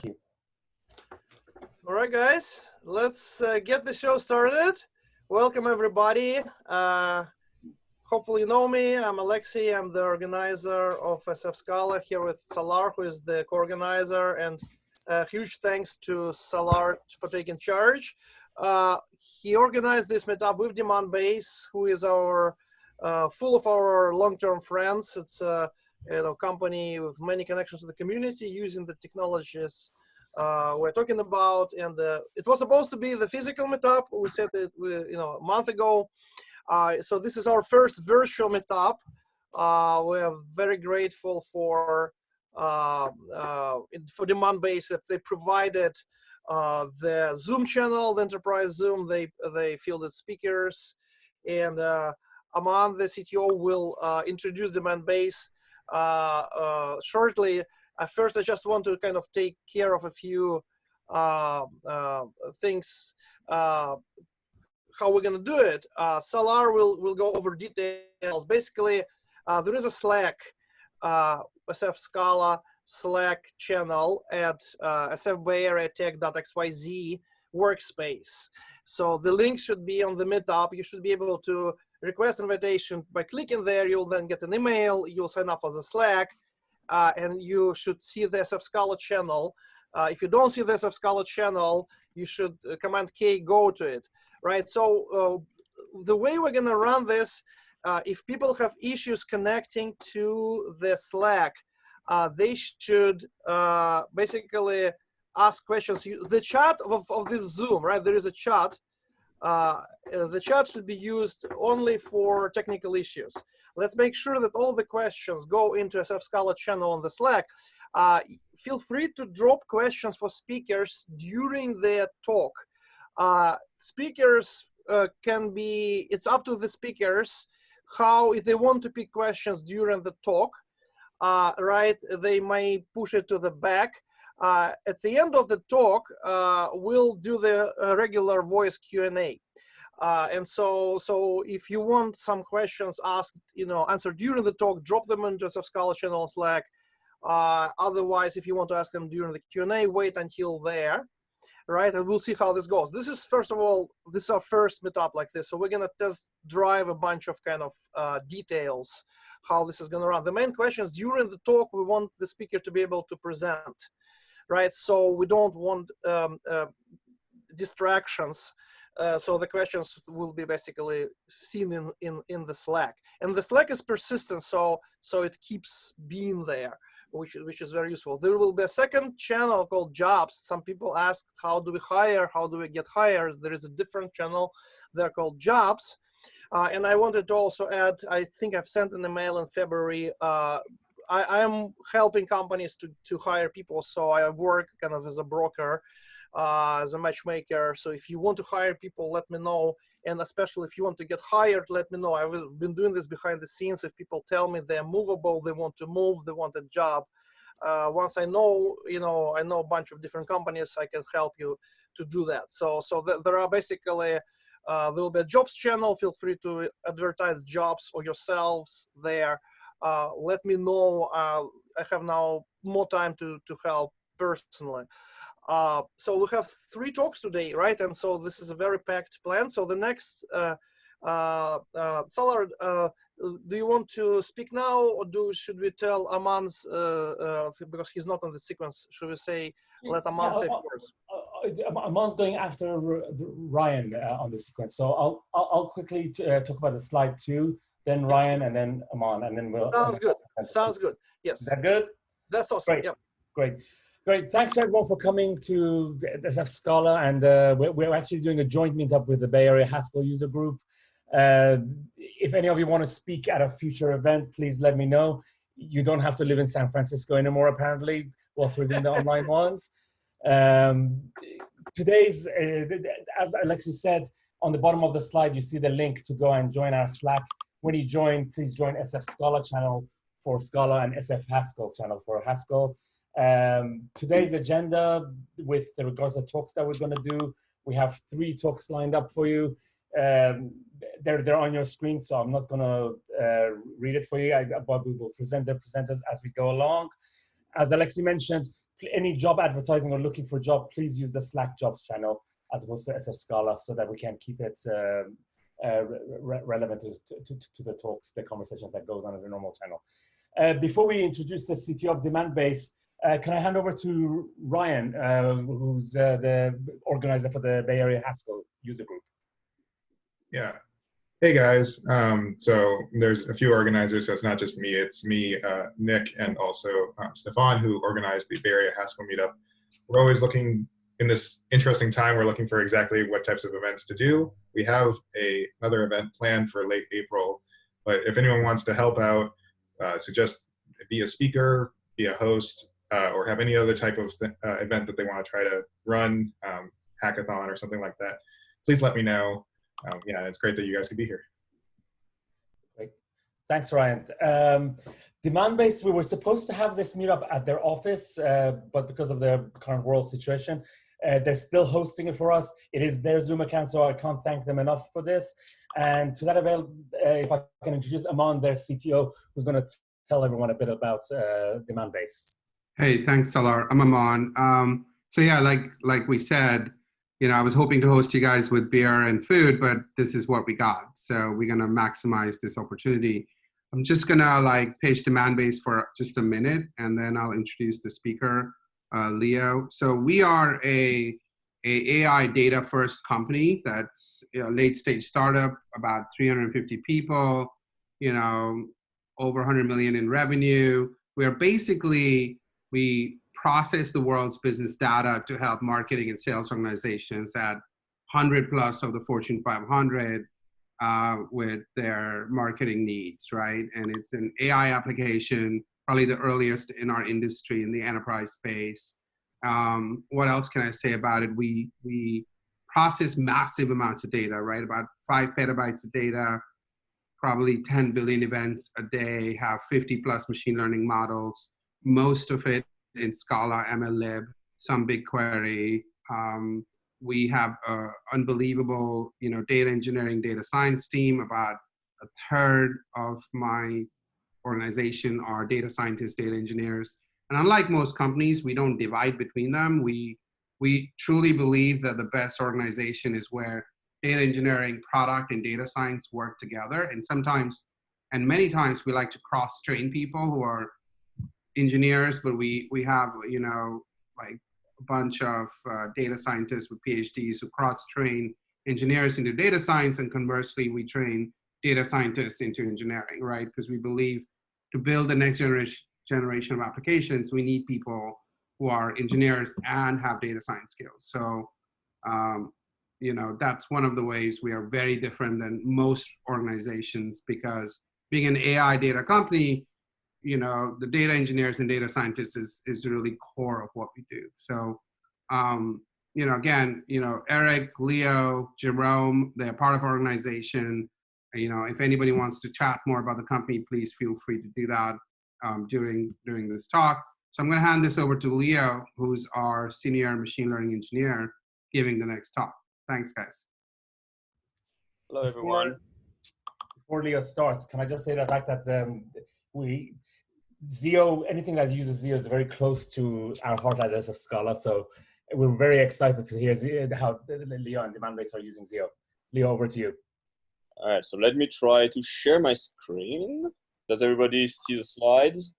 you. All right, guys, let's get the show started. Welcome, everybody. Hopefully you know me. I'm Alexei. I'm the organizer of SF Scala here with Salar, who is the co-organizer, and huge thanks to Salar for taking charge. He organized this meetup with Demandbase, who is our full of our long-term friends. It's a company with many connections to the community using the technologies we're talking about. And it was supposed to be the physical meetup. We said it a month ago. So this is our first virtual meetup. We are very grateful for Demandbase that they provided the Zoom channel, the enterprise Zoom. They fielded speakers, and Aman, the CTO, will introduce Demandbase shortly. First, I just want to kind of take care of a few things. How we're going to do it. Salar will go over details. Basically, there is a Slack, SF Scala Slack channel at sfbayarea.tech.xyz workspace. So the link should be on the meetup. You should be able to request invitation by clicking there. You'll then get an email. You'll sign up for the Slack, and you should see the SF Scala channel. If you don't see the SF Scala channel, you should Command K go to it. Right, so the way we're going to run this, if people have issues connecting to the Slack, they should basically ask questions. The chat of this Zoom, right? There is a chat. The chat should be used only for technical issues. Let's make sure that all the questions go into SF Scala channel on the Slack. Feel free to drop questions for speakers during their talk. Speakers can be, it's up to the speakers how, if they want to pick questions during the talk, right, they may push it to the back. At the end of the talk, we'll do the regular voice Q&A. And so if you want some questions asked, answered during the talk, drop them into the Scala channel Slack. Otherwise, if you want to ask them during the Q&A, wait until there. Right, and we'll see how this goes. This is, first of all, this is our first meetup like this, so we're gonna test drive a bunch of kind of details how this is gonna run. The main questions during the talk, we want the speaker to be able to present, right? So we don't want distractions. So the questions will be basically seen in the Slack, and the Slack is persistent, so it keeps being there, which is very useful. There will be a second channel called Jobs. Some people asked, how do we hire? How do we get hired? There is a different channel there called Jobs. And I wanted to also add, I think I've sent an email in February. I am helping companies to hire people. So I work kind of as a broker, as a matchmaker. So if you want to hire people, let me know. And especially if you want to get hired, let me know. I've been doing this behind the scenes. If people tell me they're movable, they want to move, they want a job. Once I know, I know a bunch of different companies, I can help you to do that. So there are basically, there will be a jobs channel. Feel free to advertise jobs or yourselves there. Let me know. I have now more time to help personally. So we have 3 talks today, right? And so this is a very packed plan. So the next, Salar, do you want to speak now, or should we tell Aman's, because he's not on the sequence, should we say, let Aman say first? Aman's going after Ryan on the sequence. So I'll quickly talk about the slide 2, then Ryan, and then Aman, and then we'll. Sounds good. Sounds good. Yes. Is that good? That's awesome. Great. Yep. Great. Great. Thanks everyone for coming to the SF Scala, and we're actually doing a joint meetup with the Bay Area Haskell user group. If any of you want to speak at a future event, please let me know. You don't have to live in San Francisco anymore, apparently, whilst we're doing the online ones. Today's, as Alexei said, on the bottom of the slide, you see the link to go and join our Slack. When you join, please join SF Scala channel for Scala and SF Haskell channel for Haskell. Today's agenda with regards to talks that we're going to do, we have 3 talks lined up for you. They're on your screen, so I'm not going to read it for you, but we will present the presenters as we go along. As Alexei mentioned, any job advertising or looking for a job, please use the Slack jobs channel as opposed to SF Scala, so that we can keep it relevant to the talks, the conversations that goes on in the normal channel. Before we introduce the CTO of Demandbase, can I hand over to Ryan, who's the organizer for the Bay Area Haskell user group? Yeah. Hey guys. So there's a few organizers, so it's not just me. It's me, Nick, and also Stefan, who organized the Bay Area Haskell meetup. We're always looking, in this interesting time, we're looking for exactly what types of events to do. We have another event planned for late April, but if anyone wants to help out, suggest be a speaker, be a host, or have any other type of event that they want to try to run, hackathon or something like that, please let me know. Yeah, it's great that you guys could be here. Great. Thanks, Ryan. Demandbase, we were supposed to have this meetup at their office, but because of the current world situation, they're still hosting it for us. It is their Zoom account, so I can't thank them enough for this. And to that avail, if I can introduce Aman, their CTO, who's going to tell everyone a bit about Demandbase. Hey, thanks, Salar. I'm Aman. So yeah, like we said, you know, I was hoping to host you guys with beer and food, but this is what we got. So we're gonna maximize this opportunity. I'm just gonna page Demandbase for just a minute, and then I'll introduce the speaker, Leo. So we are a AI data first company that's a late stage startup, about 350 people, you know, over 100 million in revenue. We process the world's business data to help marketing and sales organizations at 100 plus of the Fortune 500 with their marketing needs, right? And it's an AI application, probably the earliest in our industry in the enterprise space. What else can I say about it? We process massive amounts of data, right? About 5 petabytes of data, probably 10 billion events a day, have 50 plus machine learning models, most of it in Scala, MLlib, some BigQuery. We have an unbelievable, you know, data engineering, data science team. About a third of my organization are data scientists, data engineers. And unlike most companies, we don't divide between them. We truly believe that the best organization is where data engineering, product, and data science work together. And sometimes, and many times, we like to cross-train people who are engineers, but we have, you know, like a bunch of data scientists with PhDs who cross-train engineers into data science, and conversely, we train data scientists into engineering, right? Because we believe to build the next generation of applications, we need people who are engineers and have data science skills. So, you know, that's one of the ways we are very different than most organizations, because being an AI data company, you know, the data engineers and data scientists is really core of what we do. So, you know, again, you know, Eric, Leo, Jerome, they're part of our organization. You know, if anybody wants to chat more about the company, please feel free to do that during this talk. So I'm going to hand this over to Leo, who's our senior machine learning engineer, giving the next talk. Thanks, guys. Hello, everyone. Before Leo starts, can I just say the fact that ZIO, anything that uses ZIO is very close to our heart at SF Scala. So we're very excited to hear how Leo and Demandbase are using ZIO. Leo, over to you. All right, so let me try to share my screen. Does everybody see the slides?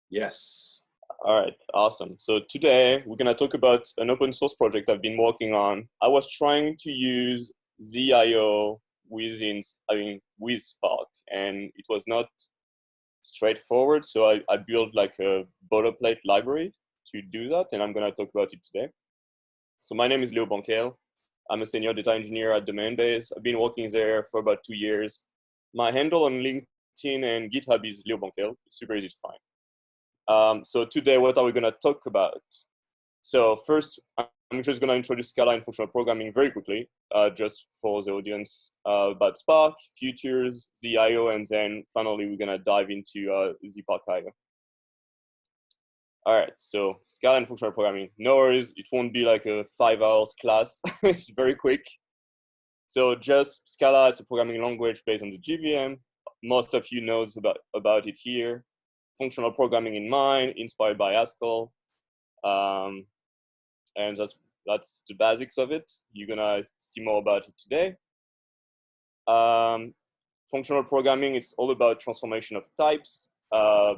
Yes. All right, awesome. So today we're gonna talk about an open source project I've been working on. I was trying to use ZIO with Spark, and it was not straightforward. So I built like a boilerplate library to do that, and I'm gonna talk about it today. So my name is Leo Benkel. I'm a senior data engineer at Demandbase. I've been working there for about 2 years. My handle on LinkedIn and GitHub is Leo Benkel. It's super easy to find. So today, what are we gonna talk about? So first, I'm just gonna introduce Scala and functional programming very quickly, just for the audience, about Spark, futures, ZIO, and then finally, we're gonna dive into ZPark.io. All right, so Scala and functional programming. No worries, it won't be like a 5 hours class, it's very quick. So just Scala is a programming language based on the JVM. Most of you knows about it here. Functional programming in mind, inspired by Haskell. And that's the basics of it. You're gonna see more about it today. Functional programming is all about transformation of types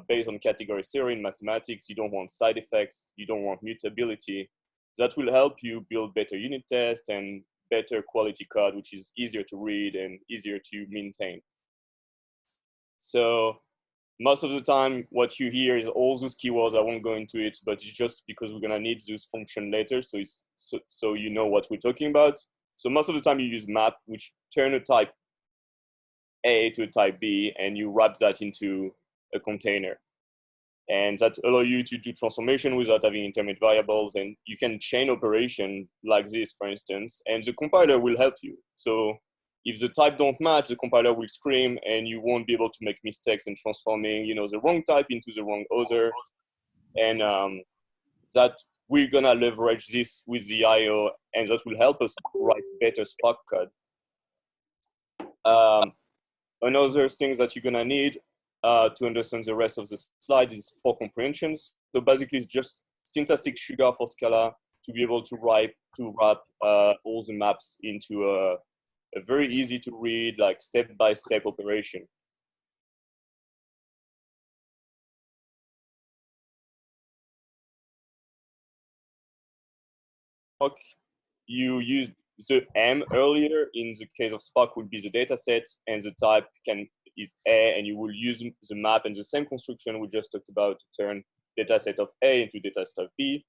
based on category theory in mathematics. You don't want side effects. You don't want mutability. That will help you build better unit tests and better quality code, which is easier to read and easier to maintain. So most of the time, what you hear is all those keywords. I won't go into it, but it's just because we're gonna need those function later, so you know what we're talking about. So most of the time you use map, which turn a type A to a type B, and you wrap that into a container. And that allows you to do transformation without having intermediate variables, and you can chain operation like this, for instance, and the compiler will help you. So if the type don't match, the compiler will scream, and you won't be able to make mistakes in transforming, the wrong type into the wrong other. And that we're gonna leverage this with ZIO, and that will help us write better Spark code. Another thing that you're gonna need to understand the rest of the slide is for comprehensions. So basically, it's just syntactic sugar for Scala to be able to wrap all the maps into a very easy to read, like step-by-step operation. You used the M earlier. In the case of Spark, would be the data set, and the type is A, and you will use the map and the same construction we just talked about to turn data set of A into data set of B.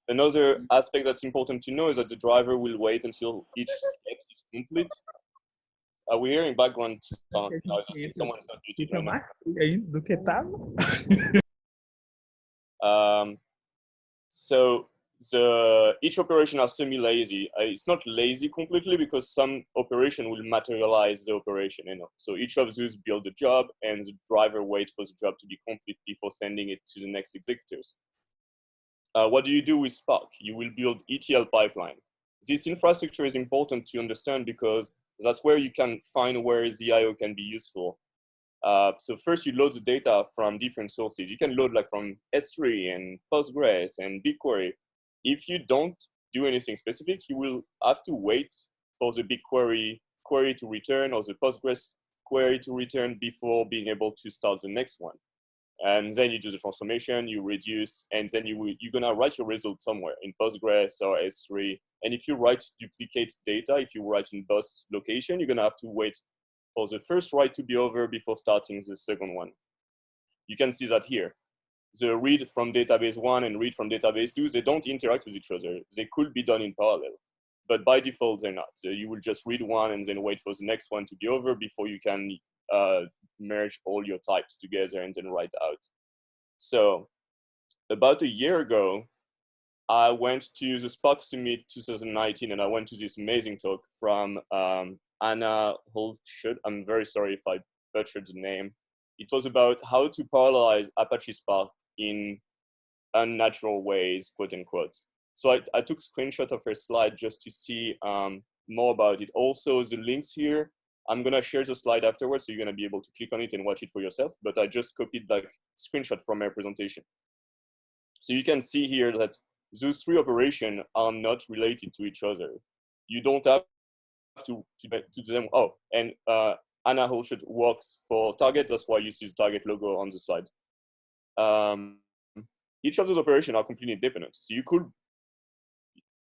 Another aspect that's important to know is that the driver will wait until each step is complete. Are we hearing background sound? Someone's not muted right now. So each operation are semi-lazy. It's not lazy completely because some operation will materialize the operation. So each of those build a job, and the driver waits for the job to be complete before sending it to the next executors. What do you do with Spark? You will build ETL pipeline. This infrastructure is important to understand because that's where you can find where ZIO can be useful. So first you load the data from different sources. You can load like from S3 and Postgres and BigQuery. If you don't do anything specific, you will have to wait for the BigQuery query to return or the Postgres query to return before being able to start the next one. And then you do the transformation, you reduce, and then you're gonna write your result somewhere in Postgres or S3. And if you write duplicate data, if you write in both location, you're gonna have to wait for the first write to be over before starting the second one. You can see that here. The read from database 1 and read from database 2, they don't interact with each other. They could be done in parallel, but by default, they're not. So you will just read one and then wait for the next one to be over before you can merge all your types together and then write out. So about a year ago, I went to the Spark Summit 2019, and I went to this amazing talk from Anna Holschutt. I'm very sorry if I butchered the name. It was about how to parallelize Apache Spark in unnatural ways, quote unquote. So I took a screenshot of her slide just to see more about it. Also, the links here, I'm gonna share the slide afterwards, so you're gonna be able to click on it and watch it for yourself, but I just copied like screenshot from her presentation. So you can see here that those three operations are not related to each other. You don't have to them. Oh, and Anna Holschutt works for Target. That's why you see the Target logo on the slide. Each of those operations are completely independent. So you could,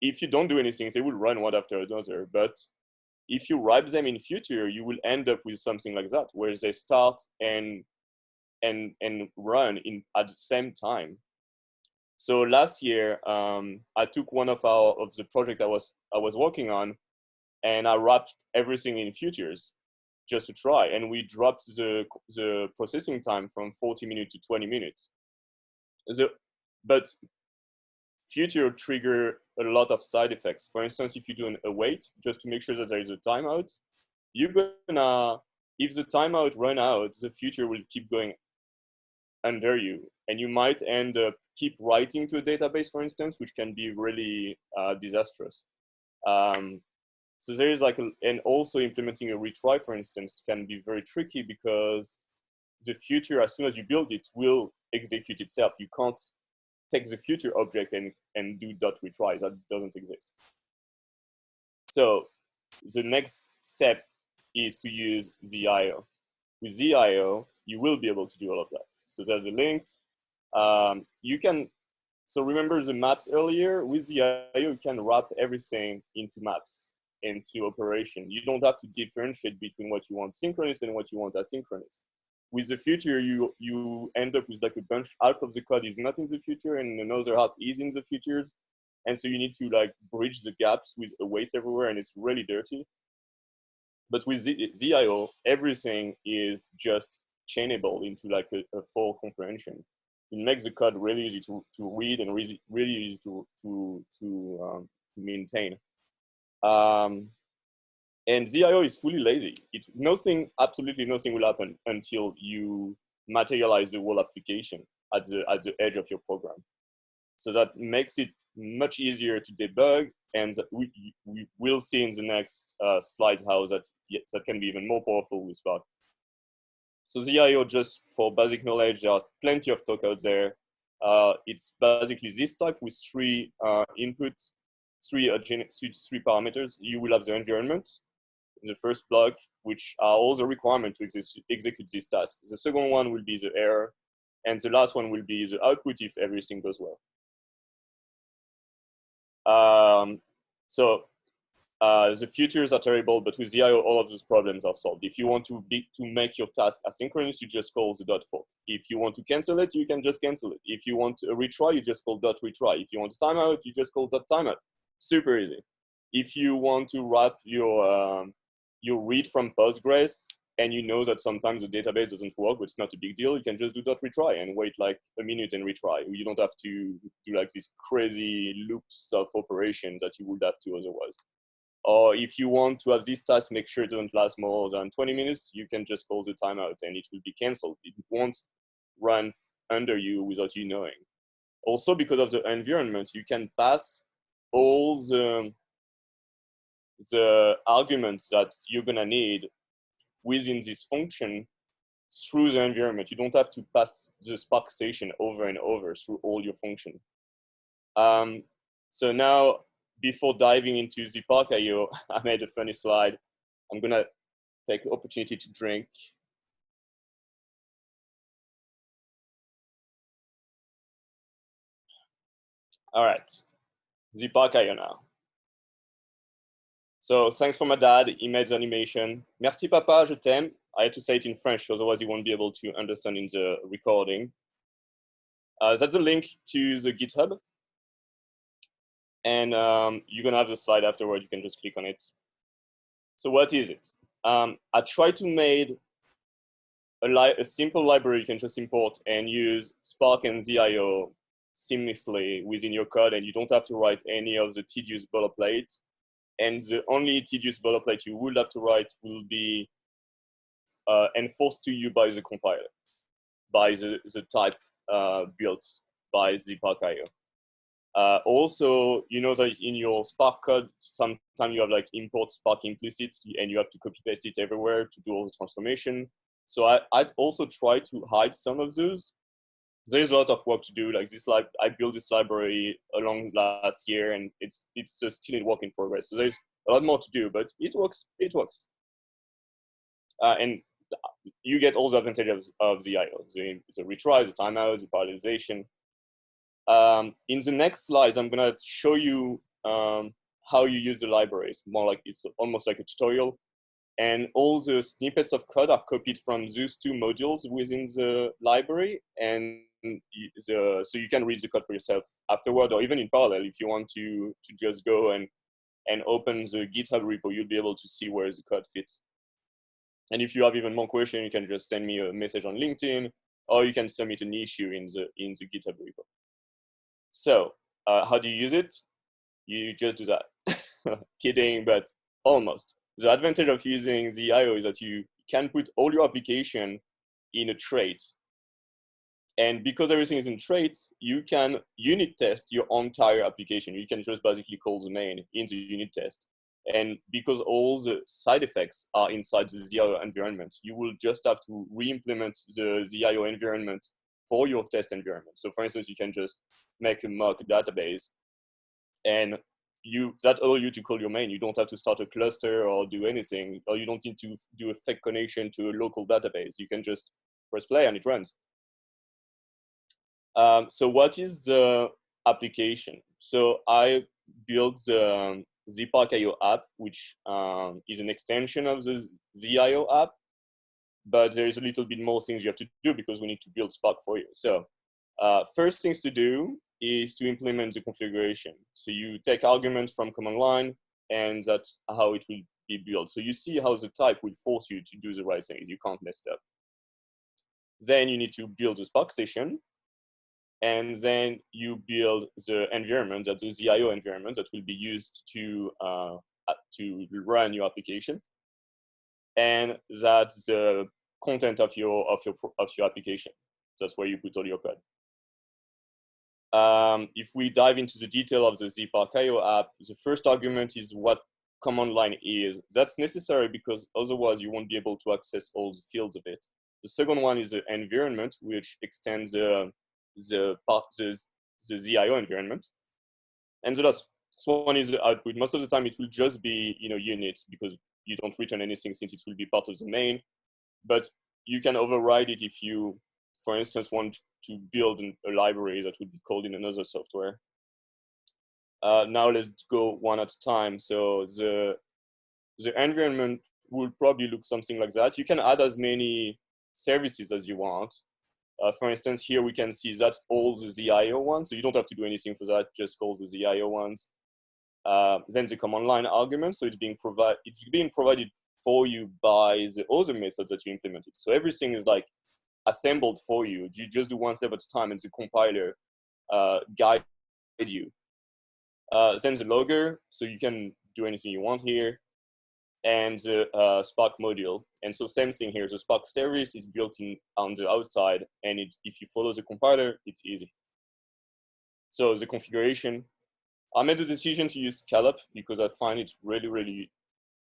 if you don't do anything, they will run one after another. But if you wrap them in future, you will end up with something like that, where they start and run at the same time. So last year, I took one of the project I was working on, and I wrapped everything in futures just to try. And we dropped the processing time from 40 minutes to 20 minutes. But future trigger a lot of side effects. For instance, if you do an await, just to make sure that there is a timeout, if the timeout run out, the future will keep going under you. And you might end up keep writing to a database, for instance, which can be really disastrous. So there is and also implementing a retry, for instance, can be very tricky because the future, as soon as you build it, will execute itself. You can't take the future object and do dot retry. That doesn't exist. So the next step is to use ZIO. With ZIO, you will be able to do all of that. So there's the links. You can, so remember the maps earlier? With ZIO, you can wrap everything into maps, into operation. You don't have to differentiate between what you want synchronous and what you want asynchronous. With the future, you end up with like a bunch, half of the code is not in the future and another half is in the futures. And so you need to like bridge the gaps with awaits everywhere, and it's really dirty. But with ZIO, everything is just chainable into like a full comprehension. It makes the code really easy to read and really easy to maintain. And ZIO is fully lazy. Absolutely nothing will happen until you materialize the whole application at the edge of your program. So that makes it much easier to debug, and we will see in the next slides how that can be even more powerful with Spark. So ZIO, just for basic knowledge, there are plenty of talk out there. It's basically this type with three inputs, three parameters. You will have the environment, the first block, which are all the requirements to execute this task. The second one will be the error, and the last one will be the output if everything goes well. The futures are terrible, but with ZIO, all of those problems are solved. If you want to make your task asynchronous, you just call the dot fork. If you want to cancel it, you can just cancel it. If you want a retry, you just call dot retry. If you want a timeout, you just call dot timeout. Super easy. If you want to wrap your read from Postgres, and you know that sometimes the database doesn't work, but it's not a big deal, you can just do dot retry and wait like a minute and retry. You don't have to do like these crazy loops of operations that you would have to otherwise. Or if you want to have this task, make sure it doesn't last more than 20 minutes, you can just call the timeout and it will be canceled. It won't run under you without you knowing. Also, because of the environment, you can pass all the arguments that you're gonna need within this function through the environment. You don't have to pass the Spark station over and over through all your function. So now, before diving into the Spark IO, I made a funny slide. I'm gonna take the opportunity to drink. All right, the Spark IO now. So thanks for my dad, he made the animation. Merci papa, je t'aime. I had to say it in French, otherwise you won't be able to understand in the recording. That's a link to the GitHub. And you're gonna have the slide afterward, you can just click on it. So what is it? I tried to make a simple library you can just import and use Spark and ZIO seamlessly within your code, and you don't have to write any of the tedious boilerplate. And the only tedious boilerplate you would have to write will be enforced to you by the compiler, by the type built by the Spark IO. Also, you know that in your Spark code, sometimes you have like import Spark implicit, and you have to copy paste it everywhere to do all the transformation. So I'd also try to hide some of those. There's a lot of work to do. Like this, I built this library along last year, and it's just still a work in progress. So there's a lot more to do, but it works. It works, and you get all the advantages of the IO: the retry, the timeout, the parallelization. In the next slides, I'm gonna show you how you use the libraries. More like it's almost like a tutorial, and all the snippets of code are copied from those two modules within the library, and so you can read the code for yourself afterward, or even in parallel if you want to just go and open the GitHub repo, you'll be able to see where the code fits. And if you have even more questions, you can just send me a message on LinkedIn, or you can submit an issue in the GitHub repo. So how do you use it? You just do that. Kidding, but almost. The advantage of using the IO is that you can put all your application in a trait. And because everything is in traits, you can unit test your entire application. You can just basically call the main in the unit test. And because all the side effects are inside the ZIO environment, you will just have to re-implement the ZIO environment for your test environment. So for instance, you can just make a mock database, and that allows you to call your main. You don't have to start a cluster or do anything, or you don't need to do a fake connection to a local database. You can just press play and it runs. So what is the application? So I built the Spark IO app, which is an extension of the ZIO app, but there is a little bit more things you have to do because we need to build Spark for you. So first things to do is to implement the configuration. So you take arguments from command line, and that's how it will be built. So you see how the type will force you to do the right thing. You can't mess it up. Then you need to build a Spark session, and then you build the environment, that's the ZIO environment that will be used to run your application, and that's the content of your application. That's where you put all your code. If we dive into the detail of the Spark IO app, the first argument is what command line is. That's necessary because otherwise you won't be able to access all the fields of it. The second one is the environment, which extends the ZIO environment. And the last one is the output. Most of the time it will just be unit, because you don't return anything since it will be part of the main. But you can override it if you, for instance, want to build a library that would be called in another software. Now let's go one at a time. So the environment will probably look something like that. You can add as many services as you want. For instance, here we can see that's all the ZIO ones. So you don't have to do anything for that, just call the ZIO ones. Then the command line argument. So it's being provided for you by the other methods that you implemented. So everything is like assembled for you. You just do one step at a time, and the compiler guide you. Then the logger, so you can do anything you want here, and the Spark module. And so same thing here. The Spark service is built in on the outside, and if you follow the compiler, it's easy. So the configuration, I made the decision to use Scala because I find it really, really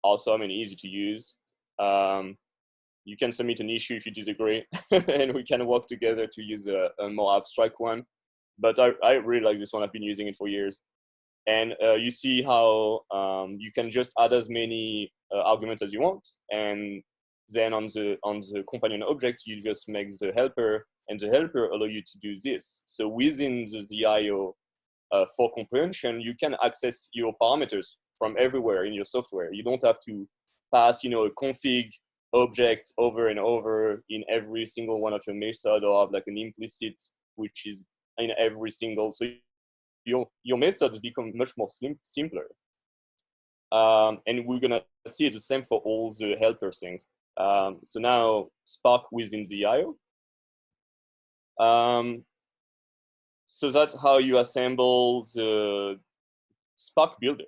awesome and easy to use. You can submit an issue if you disagree, and we can work together to use a more abstract one. But I really like this one. I've been using it for years. And you see how you can just add as many arguments as you want. And then on the companion object, you just make the helper, and the helper allow you to do this. So within the ZIO for comprehension, you can access your parameters from everywhere in your software. You don't have to pass, a config object over and over in every single one of your methods, or have like an implicit, which is in every single. So your methods become much more simpler. And we're gonna see the same for all the helper things. So now Spark within ZIO. So that's how you assemble the Spark builder.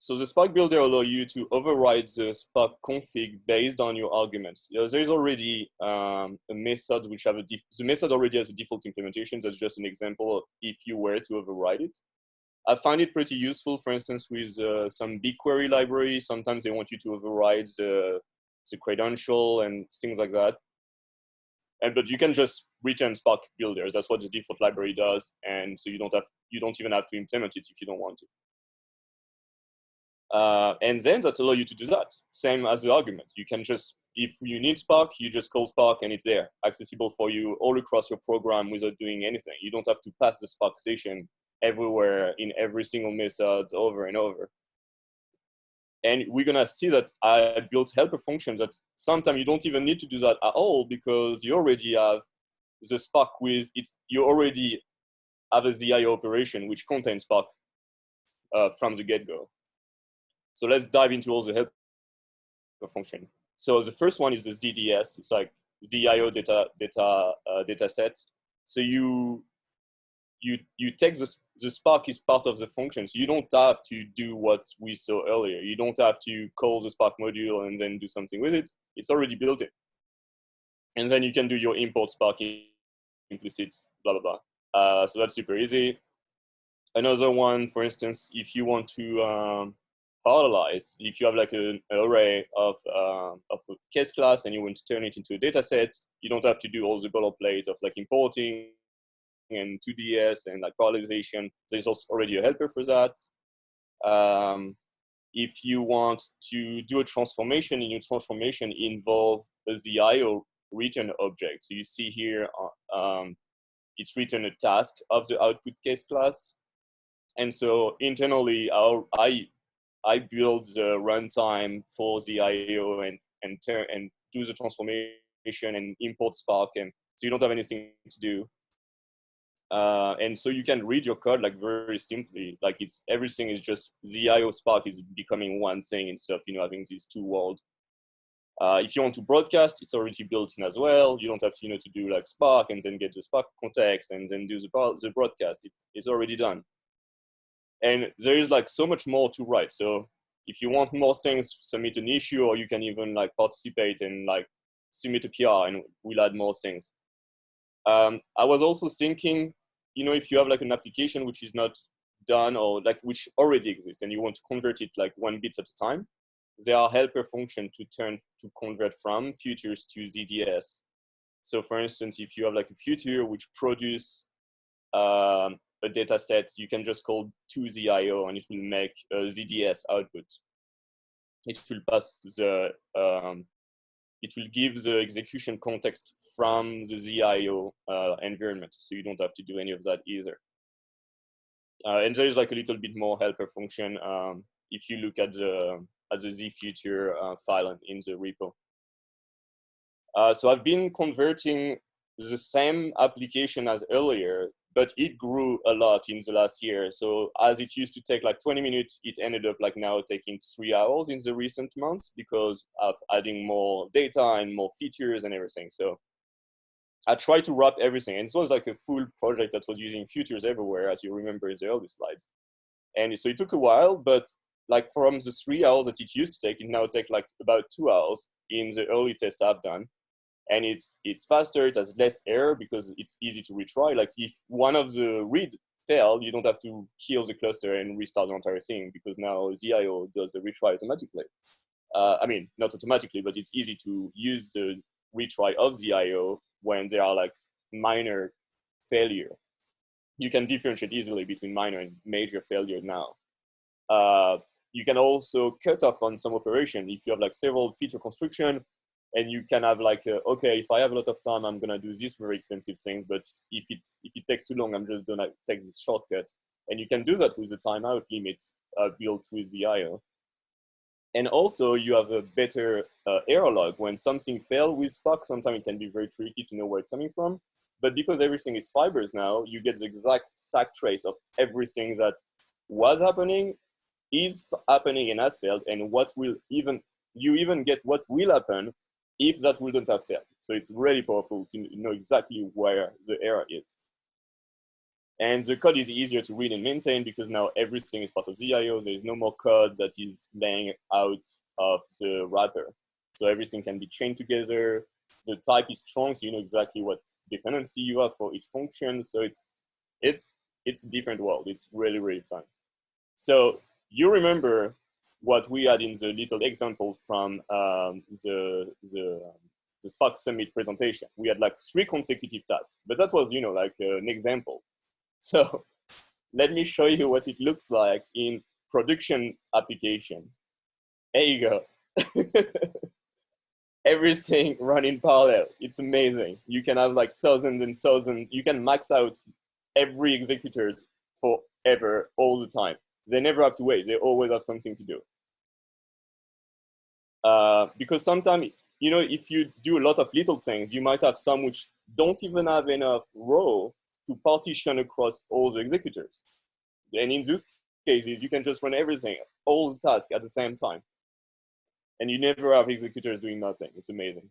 So the Spark builder allows you to override the Spark config based on your arguments. There is already a method which the method already has a default implementation. That's just an example if you were to override it. I find it pretty useful, for instance, with some BigQuery library. Sometimes they want you to override the credential and things like that. But you can just return Spark builders. That's what the default library does, and so you don't even have to implement it if you don't want to. And then that allows you to do that. Same as the argument. You can just, if you need Spark, you just call Spark and it's there, accessible for you all across your program without doing anything. You don't have to pass the Spark session everywhere in every single method over and over. And we're gonna see that I built helper functions that sometimes you don't even need to do that at all, because you already have the Spark with it. You already have a ZIO operation which contains Spark from the get-go. So let's dive into all the helper function. So the first one is the ZDS. It's like ZIO data set. So you take the Spark is part of the function. So you don't have to do what we saw earlier. You don't have to call the Spark module and then do something with it. It's already built in. And then you can do your import Spark implicit, blah, blah, blah. So that's super easy. Another one, for instance, if you want to parallelize. If you have like an array of a case class and you want to turn it into a data set, you don't have to do all the boilerplate of like importing and 2DS and like parallelization. There's also already a helper for that. If you want to do a transformation, and your transformation involve a ZIO return object. So you see here, it's written a task of the output case class. And so internally, I build the runtime for ZIO and do the transformation and import Spark. And so you don't have anything to do. And so you can read your code like very simply, like everything is just ZIO Spark is becoming one thing instead of, having these two worlds. If you want to broadcast, it's already built in as well. You don't have to, to do like Spark and then get the Spark context and then do the broadcast. It's already done. And there is like so much more to write. So if you want more things, submit an issue, or you can even like participate and like submit a PR and we'll add more things. I was also thinking, if you have like an application which is not done or like which already exists and you want to convert it like 1 bit at a time, there are helper functions to convert from futures to ZDS. So for instance, if you have like a future which produce a data set, you can just call toZIO and it will make a ZDS output. It will pass it will give the execution context from the ZIO environment. So you don't have to do any of that either. And there is like a little bit more helper function if you look at the zfuture file in the repo. So I've been converting the same application as earlier, but it grew a lot in the last year. So as it used to take like 20 minutes, it ended up like now taking 3 hours in the recent months because of adding more data and more features and everything. So I tried to wrap everything, and it was like a full project that was using futures everywhere, as you remember in the early slides. And so it took a while, but like from the 3 hours that it used to take, it now takes like about 2 hours in the early test I've done. And it's faster, it has less error because it's easy to retry. Like if one of the read failed, you don't have to kill the cluster and restart the entire thing because now ZIO does the retry automatically. I mean, not automatically, but it's easy to use the retry of ZIO when there are like minor failure. You can differentiate easily between minor and major failure now. You can also cut off on some operation if you have like several feature construction. And you can have like, okay, if I have a lot of time, I'm gonna do this very expensive thing. But if it takes too long, I'm just gonna take this shortcut. And you can do that with the timeout limit built with ZIO. And also you have a better error log. When something fails with Spark, sometimes it can be very tricky to know where it's coming from. But because everything is fibers now, you get the exact stack trace of everything that was happening, is happening and has failed, and you even get what will happen if that wouldn't have failed. So it's really powerful to know exactly where the error is. And the code is easier to read and maintain because now everything is part of ZIO. There is no more code that is laying out of the wrapper. So everything can be chained together. The type is strong, so you know exactly what dependency you have for each function. So it's a different world. It's really, really fun. So you remember what we had in the little example from the Spark Summit presentation. We had like 3 consecutive tasks, but that was, like an example. So let me show you what it looks like in production application. There you go. Everything run in parallel. It's amazing. You can have like thousands and thousands. You can max out every executors forever, all the time. They never have to wait. They always have something to do. Because sometimes, if you do a lot of little things, you might have some which don't even have enough row to partition across all the executors. And in those cases, you can just run everything, all the tasks at the same time. And you never have executors doing nothing. It's amazing.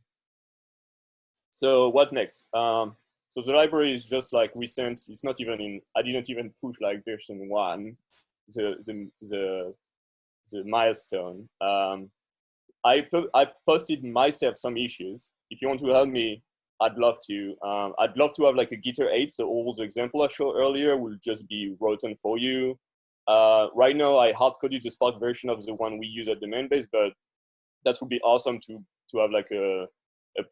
So what next? So the library is just like recent. It's not even in, I didn't even push like version 1, the milestone. I posted myself some issues. If you want to help me, I'd love to. I'd love to have like a Gitter 8, so all the example I showed earlier will just be written for you. Right now, I hard-coded the Spark version of the one we use at Demandbase, but that would be awesome to have like a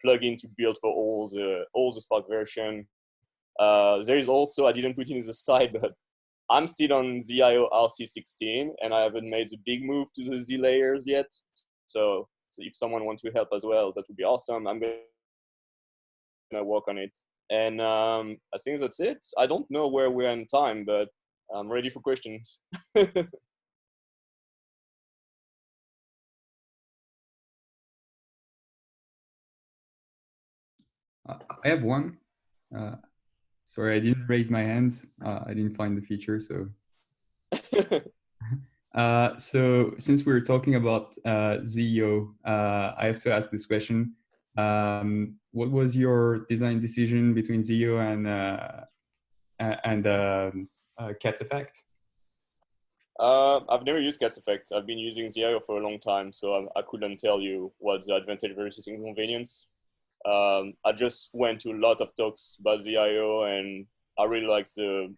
plugin to build for all the Spark version. There is also, I didn't put it in the slide, but I'm still on ZIO RC16, and I haven't made the big move to the Z layers yet. So if someone wants to help as well, that would be awesome. I'm gonna work on it. And I think that's it. I don't know where we're in time, but I'm ready for questions. I have one. Sorry, I didn't raise my hands. I didn't find the feature, so. So since we're talking about ZIO, I have to ask this question. What was your design decision between ZIO and Cat's Effect? I've never used Cat's Effect. I've been using ZIO for a long time, so I couldn't tell you what's the advantage versus inconvenience. I just went to a lot of talks about ZIO, and I really like the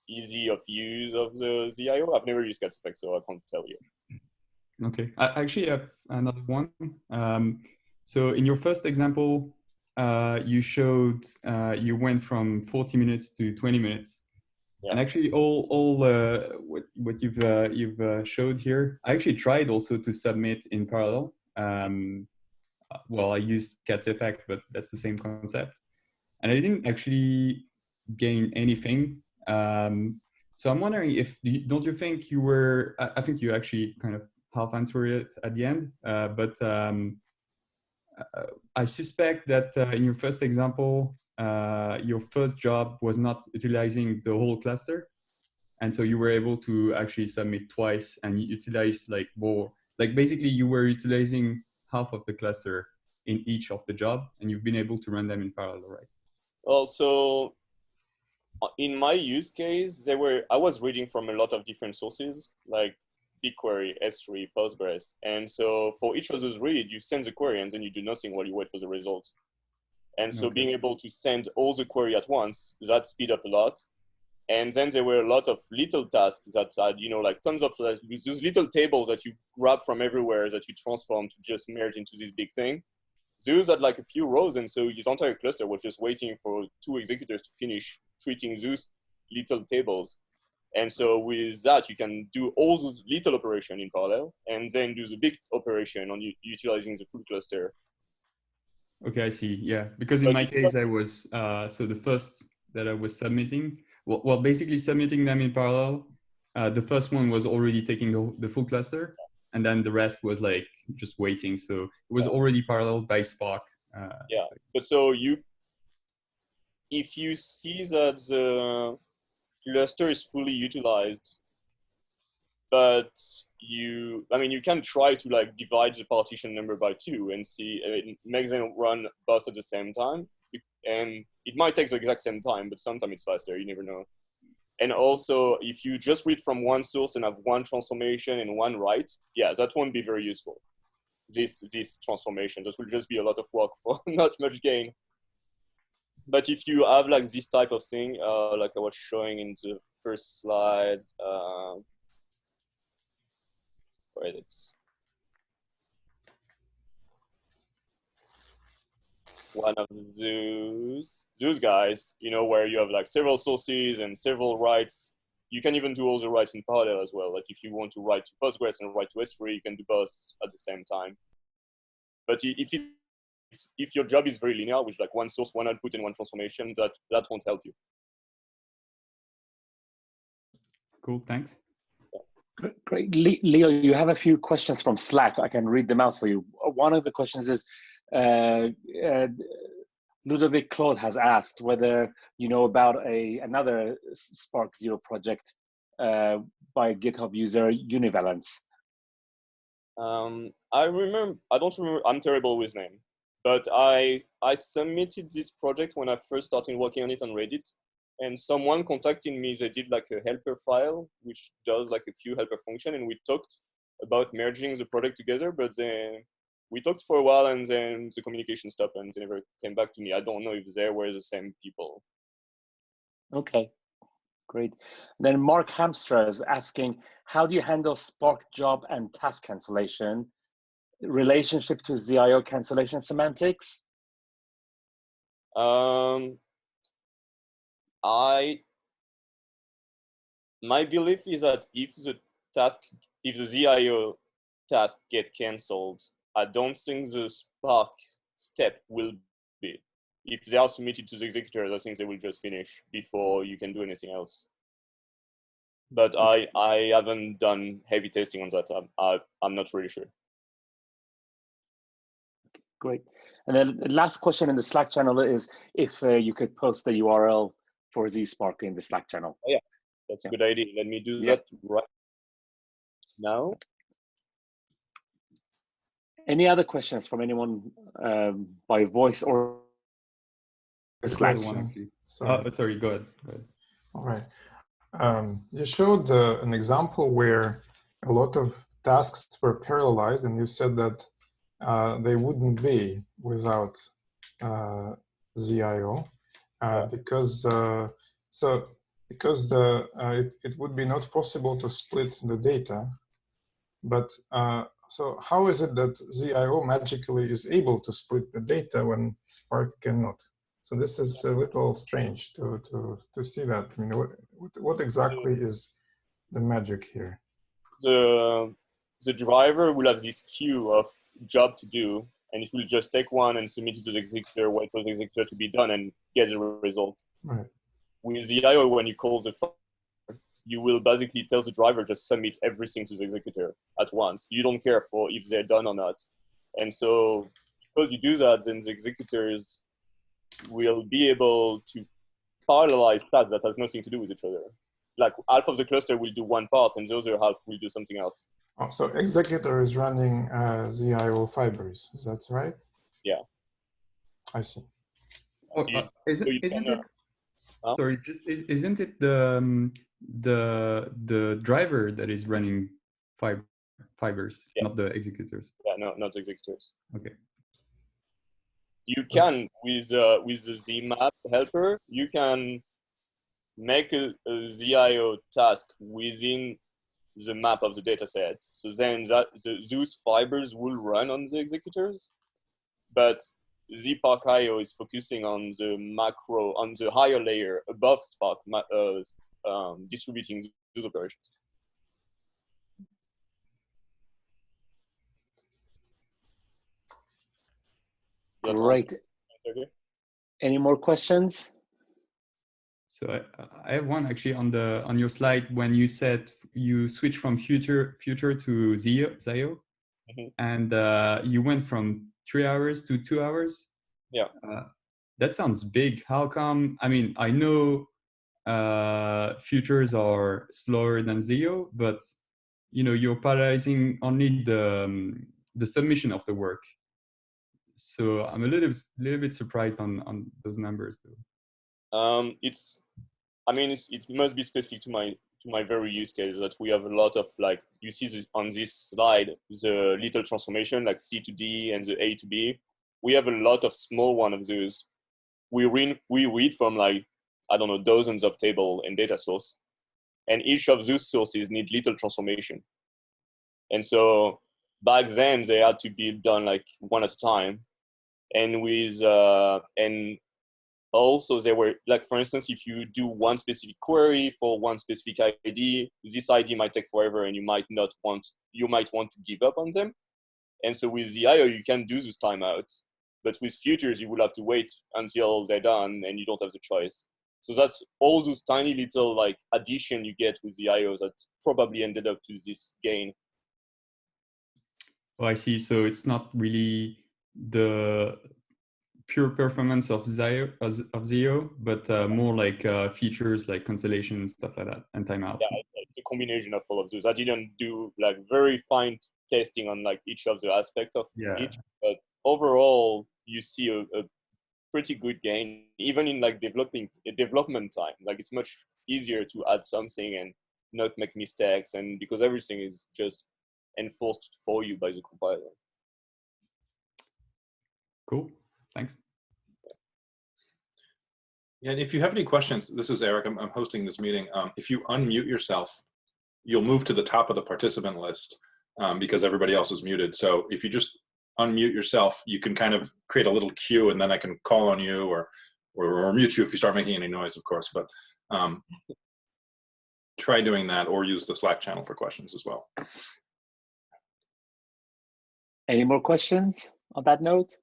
easy of use of the ZIO. I've never used Cat's Effect, so I can't tell you. Okay, I actually have another one. So in your first example, you showed you went from 40 minutes to 20 minutes. Yeah. And actually all what you've showed here, I actually tried also to submit in parallel. Well, I used Cat's Effect, but that's the same concept. And I didn't actually gain anything. So I'm wondering if, don't you think you were, I think you actually kind of half answered it at the end, but I suspect that in your first example, your first job was not utilizing the whole cluster. And so you were able to actually submit twice and utilize like more, like basically you were utilizing half of the cluster in each of the job, and you've been able to run them in parallel, right? Well, so in my use case, I was reading from a lot of different sources, like BigQuery, S3, Postgres. And so for each of those read, you send the query and then you do nothing while you wait for the result. And so being able to send all the query at once, that speed up a lot. And then there were a lot of little tasks that had, like tons of those little tables that you grab from everywhere that you transform to just merge into this big thing. Those had like a few rows, and so this entire cluster was just waiting for 2 executors to finish treating those little tables. And so with that, you can do all those little operations in parallel, and then do the big operation on utilizing the full cluster. Okay, I see. Yeah, because in my case, I was so the first that I was submitting, well, basically submitting them in parallel. The first one was already taking the full cluster, and then the rest was like just waiting. So it was already paralleled by Spark. So. But so if you see that the cluster is fully utilized, but you can try to like divide the partition number by 2 and see, make them run both at the same time. And it might take the exact same time, but sometimes it's faster, you never know. And also, if you just read from one source and have one transformation and one write, that won't be very useful. This transformation, that will just be a lot of work for not much gain. But if you have like this type of thing, like I was showing in the first slide, where is it? One of those guys, where you have like several sources and several writes. You can even do all the writes in parallel as well. Like if you want to write to Postgres and write to S3, you can do both at the same time. But if your job is very linear, with like one source, one output, and one transformation, that won't help you. Cool, thanks. Great. Leo, you have a few questions from Slack. I can read them out for you. One of the questions is, Ludovic Claude has asked whether you know about another Spark ZIO project by GitHub user Univalence. I don't remember, I'm terrible with name, but I submitted this project when I first started working on it on Reddit, and someone contacted me. They did like a helper file, which does like a few helper function, and we talked about merging the project together, but then we talked for a while and then the communication stopped and they never came back to me. I don't know if they were the same people. Okay. Great. Then Mark Hamstra is asking, how do you handle Spark job and task cancellation? Relationship to ZIO cancellation semantics? My belief is that if the ZIO task get canceled, I don't think the Spark step will be. If they are submitted to the executors, I think they will just finish before you can do anything else. But I haven't done heavy testing on that. I'm not really sure. Great. And then the last question in the Slack channel is if you could post the URL for ZSpark in the Slack channel. Oh, yeah, that's a good idea. Let me do that right now. Any other questions from anyone by voice or Slack? Sorry, go ahead. All right. You showed an example where a lot of tasks were parallelized, and you said that they wouldn't be without ZIO because it would be not possible to split the data. But so how is it that ZIO magically is able to split the data when Spark cannot? So this is a little strange to see that. I mean, what exactly is the magic here? The driver will have this queue of job to do, and it will just take one and submit it to the executor, wait for the executor to be done, and get the result. Right. With ZIO, when you call the file, you will basically tell the driver just submit everything to the executor at once. You don't care for if they're done or not. And so because you do that, then the executors will be able to parallelize tasks that has nothing to do with each other. Like half of the cluster will do one part and the other half will do something else. Oh, so executor is running ZIO fibers, is that right? Yeah. I see. Oh, isn't it the driver that is running fibers, not the executors? Yeah, no, not the executors. Okay. You can with the ZMap helper, you can make a ZIO task within the map of the data set. So then those fibers will run on the executors, but ZPark.io is focusing on the macro, on the higher layer above Spark, distributing those operations. Great. Any more questions? So I have one actually on your slide when you said you switched from future to ZIO, and you went from 3 hours to 2 hours. Yeah. That sounds big. How come? I mean, I know futures are slower than ZIO, but you're parallelizing only the submission of the work. So I'm a little bit surprised on those numbers, though. It must be specific to my very use case that we have a lot of, like, you see this on this slide, the little transformation like C to D and the A to B. We have a lot of small one of those. We read from, like, I don't know, dozens of table and data source, and each of those sources need little transformation. And so back then they had to be done like one at a time, and with and also they were like, for instance, if you do one specific query for one specific ID, this ID might take forever, and you might want to give up on them. And so with ZIO you can do this timeout, but with futures you will have to wait until they're done, and you don't have the choice. So that's all those tiny little like addition you get with ZIO that probably ended up to this gain. Oh, I see. So it's not really the pure performance of ZIO, but more like features like cancellation and stuff like that, and timeouts. Yeah, it's a combination of all of those. I didn't do like very fine testing on like each of the aspects of each, but overall you see a pretty good gain, even in like development time. Like it's much easier to add something and not make mistakes, and because everything is just enforced for you by the compiler. Cool. Thanks. Yeah, and if you have any questions, this is Eric, I'm hosting this meeting. If you unmute yourself, you'll move to the top of the participant list because everybody else is muted. So if you just unmute yourself, you can kind of create a little queue, and then I can call on you or mute you if you start making any noise, of course. But try doing that, or use the Slack channel for questions as well. Any more questions on that note?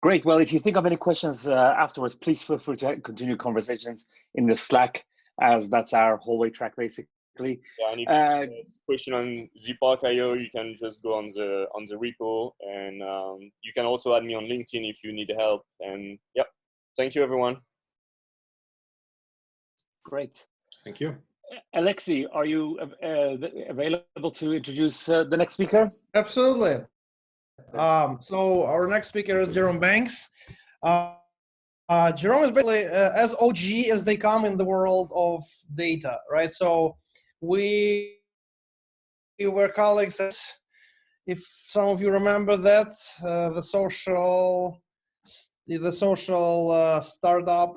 Great. Well, if you think of any questions afterwards, please feel free to continue conversations in the Slack, as that's our hallway track, basically. Yeah, and if you have a question on Spark.io, you can just go on the repo, and you can also add me on LinkedIn if you need help. And yep, thank you, everyone. Great. Thank you. Alexi, are you available to introduce the next speaker? Absolutely. So our next speaker is Jerome Banks. Jerome is basically as OG as they come in the world of data, right? So we were colleagues, if some of you remember that, the social startup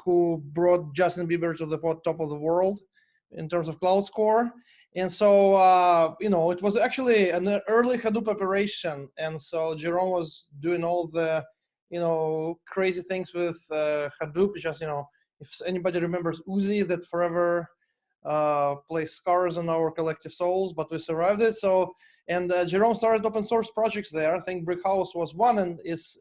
who brought Justin Bieber to the top of the world in terms of cloud score. And so, you know, it was actually an early Hadoop operation. And so Jerome was doing all the, you know, crazy things with Hadoop. Just, you know, if anybody remembers Uzi, that forever placed scars on our collective souls, but we survived it. So, and Jerome started open source projects there. I think Brickhouse was one, and is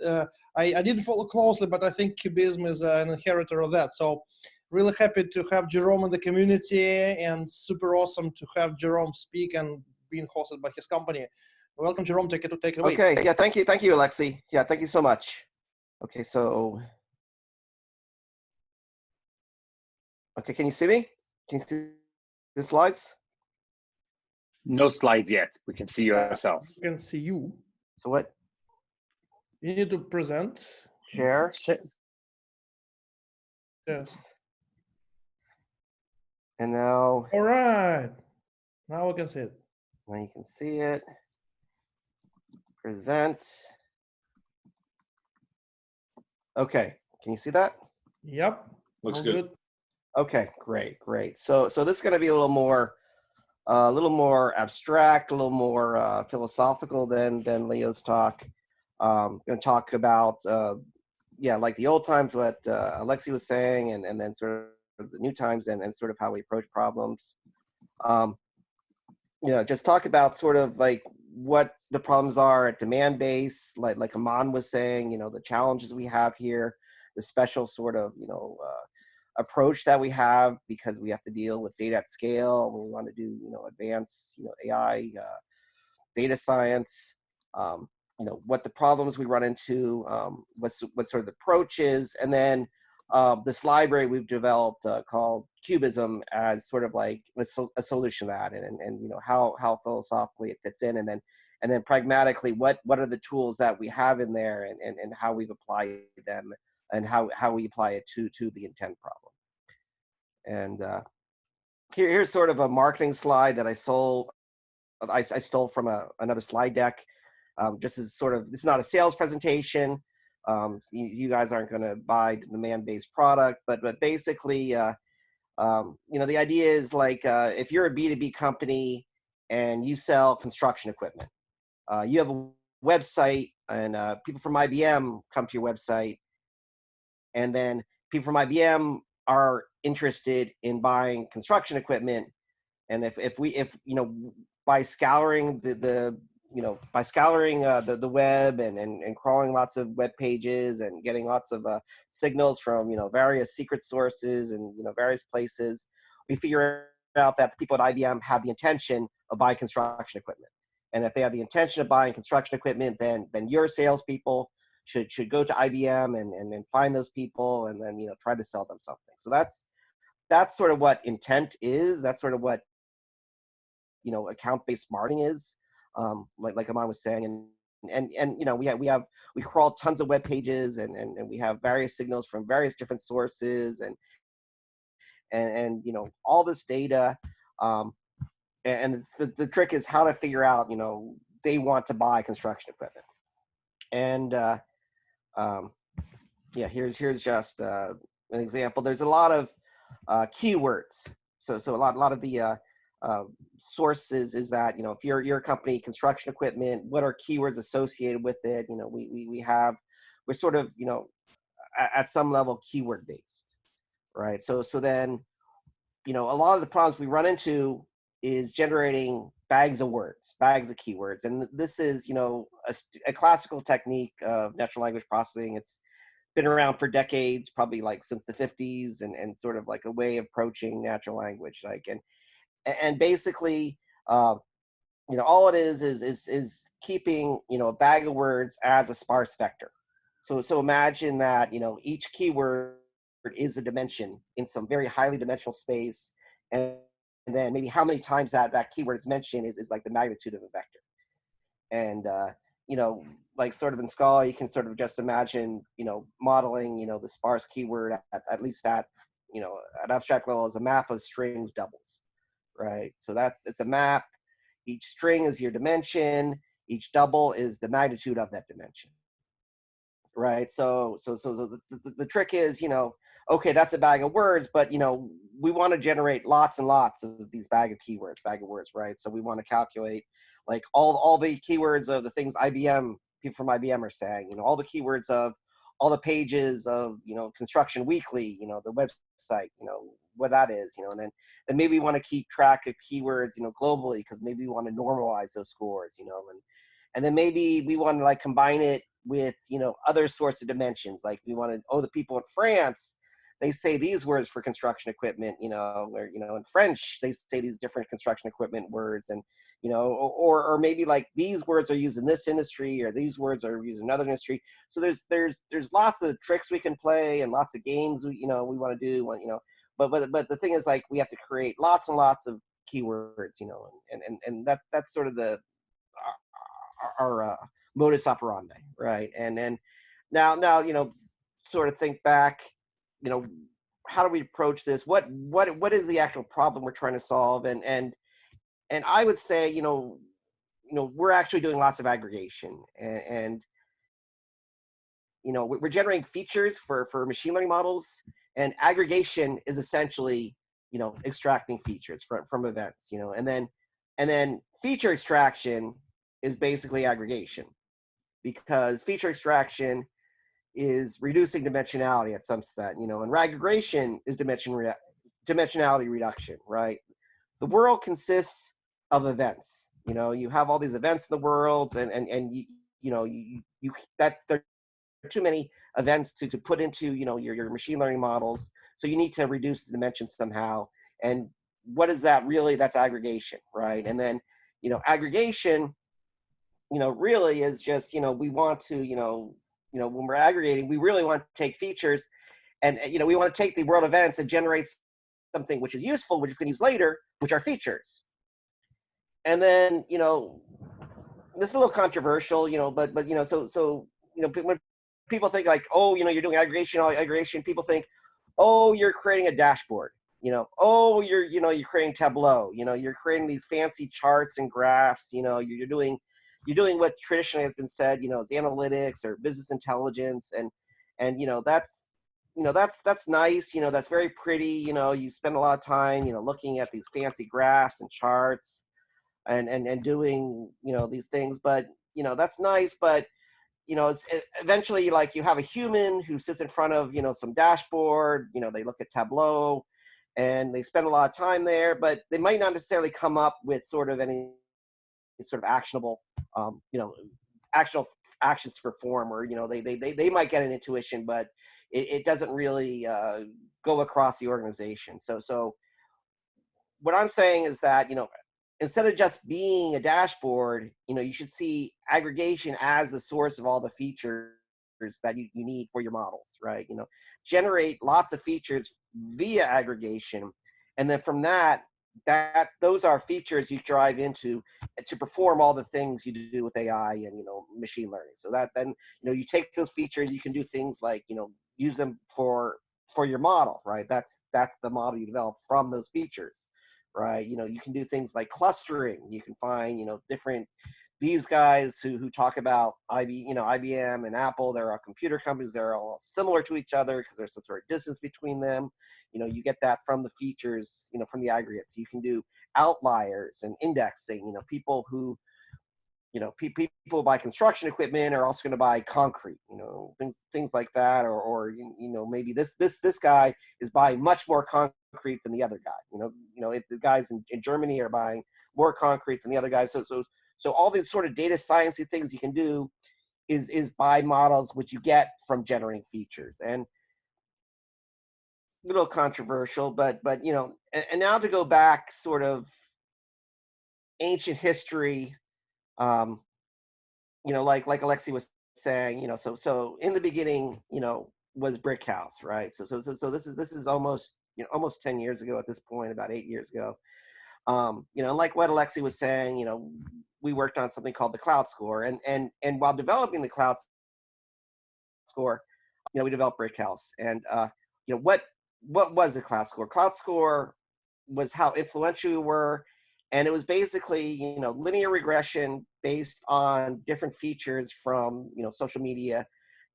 I didn't follow closely, but I think Qubism is an inheritor of that. So really happy to have Jerome in the community, and super awesome to have Jerome speak and being hosted by his company. Welcome, Jerome. Take it away. Okay. Yeah. Thank you, Alexi. Yeah. Thank you so much. Okay. So. Okay. Can you see me? Can you see the slides? No slides yet. We can see yourself. We can see you. So what? You need to present. Share. Yes. And now. All right. Now we can see it. Now you can see it. Present. Okay. Can you see that? Yep. Looks good. Okay. Great. So this is going to be a little more abstract, a little more philosophical than Leo's talk. Going to talk about like the old times, what Alexi was saying, and then sort of the new times, and sort of how we approach problems. Just talk about sort of like what the problems are at Demandbase, like Aman was saying, the challenges we have here, the special sort of, approach that we have because we have to deal with data at scale, and we want to do, advanced, AI, data science, what the problems we run into, what sort of the approach is, and then this library we've developed called Qubism as sort of like a solution to that, and how philosophically it fits in, and then pragmatically what are the tools that we have in there, and how we've applied them, and how we apply it to the intent problem. And here's sort of a marketing slide that I stole from another slide deck. Just as sort of, it's not a sales presentation. You guys aren't going to buy the Demandbase product, but basically, the idea is like if you're a B2B company and you sell construction equipment, you have a website, and people from IBM come to your website, and then people from IBM are interested in buying construction equipment, and if by scouring the web and crawling lots of web pages and getting lots of signals from various secret sources and various places, we figure out that people at IBM have the intention of buying construction equipment. And if they have the intention of buying construction equipment, then your salespeople should go to IBM and find those people, and then try to sell them something. So that's sort of what intent is. That's sort of what account-based marketing is. Like Aman was saying, and we crawl tons of web pages, and we have various signals from various different sources, and all this data, and the trick is how to figure out they want to buy construction equipment. And yeah, here's just an example. There's a lot of keywords. So a lot of the sources is that, you know, if you're a company, construction equipment, what are keywords associated with it? You know, we're sort of, you know, at some level keyword based, right? So then, you know, a lot of the problems we run into is generating bags of words, bags of keywords. And this is, you know, a classical technique of natural language processing. It's been around for decades, probably like since the 50s, and sort of like a way of approaching natural language. Like, and basically, you know, all it is keeping, you know, a bag of words as a sparse vector. So imagine that, you know, each keyword is a dimension in some very highly dimensional space, and then maybe how many times that keyword is mentioned is like the magnitude of a vector. And you know, like sort of in Scala, you can sort of just imagine, you know, modeling, you know, the sparse keyword at least at, you know, at abstract level as a map of strings doubles, right? So it's a map. Each string is your dimension. Each double is the magnitude of that dimension, right? So the trick is, you know, okay, that's a bag of words, but, you know, we want to generate lots and lots of these bag of words, right? So we want to calculate like all the keywords of the things people from IBM are saying, you know, all the keywords of all the pages of, you know, Construction Weekly, you know, the website, you know, what that is, you know, and then maybe we want to keep track of keywords, you know, globally, because maybe we want to normalize those scores, you know, and then maybe we want to like combine it with, you know, other sorts of dimensions. Like we want to, oh, the people in France, they say these words for construction equipment, you know, where, you know, in French, they say these different construction equipment words, and, you know, or maybe like these words are used in this industry, or these words are used in another industry. So there's lots of tricks we can play and lots of games we want to do, you know, but the thing is, like, we have to create lots and lots of keywords, you know, and that's sort of our modus operandi, right? And then now, you know, sort of think back, you know, how do we approach this? What is the actual problem we're trying to solve? And I would say, you know, we're actually doing lots of aggregation, and you know, we're generating features for machine learning models, and aggregation is essentially, you know, extracting features from events, you know, and then feature extraction is basically aggregation, because feature extraction is reducing dimensionality at some extent, you know, and aggregation is dimensionality reduction, right? The world consists of events. You know, you have all these events in the world, and you know, there are too many events to put into, you know, your machine learning models. So you need to reduce the dimensions somehow. And what is that really? That's aggregation, right? And then, you know, aggregation, you know, really is just, you know, we want to, you know, when we're aggregating, we really want to take features, and, you know, we want to take the world events and generate something which is useful, which we can use later, which are features. And then, you know, this is a little controversial, you know, but you know, so you know, when people think like, oh, you know, you're doing aggregation, people think, oh, you're creating a dashboard, you know, oh, you're creating Tableau, you know, you're creating these fancy charts and graphs, you know, you're doing what traditionally has been said, you know, is analytics or business intelligence, and you know, that's nice, you know, that's very pretty, you know, you spend a lot of time, you know, looking at these fancy graphs and charts and doing, you know, these things, but, you know, that's nice, but, you know, it's eventually, like, you have a human who sits in front of, you know, some dashboard, you know, they look at Tableau and they spend a lot of time there, but they might not necessarily come up with sort of any sort of actionable, you know, actual actions to perform, or, you know, they might get an intuition, but it doesn't really go across the organization. So what I'm saying is that, you know, instead of just being a dashboard, you know, you should see aggregation as the source of all the features that you need for your models, right? You know, generate lots of features via aggregation, and then from that those are features you drive into to perform all the things you do with AI and, you know, machine learning. So that then, you know, you take those features, you can do things like, you know, use them for your model, right? That's the model you develop from those features, right? You know, you can do things like clustering. You can find, you know, different these guys who talk about IBM and Apple, they're all computer companies, they're all similar to each other because there's some sort of distance between them. You get that from the features, from the aggregates. You can do outliers and indexing. People who, people buy construction equipment are also going to buy concrete, things like that, or maybe this guy is buying much more concrete than the other guy. If the guys in Germany are buying more concrete than the other guys, so all these sort of data sciencey things you can do is buy models, which you get from generating features. And a little controversial, but and now to go back sort of ancient history, like Alexei was saying, so in the beginning, was brick house, right? So this is almost 10 years ago at this point, about 8 years ago. And like what Alexei was saying, we worked on something called the cloud score, and while developing the cloud score, we developed brick house. And what was the cloud score? Cloud score was how influential we were, and it was basically linear regression based on different features from social media,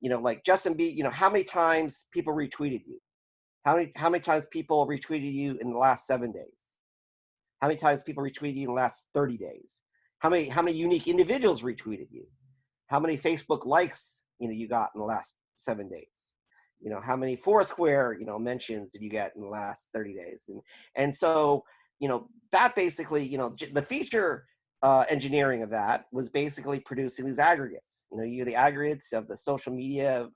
like Justin B. How many times people retweeted you, how many times people retweeted you in the last 7 days, how many times people retweeted you in the last 30 days, how many unique individuals retweeted you, how many Facebook likes you got in the last 7 days, how many Foursquare mentions did you get in the last 30 days, and so that basically the feature engineering of that was basically producing these aggregates. You the aggregates of the social media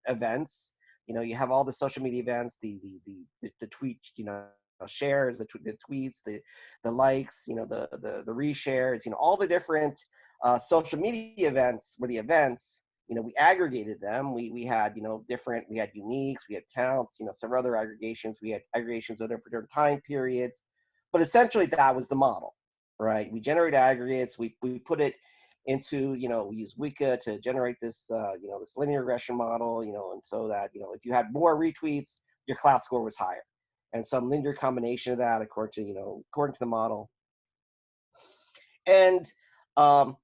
events. You have all the social media events, the tweet, shares, the tweets, the likes, the reshares, all the different social media events were the events. We aggregated them. We had different. We had uniques, we had counts, several other aggregations. We had aggregations of different time periods, but essentially that was the model, right? We generate aggregates. We put it into we use Wika to generate this this linear regression model, and so that if you had more retweets, your cloud score was higher, and some linear combination of that according to the model. And the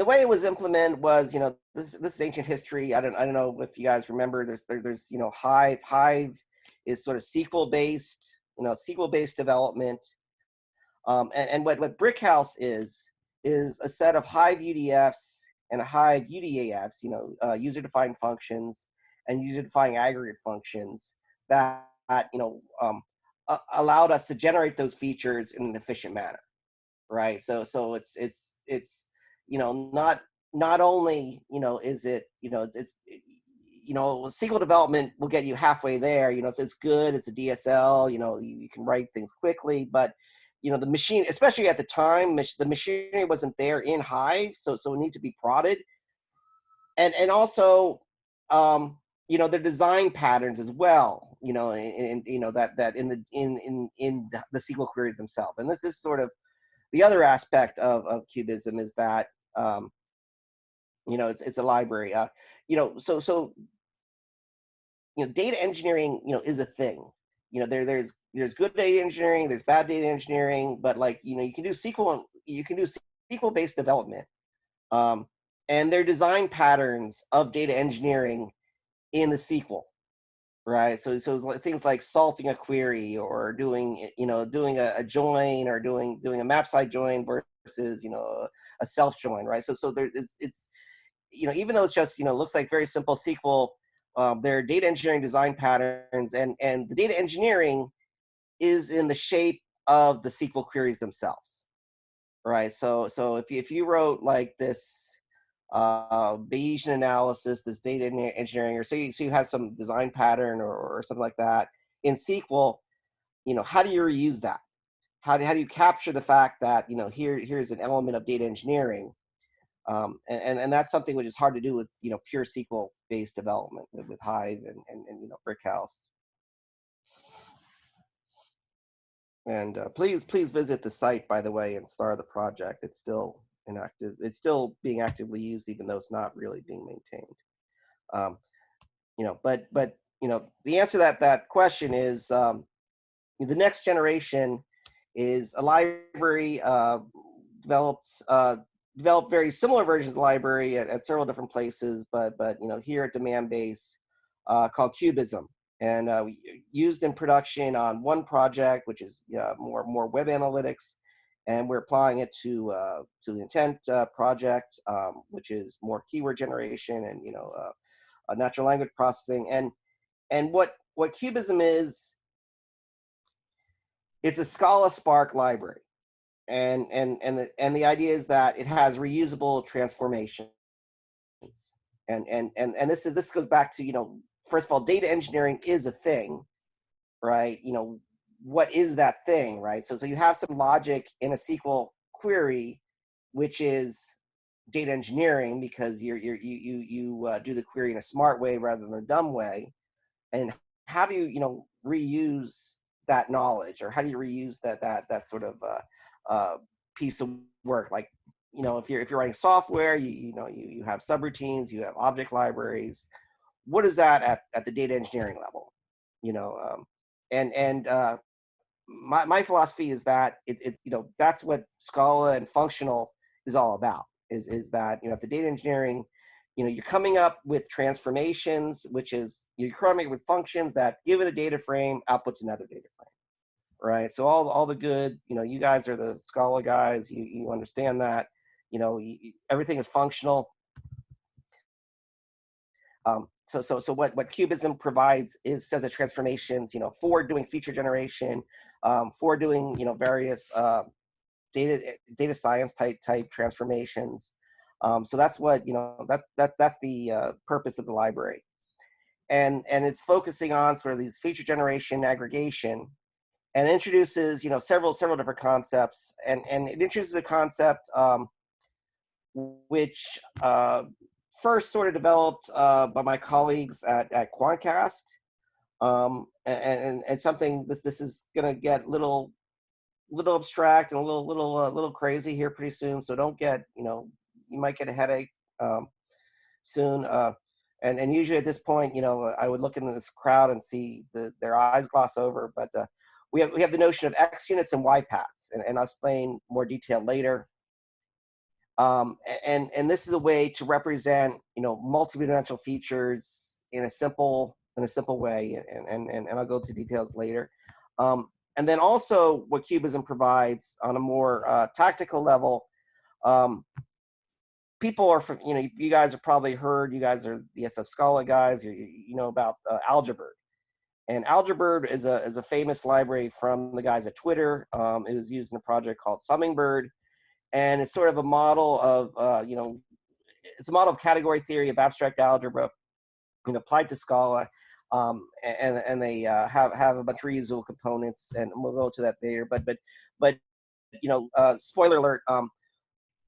way it was implemented was this is ancient history. I don't know if you guys remember. There's Hive is sort of SQL based development. And what Brickhouse is a set of Hive UDFs and a Hive UDAFs, user-defined functions and user-defined aggregate functions that allowed us to generate those features in an efficient manner, right? So it's not only is it it's SQL development will get you halfway there. It's good. It's a DSL. You can write things quickly, but the machine, especially at the time, the machinery wasn't there in Hive, so it needed to be prodded, and also the design patterns as well. That in the SQL queries themselves, and this is sort of the other aspect of Qubism is that it's a library. So data engineering is a thing. There's good data engineering, there's bad data engineering, but you can do SQL based development, and there are design patterns of data engineering in the SQL, right? So things like salting a query or doing a join or doing a map side join versus a self join, right? So it's even though it's just looks like very simple SQL. There are data engineering design patterns, and the data engineering is in the shape of the SQL queries themselves, right? So if you wrote like this Bayesian analysis, this data engineering, or so you have some design pattern or something like that in SQL, how do you reuse that? How do you capture the fact that here's an element of data engineering? And that's something which is hard to do with pure SQL based development with Hive and Brickhouse. And please visit the site, by the way, and star the project. It's still inactive. It's still being actively used, even though it's not really being maintained. But the answer to that question is the next generation is a library developed developed very similar versions of the library at several different places, but here at Demandbase, called Qubism, and we used in production on one project, which is more web analytics, and we're applying it to the intent project, which is more keyword generation and natural language processing. And what Qubism is, it's a Scala Spark library. And the idea is that it has reusable transformations, and this goes back to first of all, data engineering is a thing, right? What is that thing, right? So you have some logic in a SQL query, which is data engineering, because you do the query in a smart way rather than a dumb way. And how do you reuse that knowledge, or how do you reuse that sort of piece of work? Like, if you're writing software, you have subroutines, you have object libraries. What is that at the data engineering level? My philosophy is that that's what Scala and functional is all about. Is that at the data engineering, you're coming up with transformations, which is you're coming up with functions that, given a data frame, outputs another data frame. Right. So all the good, you guys are the Scala guys. You understand that, everything is functional. So what Qubism provides is sets of transformations, for doing feature generation, for doing various data science type transformations. So that's what that's the purpose of the library, and it's focusing on sort of these feature generation, aggregation. And introduces, several different concepts, and it introduces a concept which first sort of developed by my colleagues at Quantcast, and something this is going to get little abstract and a little crazy here pretty soon. So don't get you might get a headache soon. And usually at this point, I would look into this crowd and see their eyes gloss over, but. We have the notion of X units and Y paths, and I'll explain more detail later. And this is a way to represent multidimensional features in a simple way, and I'll go to details later. And then also what Qubism provides on a more tactical level. People are from you guys have probably heard, you guys are the SF Scala guys. You know about Algebird. And Algebird is a famous library from the guys at Twitter. It was used in a project called Hummingbird, and it's sort of a model of it's a model of category theory of abstract algebra, applied to Scala, and they have a bunch of reusable components, and we'll go to that later. But spoiler alert.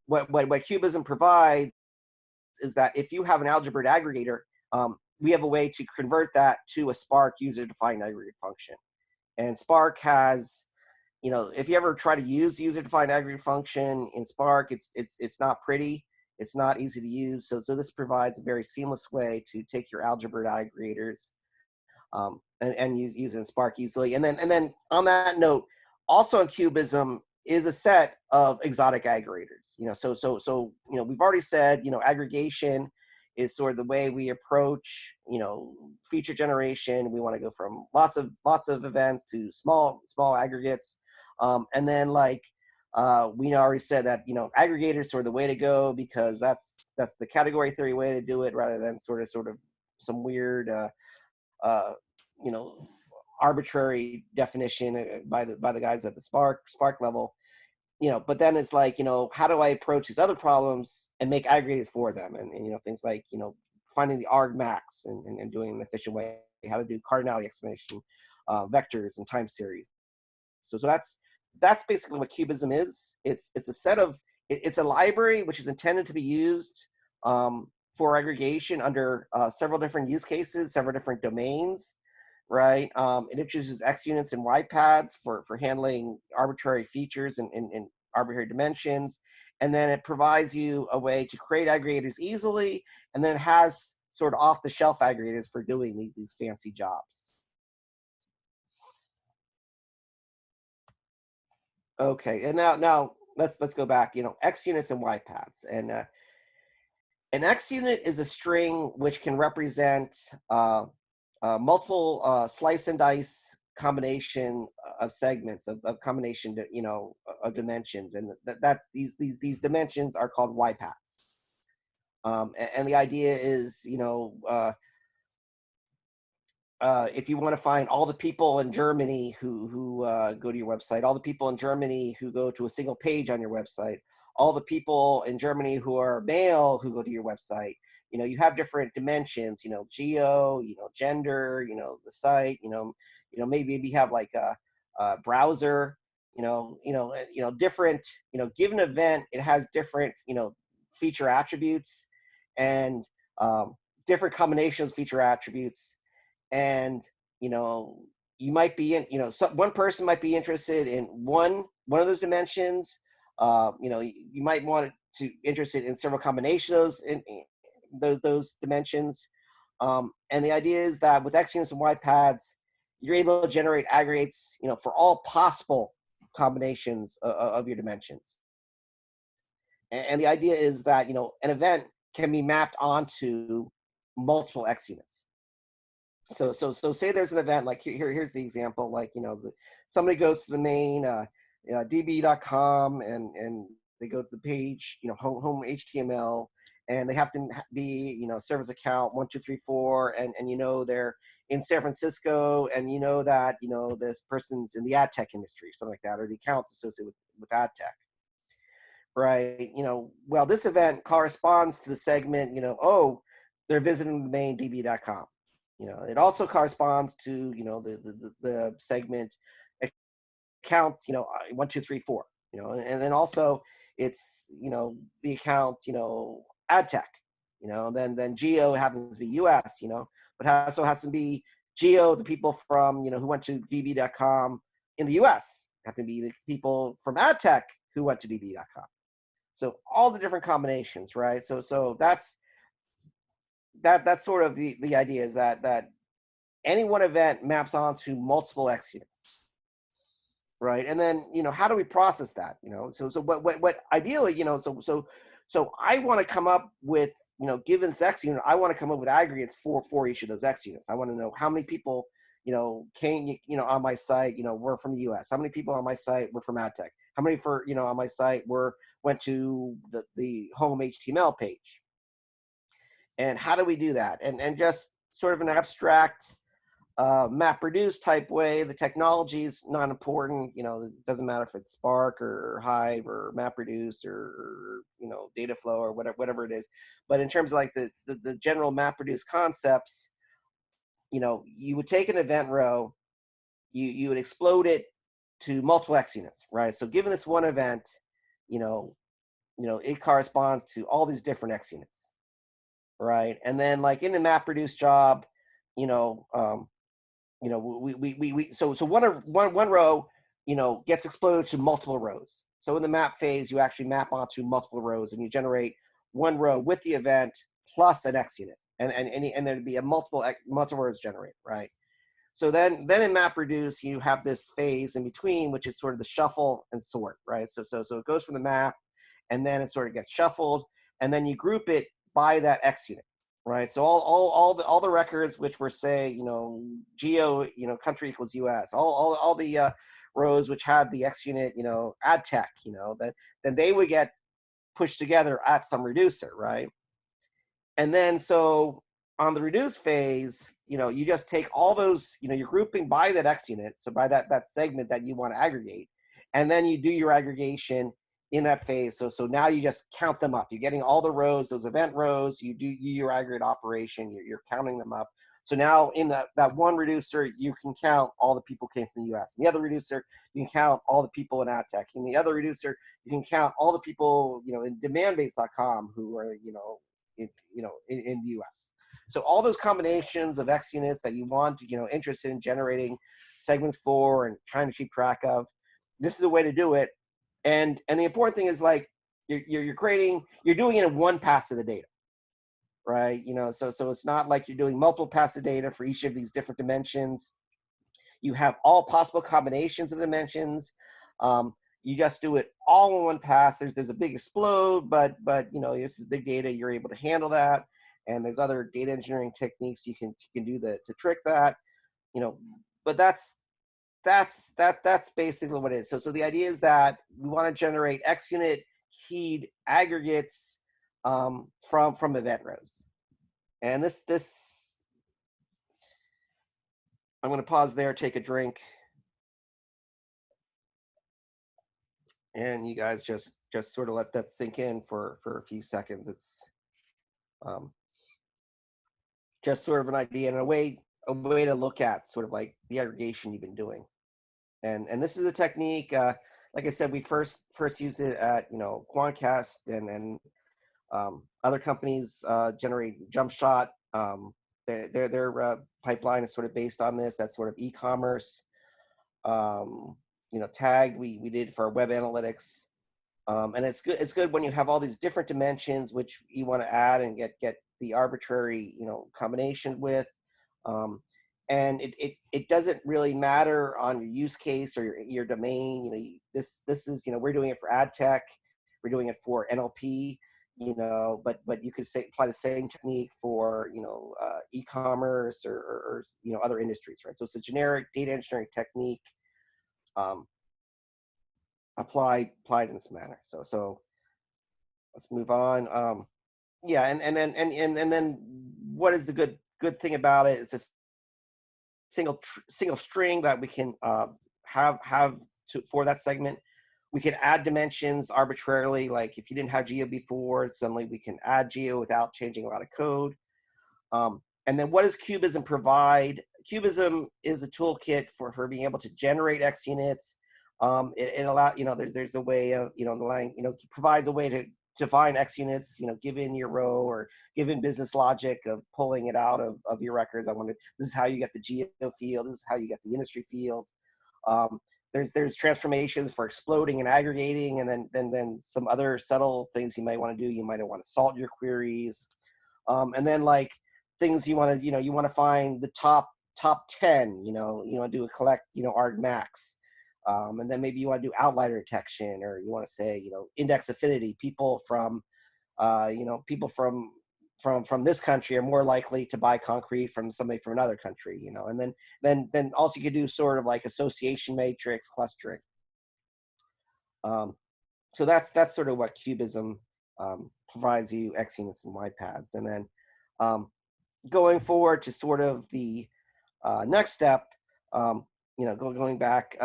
What Qubism provides is that if you have an Algebird aggregator, we have a way to convert that to a Spark user-defined aggregate function. And Spark has, if you ever try to use user-defined aggregate function in Spark, it's not pretty. It's not easy to use. So this provides a very seamless way to take your Algebird aggregators and use it in Spark easily. And then on that note, also in Qubism is a set of exotic aggregators. So we've already said, aggregation is sort of the way we approach, feature generation. We want to go from lots of events to small aggregates, and then we already said that aggregators are sort of the way to go, because that's the category theory way to do it, rather than sort of some weird arbitrary definition by the guys at the Spark level. But then it's how do I approach these other problems and make aggregators for them? And things like, finding the argmax and doing it in an efficient way, how to do cardinality explanation, vectors and time series. So that's basically what Qubism is. It's a library which is intended to be used for aggregation under several different use cases, several different domains. Right. It introduces X units and Y paths for handling arbitrary features and arbitrary dimensions. And then it provides you a way to create aggregators easily. And then it has sort of off the shelf aggregators for doing these fancy jobs. Okay. And now let's go back. X units and Y paths, and an X unit is a string which can represent multiple slice and dice combination of segments of combination, of dimensions, and these dimensions are called Y paths. And the idea is, if you want to find all the people in Germany who go to your website, all the people in Germany who go to a single page on your website, all the people in Germany who are male who go to your website, you have different dimensions, geo, gender, the site, maybe you have like a browser, different, given event, it has different, feature attributes and different combinations of feature attributes. And, you might be in, one person might be interested in one of those dimensions. You might want to interested in several combinations in those dimensions. And the idea is that with X units and Y paths, you're able to generate aggregates, for all possible combinations of your dimensions. And the idea is that, an event can be mapped onto multiple X units. So say there's an event, like here's the example, like, somebody goes to the main db.com and they go to the page, home HTML, and they happen to be, service account 1234, and they're in San Francisco, and that, this person's in the ad tech industry, something like that, or the account's associated with ad tech. Right, well, this event corresponds to the segment, oh, they're visiting the main db.com. It also corresponds to, the segment account, 1234, and then also it's, the account, ad tech, then geo happens to be US, but also has to be geo, the people from, who went to db.com in the US, have to be the people from ad tech who went to db.com. So all the different combinations, right? So that's sort of the idea, is that any one event maps onto multiple X units, right? And then, how do we process that? So what ideally, so I want to come up with, given this X unit, I want to come up with aggregates for each of those X units. I want to know how many people, came, on my site, were from the US. How many people on my site were from ad tech? How many on my site went to the home HTML page? And how do we do that? And just sort of an abstract MapReduce type way. The technology is not important. It doesn't matter if it's Spark or Hive or MapReduce or Dataflow or whatever it is. But in terms of like the general MapReduce concepts, you would take an event row, you would explode it to multiple X units, right? So given this one event, it corresponds to all these different X units. Right, and then like in the MapReduce job, so one row, gets exploded to multiple rows. So in the map phase, you actually map onto multiple rows, and you generate one row with the event plus an X unit, and there'd be a multiple rows generated, right? So then in MapReduce, you have this phase in between, which is sort of the shuffle and sort, right? So it goes from the map, and then it sort of gets shuffled, and then you group it by that X unit, right? So all the records which were, say, geo, country equals US, all the rows which had the X unit, ad tech, then they would get pushed together at some reducer, right? And then so on the reduce phase, you just take all those, you're grouping by that X unit, so by that segment that you want to aggregate, and then you do your aggregation in that phase. So now you just count them up. You're getting all the rows, those event rows, you do your aggregate operation, you're counting them up. So now in that one reducer, you can count all the people came from the US. In the other reducer, you can count all the people in ad tech. In the other reducer, you can count all the people, in demandbase.com who are, in the US. So all those combinations of X units that you want, interested in generating segments for and trying to keep track of, this is a way to do it. And the important thing is, like, you're doing it in one pass of the data, right? So it's not like you're doing multiple passes of data for each of these different dimensions. You have all possible combinations of dimensions. you just do it all in one pass. There's a big explode, but this is big data. You're able to handle that, and there's other data engineering techniques you can do to trick that. But that's basically what it is. So the idea is that we want to generate XUnit keyed aggregates from event rows. And this I'm going to pause there, take a drink, and you guys just sort of let that sink in for a few seconds. It's just sort of an idea and a way to look at sort of like the aggregation you've been doing. And this is a technique, like I said, we first used it at Quantcast, and other companies generate JumpShot. Their pipeline is sort of based on this. That's sort of e-commerce. Tagged we did for web analytics, and it's good when you have all these different dimensions which you want to add and get the arbitrary combination with. And it doesn't really matter on your use case or your domain. This is we're doing it for ad tech, we're doing it for NLP, but you could apply the same technique for e-commerce or other industries, right? So it's a generic data engineering technique applied in this manner. So let's move on. Yeah, and then what is the good thing about it? It's a single string that we can have for that segment. We can add dimensions arbitrarily. Like if you didn't have geo before, suddenly we can add geo without changing a lot of code. And then what does Qubism provide? Qubism is a toolkit for being able to generate XUnits. It allows, there's a way of, provides a way to define XUnits, given your row or given business logic of pulling it out of your records. This is how you get the geo field. This is how you get the industry field. There's transformations for exploding and aggregating, and then some other subtle things you might want to do. You might want to salt your queries, and then like things you want to find the top 10. You want to do a collect argmax. And then maybe you want to do outlier detection, or you want to say, index affinity. People from this country are more likely to buy concrete from somebody from another country, and then also you could do sort of like association matrix clustering. So that's sort of what Qubism provides you, XUnits and YPads. And then going forward to sort of the next step, going back,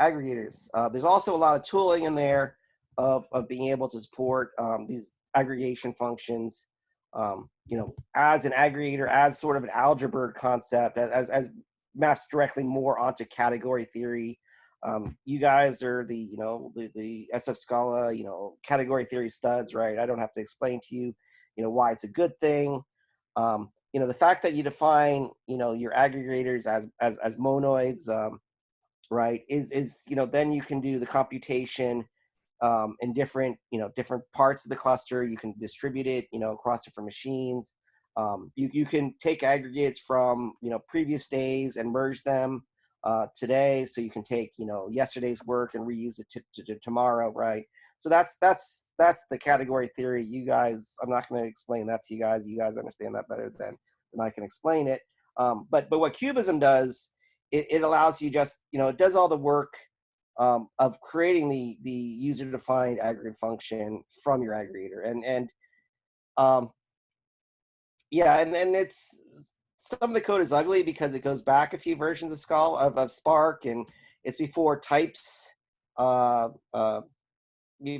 aggregators. There's also a lot of tooling in there of being able to support these aggregation functions, as an aggregator, as sort of an algebra concept, as maps directly more onto category theory. You guys are the SF Scala, category theory studs, right? I don't have to explain to you, why it's a good thing. The fact that you define, your aggregators as monoids, right, is then you can do the computation in different parts of the cluster. You can distribute it across different machines. You can take aggregates from previous days and merge them today, so you can take yesterday's work and reuse it to tomorrow, right? So that's the category theory. You guys, I'm not going to explain that to you guys. You guys understand that better than I can explain it. But what Qubism does, it allows you just, it does all the work of creating the user-defined aggregate function from your aggregator. And it's, some of the code is ugly because it goes back a few versions of Scala, of Spark, and it's before types,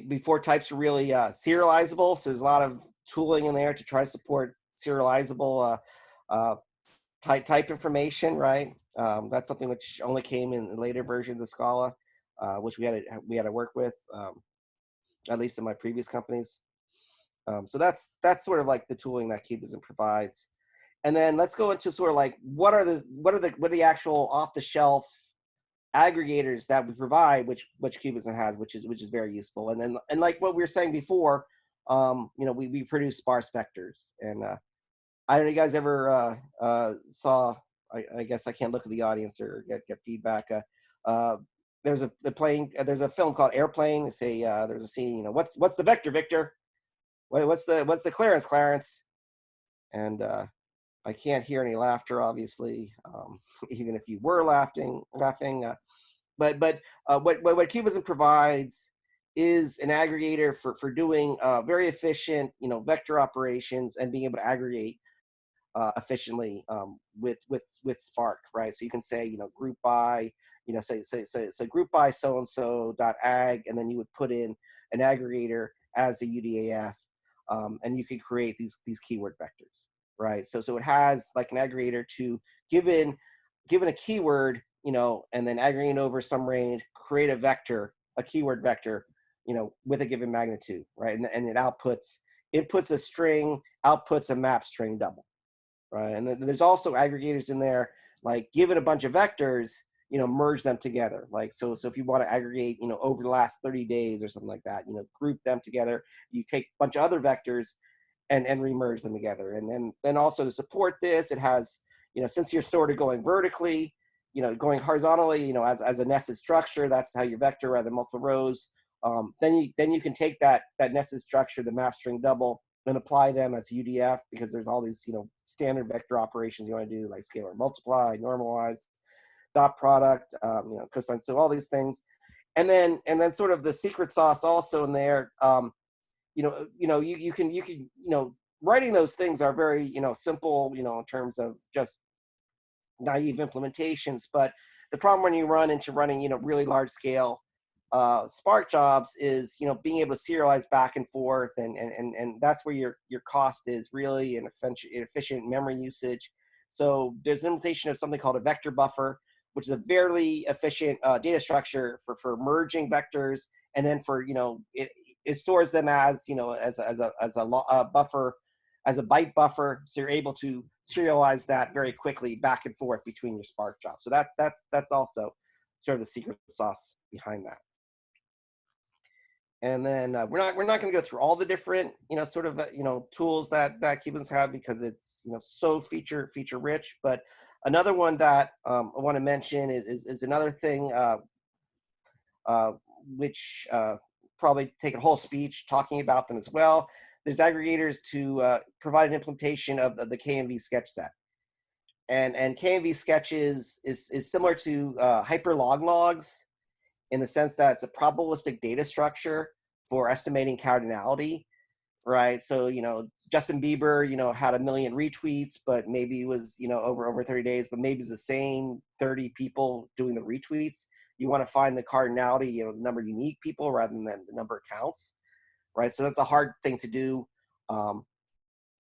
before types are really serializable. So there's a lot of tooling in there to try to support serializable type information, right? That's something which only came in later versions of Scala, which we had to work with, at least in my previous companies. So that's sort of like the tooling that Qubism provides. And then let's go into sort of like what are the actual off-the-shelf aggregators that we provide, which Qubism has, which is very useful. And then like what we were saying before, we produce sparse vectors. And I don't know if you guys ever saw. I guess I can't look at the audience or get feedback. there's a film called Airplane. They say there's a scene, you know, what's the vector, Victor? What's the clearance, Clarence? And I can't hear any laughter, obviously, even if you were laughing. But what Qubism provides is an aggregator for doing very efficient, you know, vector operations and being able to aggregate efficiently with Spark, right? So you can say, you know, group by, you know, say group by so and so dot ag, and then you would put in an aggregator as a UDAF, and you can create these keyword vectors, right? So it has like an aggregator to given a keyword, you know, and then aggregating over some range, create a vector, a keyword vector, you know, with a given magnitude, right? And it inputs a string, outputs a map string double, right? And then there's also aggregators in there, like give it a bunch of vectors, you know, merge them together. Like, so if you want to aggregate, you know, over the last 30 days or something like that, you know, group them together, you take a bunch of other vectors and remerge them together. And then also to support this, it has, you know, since you're sort of going vertically, you know, going horizontally, you know, as a nested structure, that's how your vector rather than multiple rows. Then you can take that nested structure, the map string double, and apply them as UDF, because there's all these, you know, standard vector operations you want to do, like scalar multiply, normalize, dot product, you know, cosine, so all these things. And then sort of the secret sauce also in there, you can, you know, writing those things are very, you know, simple, you know, in terms of just naive implementations. But the problem when you run into running, you know, really large scale Spark jobs is, you know, being able to serialize back and forth, and that's where your cost is really an efficient memory usage. So there's an implementation of something called a vector buffer, which is a very efficient data structure for merging vectors, and then for, you know, it stores them as, you know, as a buffer, as a byte buffer, so you're able to serialize that very quickly back and forth between your Spark jobs. So that's also sort of the secret sauce behind that. And then we're not going to go through all the different, you know, sort of, you know, tools that Qubism have, because it's, you know, so feature rich. But another one that I want to mention is another thing which probably take a whole speech talking about them as well. There's aggregators to provide an implementation of the KMV sketch set. And KMV sketches is similar to hyperlog logs, in the sense that it's a probabilistic data structure for estimating cardinality, right? So, you know, Justin Bieber, you know, had 1 million retweets, but maybe it was, you know, over 30 days, but maybe it's the same 30 people doing the retweets. You want to find the cardinality, you know, the number of unique people rather than the number of counts, right? So that's a hard thing to do, you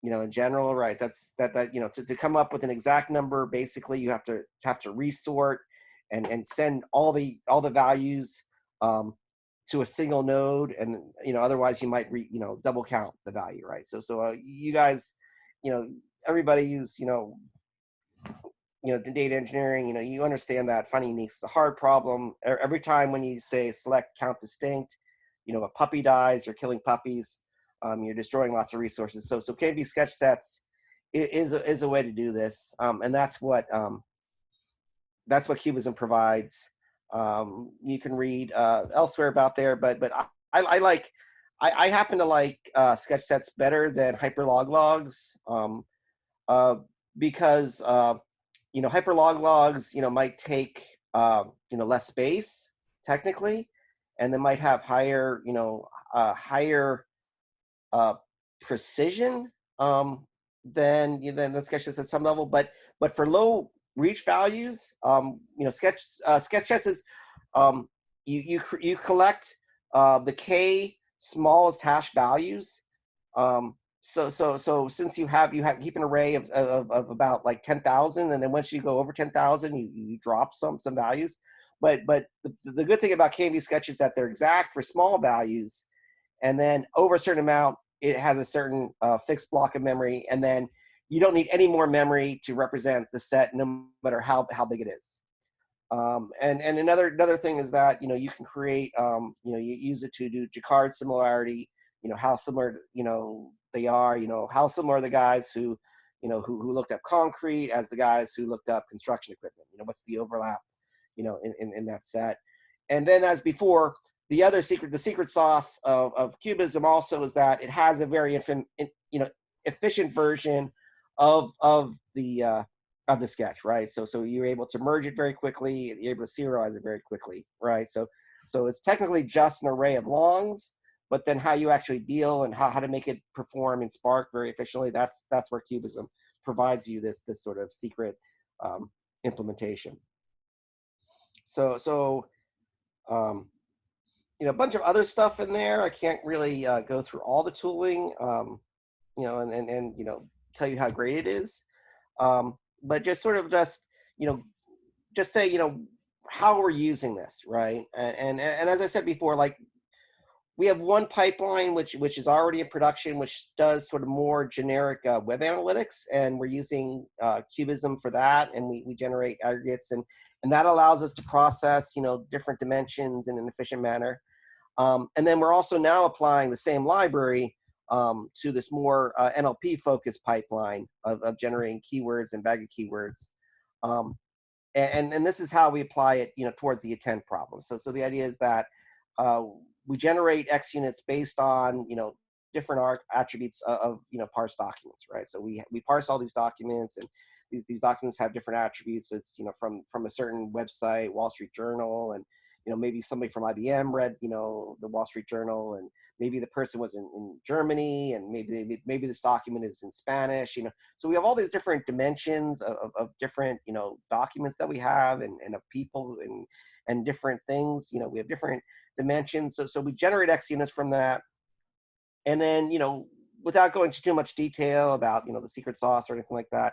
know, in general, right? That you know, to come up with an exact number, basically you have to resort and send all the values to a single node, and, you know, otherwise you might you know, double count the value, right? So you guys, you know, everybody who's, you know, data engineering, you know, you understand that finding uniques is a hard problem. Every time when you say select count distinct, you know, a puppy dies, you're killing puppies, you're destroying lots of resources. So KMV sketch sets is a way to do this, and that's what Qubism provides. You can read elsewhere about there, but I happen to like sketch sets better than hyperlog logs, because you know, hyperlog logs, you know, might take you know, less space technically, and they might have higher, you know, higher precision than the sketch sets at some level, but for low reach values, you know, sketch sets is you collect the k smallest hash values. So since you keep an array of about like 10,000, and then once you go over 10,000, you drop some values. But the good thing about KMV sketch is that they're exact for small values, and then over a certain amount, it has a certain fixed block of memory, and then you don't need any more memory to represent the set, no matter how big it is. And another thing is that, you know, you can create, you know, you use it to do Jacquard similarity, you know, how similar, you know, they are, you know, how similar are the guys who, you know, who looked up concrete as the guys who looked up construction equipment, you know, what's the overlap, you know, in that set. And then as before, the secret sauce of Qubism also is that it has a very efficient version of the sketch, right? So you're able to merge it very quickly. You're able to serialize it very quickly, right? So it's technically just an array of longs, but then how you actually deal and how to make it perform in Spark very efficiently, that's where Qubism provides you this sort of secret implementation. So a bunch of other stuff in there. I can't really go through all the tooling, and tell you how great it is. But just say, how we're using this, right? And as I said before, like, we have one pipeline which is already in production, which does sort of more generic web analytics, and we're using Qubism for that, and we generate aggregates, and that allows us to process different dimensions in an efficient manner. And then we're also now applying the same library to this more NLP focused pipeline of generating keywords and bag of keywords. And this is how we apply it, towards the intent problem. So the idea is that we generate X units based on, different attributes of, parsed documents, right? So we parse all these documents, and these documents have different attributes. It's, from a certain website, Wall Street Journal, and, maybe somebody from IBM read, the Wall Street Journal, and maybe the person was in Germany, and maybe this document is in Spanish, So we have all these different dimensions of different, documents that we have, and of people and different things. We have different dimensions. So we generate X units from that. And then, without going into too much detail about, the secret sauce or anything like that,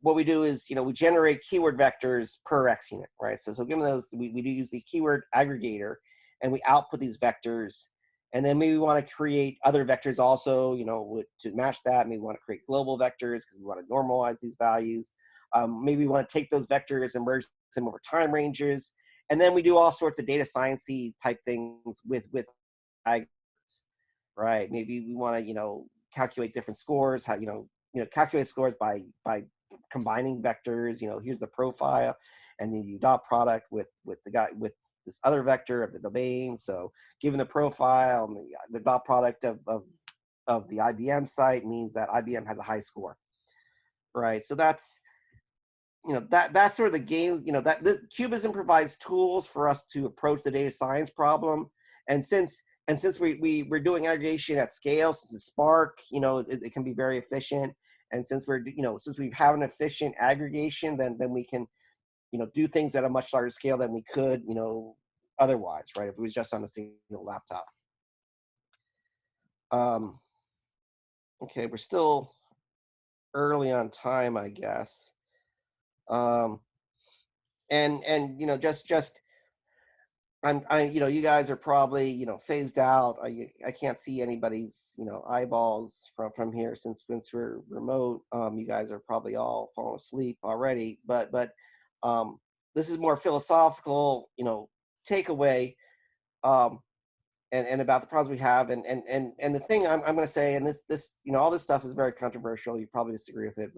what we do is, we generate keyword vectors per X unit, right? So given those, we do use the keyword aggregator, and we output these vectors. And then maybe we want to create other vectors also, to match that. Maybe we want to create global vectors because we want to normalize these values. Maybe we want to take those vectors and merge them over time ranges. And then we do all sorts of data science-y type things with aggregates, right? Maybe we want to, calculate different scores, how, calculate scores by combining vectors. Here's the profile, and then you dot product with this other vector of the domain. So given the profile and the dot product of the IBM site means that IBM has a high score, right? So that's, that's sort of the game, that the Qubism provides tools for us to approach the data science problem. And since we're doing aggregation at scale, since it's Spark, it can be very efficient. And since since we have an efficient aggregation, then we can, do things at a much larger scale than we could, otherwise, right? If it was just on a single laptop. Okay, we're still early on time, I guess. And you guys are probably, phased out. I can't see anybody's, eyeballs from here since we're remote. You guys are probably all falling asleep already, but this is more philosophical, takeaway, and about the problems we have. And the thing I'm going to say, and this, all this stuff is very controversial. You probably disagree with it,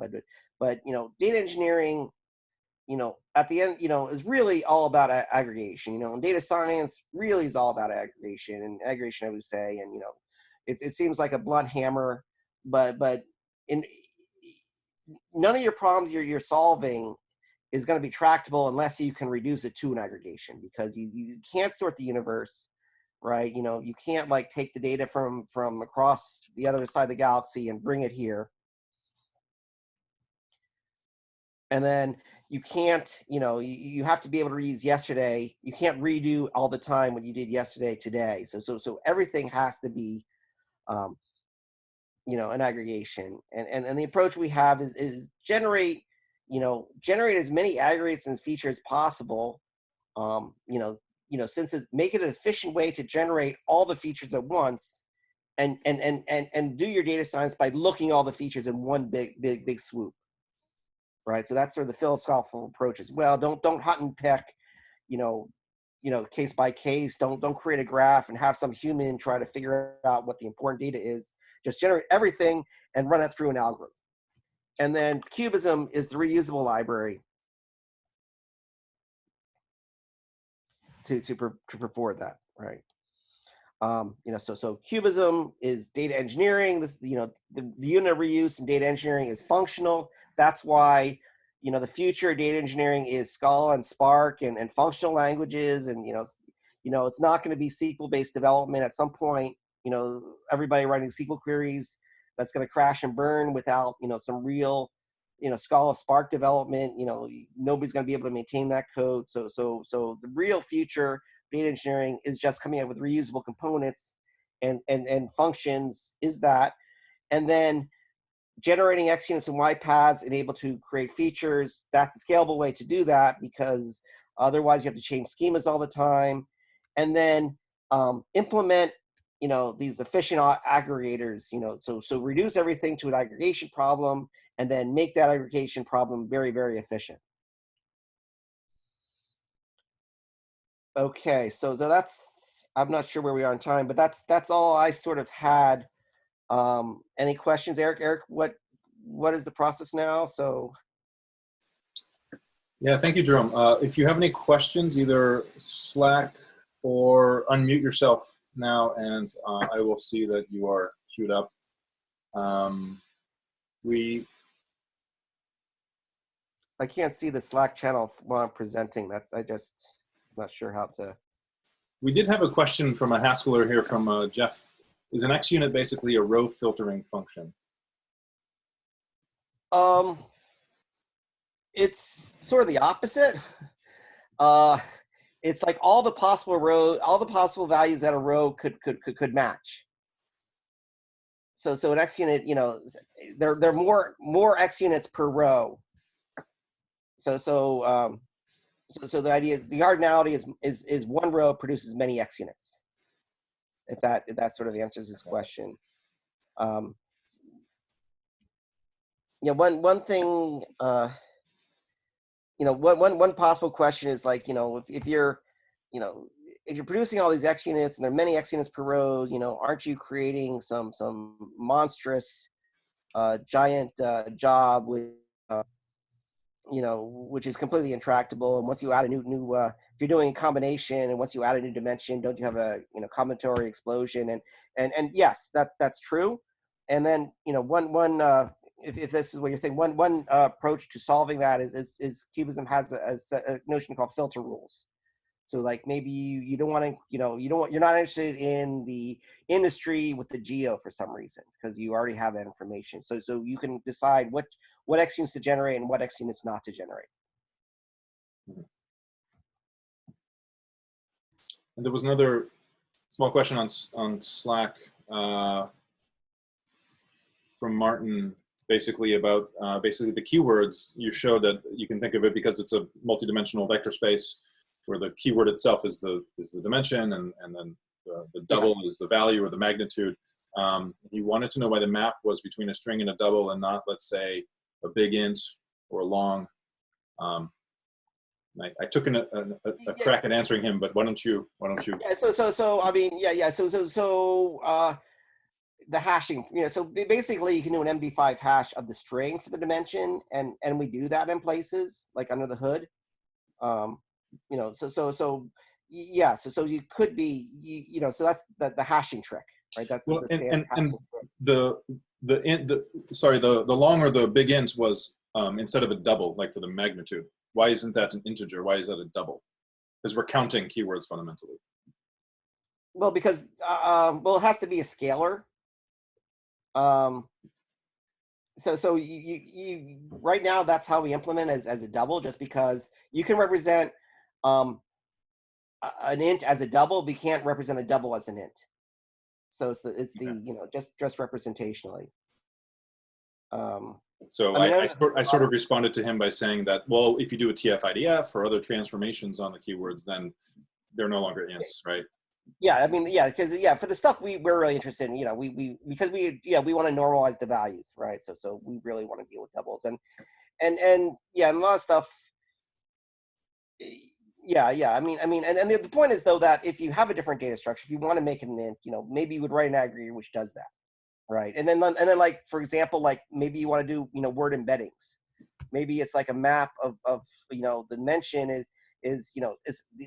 but data engineering, at the end, is really all about aggregation, and data science really is all about aggregation, and aggregation, I would say, and, it seems like a blunt hammer, but none of your problems you're solving is going to be tractable unless you can reduce it to an aggregation, because you can't sort the universe, right? You can't take the data from across the other side of the galaxy and bring it here. And then you can't, you have to be able to reuse yesterday. You can't redo all the time what you did yesterday today. So everything has to be, an aggregation. And the approach we have is generate as many aggregates and features as possible. Since make it an efficient way to generate all the features at once, and do your data science by looking all the features in one big swoop. Right, so that's sort of the philosophical approach as well. Don't hunt and pick, case by case. Don't create a graph and have some human try to figure out what the important data is. Just generate everything and run it through an algorithm. And then Qubism is the reusable library. to perform that, right? So Qubism is data engineering. This, the unit of reuse in data engineering is functional. That's why, the future of data engineering is Scala and Spark and functional languages. And, it's not going to be SQL-based development. At some point, everybody writing SQL queries, that's going to crash and burn without, some real, Scala Spark development. Nobody's going to be able to maintain that code. So the real future data engineering is just coming up with reusable components and functions is that, and then generating X units and Y paths and able to create features. That's the scalable way to do that, because otherwise you have to change schemas all the time. And then implement, these efficient aggregators, so reduce everything to an aggregation problem and then make that aggregation problem very, very efficient. Okay, so that's, I'm not sure where we are in time, but that's all I sort of had. Any questions, Eric? What is the process now? So. Yeah, thank you, Jerome. If you have any questions, either Slack or unmute yourself now, and I will see that you are queued up. I can't see the Slack channel while I'm presenting. I'm not sure how to. We did have a question from a Haskeller here from Jeff. Is an X unit basically a row filtering function? It's sort of the opposite. It's like all the possible values that a row could match. So an X unit, there are more X units per row. So the idea, the cardinality is one row produces many X units. If that sort of answers his question. One thing, one possible question is like, if you're producing all these X units and there are many X units per row, aren't you creating some monstrous giant job with which is completely intractable? And once you add a new if you're doing a combination and once you add a new dimension, don't you have a combinatorial explosion? And yes, that's true. And then if this is what you're thinking, one approach to solving that is Qubism has a notion called filter rules. So like maybe you don't want to, you're not interested in the industry with the geo for some reason because you already have that information. So you can decide what X units to generate and what X units not to generate. And there was another small question on Slack from Martin, basically about the keywords. You showed that you can think of it because it's a multidimensional vector space where the keyword itself is the dimension, and then the double is the value or the magnitude. He wanted to know why the map was between a string and a double and not, let's say, a big int or a long. I took a crack at answering him, but why don't you? Yeah, so I mean, yeah. So the hashing, so basically you can do an MD5 hash of the string for the dimension, and we do that in places like under the hood. So you could be, so that's the hashing trick, right? That's the standard hashing trick. The long or the big int was instead of a double, like for the magnitude. Why isn't that an integer? Why is that a double? Because we're counting keywords fundamentally. Well, because it has to be a scalar. So you right now that's how we implement as a double, just because you can represent an int as a double, but you can't represent a double as an int. So it's just representationally. So I sort of responded to him by saying that, well, if you do a TF-IDF or other transformations on the keywords, then they're no longer ints, right? Yeah, I mean, yeah, because for the stuff we're really interested in, because we want to normalize the values, right? So we really want to deal with doubles and a lot of stuff. Yeah. I mean, and the point is though that if you have a different data structure, if you want to make it an int, maybe you would write an aggregator which does that, right? And then like for example, like maybe you want to do word embeddings. Maybe it's like a map of the dimension is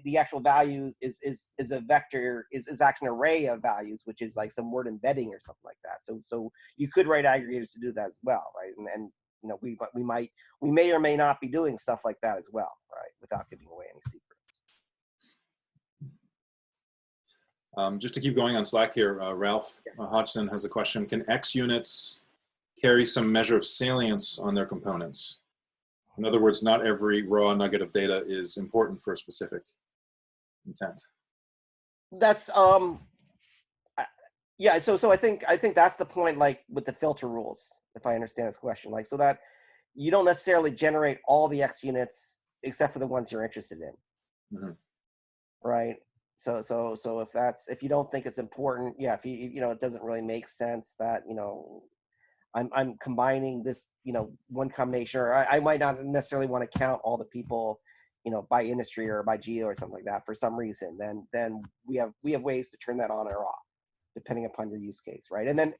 the actual values is a vector, is actually an array of values, which is like some word embedding or something like that. So you could write aggregators to do that as well, right? And we may or may not be doing stuff like that as well, right? Without giving away any secrets. Just to keep going on Slack here, Ralph Hodgson has a question. Can X units carry some measure of salience on their components? In other words, not every raw nugget of data is important for a specific intent. That's yeah. So I think that's the point. Like with the filter rules, if I understand this question, like so that you don't necessarily generate all the X units except for the ones you're interested in, Mm-hmm. right? So if you don't think it's important, yeah, if it doesn't really make sense that I'm combining this one combination, or I might not necessarily want to count all the people by industry or by geo or something like that for some reason, then we have ways to turn that on or off depending upon your use case, right? And then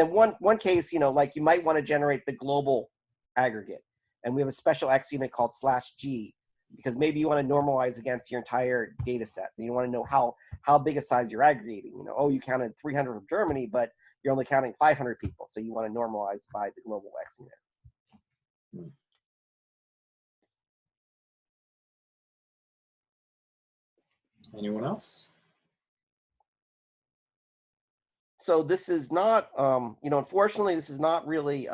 one case, like you might want to generate the global aggregate, and we have a special X unit called /G, because maybe you want to normalize against your entire data set. You want to know how big a size you're aggregating. You counted 300 from Germany, but you're only counting 500 people. So you want to normalize by the global X unit. Anyone else? So this is not, unfortunately, this is not really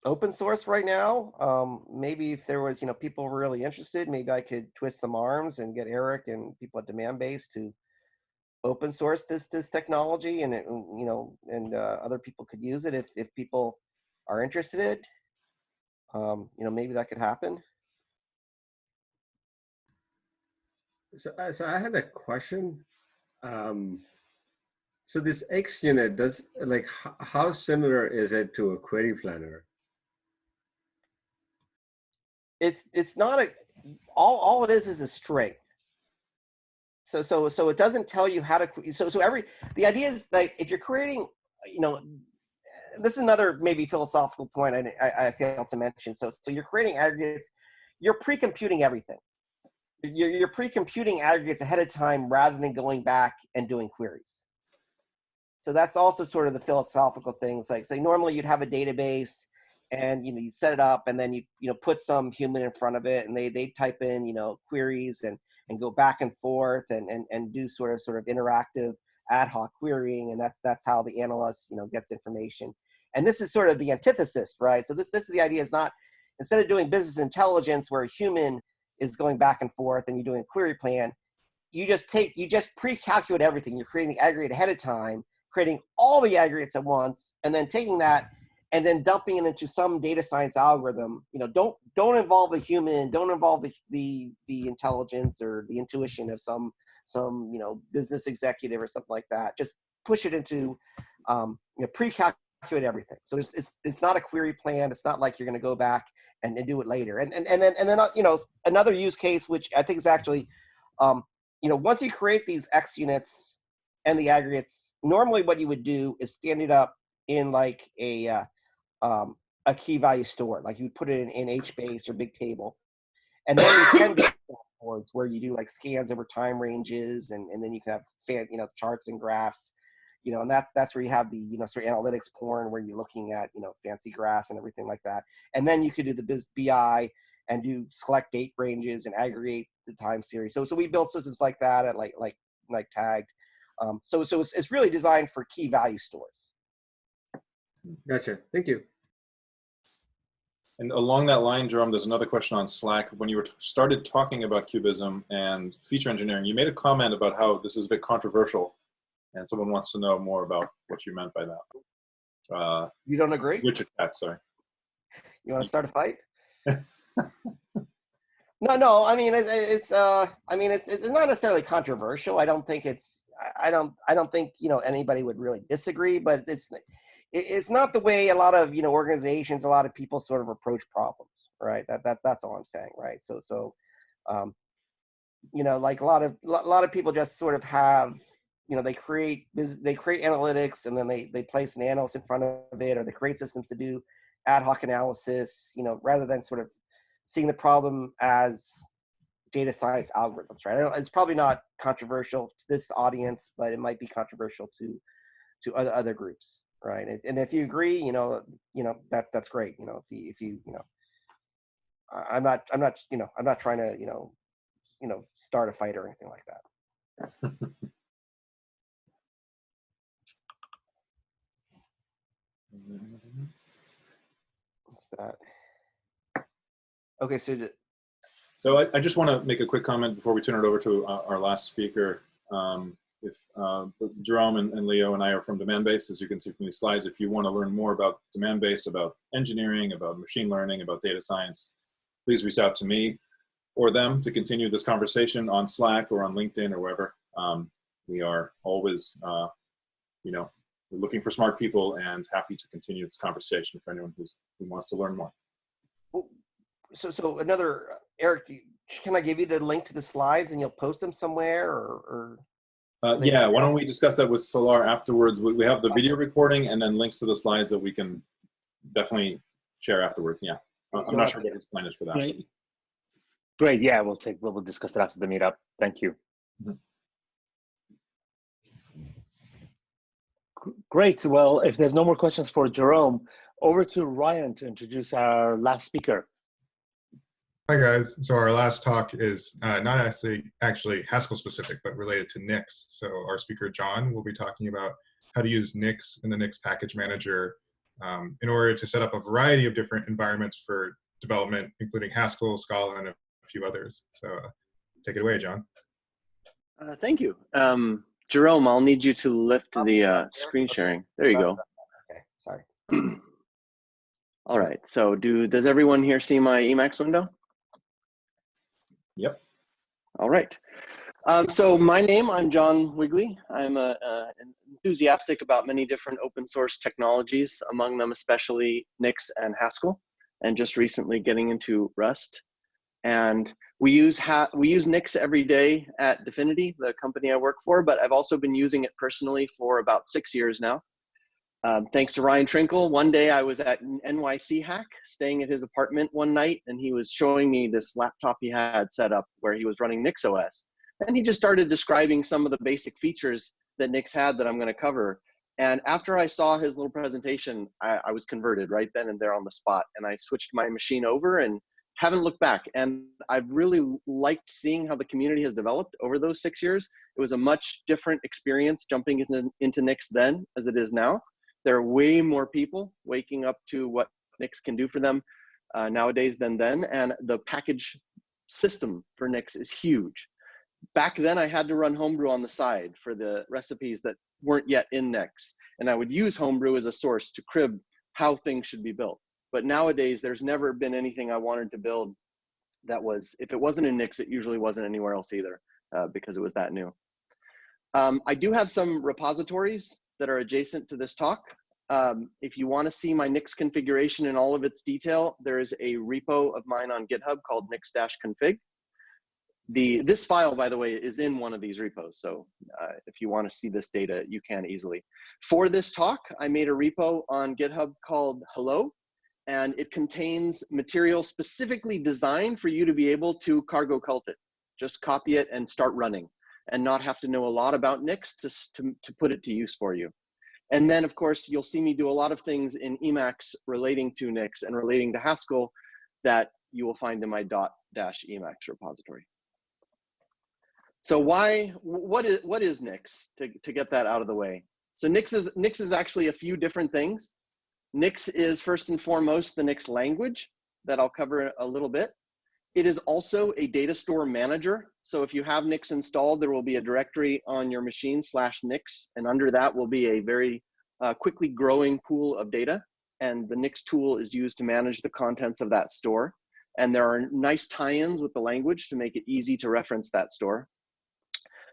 open source right now. Maybe if there was, people really interested, maybe I could twist some arms and get Eric and people at Demandbase to open source this technology, and other people could use it if people are interested. Maybe that could happen. So I had a question. So this X unit how similar is it to a query planner? It's not all it is a string. So it doesn't tell you how to. The idea is like if you're creating, this is another maybe philosophical point I failed to mention. So you're creating aggregates, you're pre-computing everything. You're pre-computing aggregates ahead of time rather than going back and doing queries. So that's also sort of the philosophical things. Like, so normally you'd have a database, and you set it up, and then you put some human in front of it, and they type in queries and go back and forth and do sort of interactive ad hoc querying, and that's how the analyst gets information. And this is sort of the antithesis, right? So this is the idea, is not, instead of doing business intelligence where a human is going back and forth and you're doing a query plan, you just pre-calculate everything. You're creating the aggregate ahead of time, creating all the aggregates at once, and then taking that and then dumping it into some data science algorithm. Don't involve the human, don't involve the intelligence or the intuition of some business executive or something like that. Just push it into pre-calculate everything. So it's not a query plan. It's not like you're going to go back and do it later. And then another use case, which I think is actually once you create these X units and the aggregates, normally what you would do is stand it up in like a key value store. Like you would put it in HBase or Bigtable. And then you can do boards where you do like scans over time ranges, and then you can have charts and graphs, and that's where you have the sort of analytics porn where you're looking at fancy graphs and everything like that. And then you could do the BI and do select date ranges and aggregate the time series. So we built systems like that at like tagged. So it's really designed for key value stores. Gotcha. Thank you. And along that line, Jerome, there's another question on Slack. When you started talking about Qubism and feature engineering, you made a comment about how this is a bit controversial, and someone wants to know more about what you meant by that. You don't agree? Richard Katz, sorry. You want to start a fight? No. I mean, it's not necessarily controversial. I don't think anybody would really disagree, but it's not the way a lot of organizations, a lot of people sort of approach problems, right? That's all I'm saying, right? So like a lot of people just sort of have, they create analytics, and then they place an analyst in front of it, or they create systems to do ad hoc analysis, rather than sort of seeing the problem as data science algorithms, right? It's probably not controversial to this audience, but it might be controversial to other groups, right? And if you agree, that's great. If you I'm not trying to start a fight or anything like that. What's that? Okay, so I just want to make a quick comment before we turn it over to our last speaker. If Jerome and Leo and I are from Demandbase, as you can see from these slides, if you want to learn more about Demandbase, about engineering, about machine learning, about data science, please reach out to me or them to continue this conversation on Slack or on LinkedIn or wherever. We are always, we're looking for smart people and happy to continue this conversation for anyone who wants to learn more. So another, Eric, can I give you the link to the slides and you'll post them somewhere or yeah, why don't we discuss that with Solar afterwards? We have the video recording and then links to the slides that we can definitely share afterwards. Yeah, I'm not sure what his plan is for that. Great. Yeah, we'll discuss it after the meetup. Thank you. Mm-hmm. Great. Well, if there's no more questions for Jerome, over to Ryan to introduce our last speaker. Hi guys. So our last talk is not actually Haskell specific, but related to Nix. So our speaker John will be talking about how to use Nix in the Nix package manager in order to set up a variety of different environments for development, including Haskell, Scala, and a few others. So take it away, John. Thank you. Jerome, I'll need you to lift the screen sharing. There you go. Okay, sorry. All right, so does everyone here see my Emacs window? Yep. All right. So I'm John Wiegley. I'm enthusiastic about many different open source technologies, among them especially Nix and Haskell, and just recently getting into Rust. And we use Nix every day at Dfinity, the company I work for, but I've also been using it personally for about 6 years now. Thanks to Ryan Trinkle, one day I was at NYC Hack, staying at his apartment one night, and he was showing me this laptop he had set up where he was running NixOS. And he just started describing some of the basic features that Nix had that I'm going to cover. And after I saw his little presentation, I was converted right then and there on the spot. And I switched my machine over and haven't looked back. And I've really liked seeing how the community has developed over those 6 years. It was a much different experience jumping into Nix then as it is now. There are way more people waking up to what Nix can do for them nowadays than then. And the package system for Nix is huge. Back then, I had to run Homebrew on the side for the recipes that weren't yet in Nix. And I would use Homebrew as a source to crib how things should be built. But nowadays, there's never been anything I wanted to build that was, if it wasn't in Nix, it usually wasn't anywhere else either because it was that new. I do have some repositories that are adjacent to this talk. If you want to see my Nix configuration in all of its detail, there is a repo of mine on GitHub called nix-config. This file, by the way, is in one of these repos. So if you want to see this data, you can easily. For this talk, I made a repo on GitHub called Hello, and it contains material specifically designed for you to be able to cargo cult it. Just copy it and start running and not have to know a lot about Nix to put it to use for you. And then, of course, you'll see me do a lot of things in Emacs relating to Nix and relating to Haskell that you will find in my .-Emacs repository. So what is Nix, to get that out of the way? So Nix is actually a few different things. Nix is first and foremost the Nix language that I'll cover a little bit. It is also a data store manager. So if you have Nix installed, there will be a directory on your machine /Nix, and under that will be a very quickly growing pool of data. And the Nix tool is used to manage the contents of that store. And there are nice tie-ins with the language to make it easy to reference that store.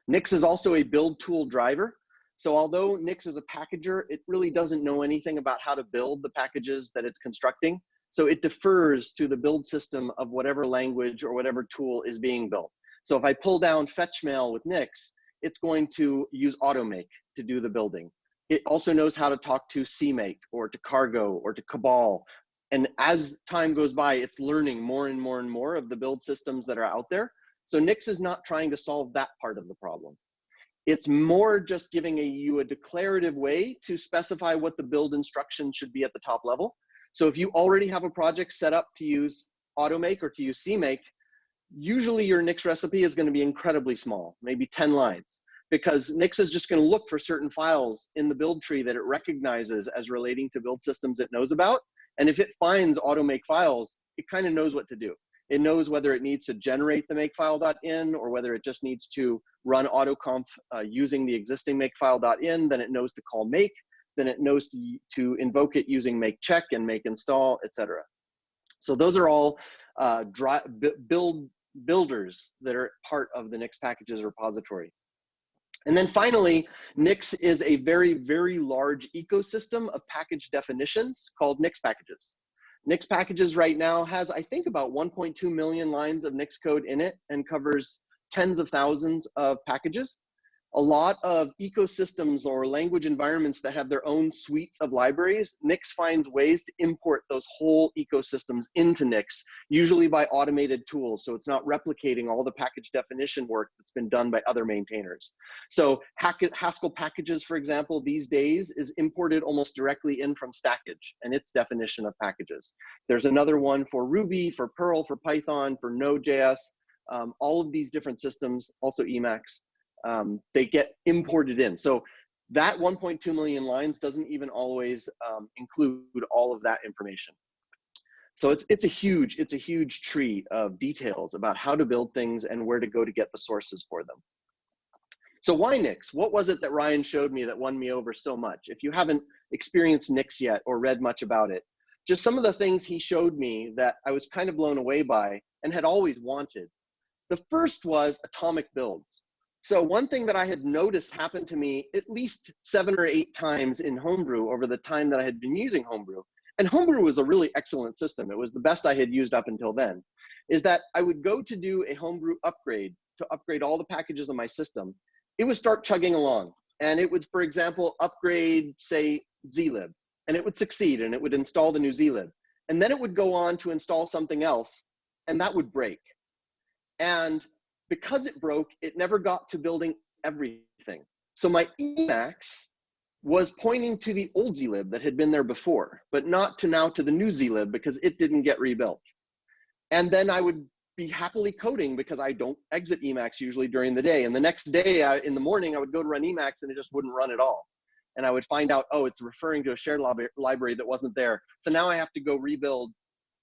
Nix is also a build tool driver. So although Nix is a packager, it really doesn't know anything about how to build the packages that it's constructing. So it defers to the build system of whatever language or whatever tool is being built. So if I pull down fetch mail with Nix, it's going to use automake to do the building. It also knows how to talk to CMake or to Cargo or to Cabal. And as time goes by, it's learning more and more and more of the build systems that are out there. So Nix is not trying to solve that part of the problem. It's more just giving you a declarative way to specify what the build instruction should be at the top level. So if you already have a project set up to use AutoMake or to use CMake, usually your Nix recipe is going to be incredibly small, maybe 10 lines, because Nix is just going to look for certain files in the build tree that it recognizes as relating to build systems it knows about. And if it finds AutoMake files, it kind of knows what to do. It knows whether it needs to generate the makefile.in or whether it just needs to run autoconf using the existing makefile.in. Then it knows to call make. Then it knows to invoke it using make check and make install, etc. So those are all builders that are part of the Nix packages repository. And then finally, Nix is a very, very large ecosystem of package definitions called Nix packages. Nix packages right now has, I think, about 1.2 million lines of Nix code in it and covers tens of thousands of packages. A lot of ecosystems or language environments that have their own suites of libraries, Nix finds ways to import those whole ecosystems into Nix, usually by automated tools. So it's not replicating all the package definition work that's been done by other maintainers. So Haskell packages, for example, these days is imported almost directly in from Stackage and its definition of packages. There's another one for Ruby, for Perl, for Python, for Node.js, all of these different systems, also Emacs. They get imported in. So that 1.2 million lines doesn't even always include all of that information. So it's a huge tree of details about how to build things and where to go to get the sources for them. So why Nix? What was it that Ryan showed me that won me over so much? If you haven't experienced Nix yet or read much about it, just some of the things he showed me that I was kind of blown away by and had always wanted. The first was atomic builds. So one thing that I had noticed happened to me at least 7 or 8 times in Homebrew over the time that I had been using Homebrew, and Homebrew was a really excellent system. It was the best I had used up until then, is that I would go to do a Homebrew upgrade to upgrade all the packages of my system. It would start chugging along, and it would, for example, upgrade, say, zlib, and it would succeed, and it would install the new zlib. And then it would go on to install something else, and that would break. And because it broke, it never got to building everything. So my Emacs was pointing to the old zlib that had been there before, but not to now to the new zlib because it didn't get rebuilt. And then I would be happily coding because I don't exit Emacs usually during the day. And the next day in the morning, I would go to run Emacs and it just wouldn't run at all. And I would find out, oh, it's referring to a shared library that wasn't there. So now I have to go rebuild.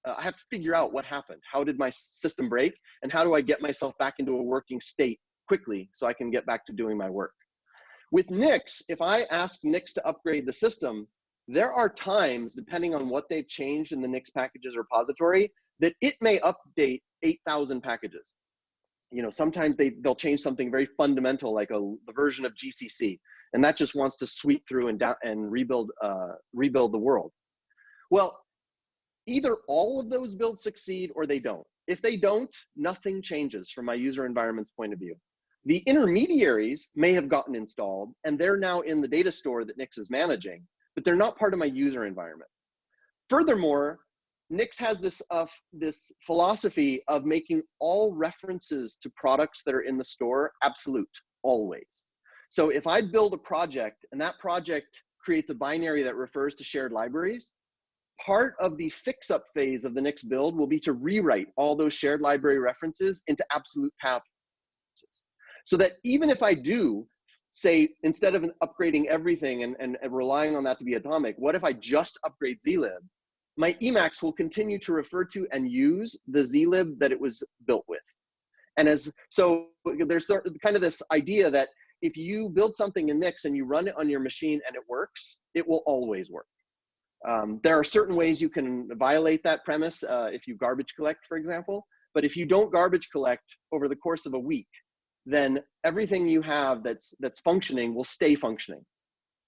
I have to figure out what happened. How did my system break? And how do I get myself back into a working state quickly so I can get back to doing my work? With Nix, if I ask Nix to upgrade the system, there are times, depending on what they've changed in the Nix packages repository, that it may update 8,000 packages. You know, sometimes they'll change something very fundamental, like the version of GCC, and that just wants to sweep through and rebuild the world. Well, either all of those builds succeed or they don't. If they don't, nothing changes from my user environment's point of view. The intermediaries may have gotten installed and they're now in the data store that Nix is managing, but they're not part of my user environment. Furthermore, Nix has this philosophy of making all references to products that are in the store absolute, always. So if I build a project and that project creates a binary that refers to shared libraries, part of the fix-up phase of the Nix build will be to rewrite all those shared library references into absolute paths. So that even if I do, say, instead of upgrading everything and relying on that to be atomic, what if I just upgrade zlib? My Emacs will continue to refer to and use the zlib that it was built with. And so there's kind of this idea that if you build something in Nix and you run it on your machine and it works, it will always work. There are certain ways you can violate that premise if you garbage collect, for example. But if you don't garbage collect over the course of a week, then everything you have that's functioning will stay functioning.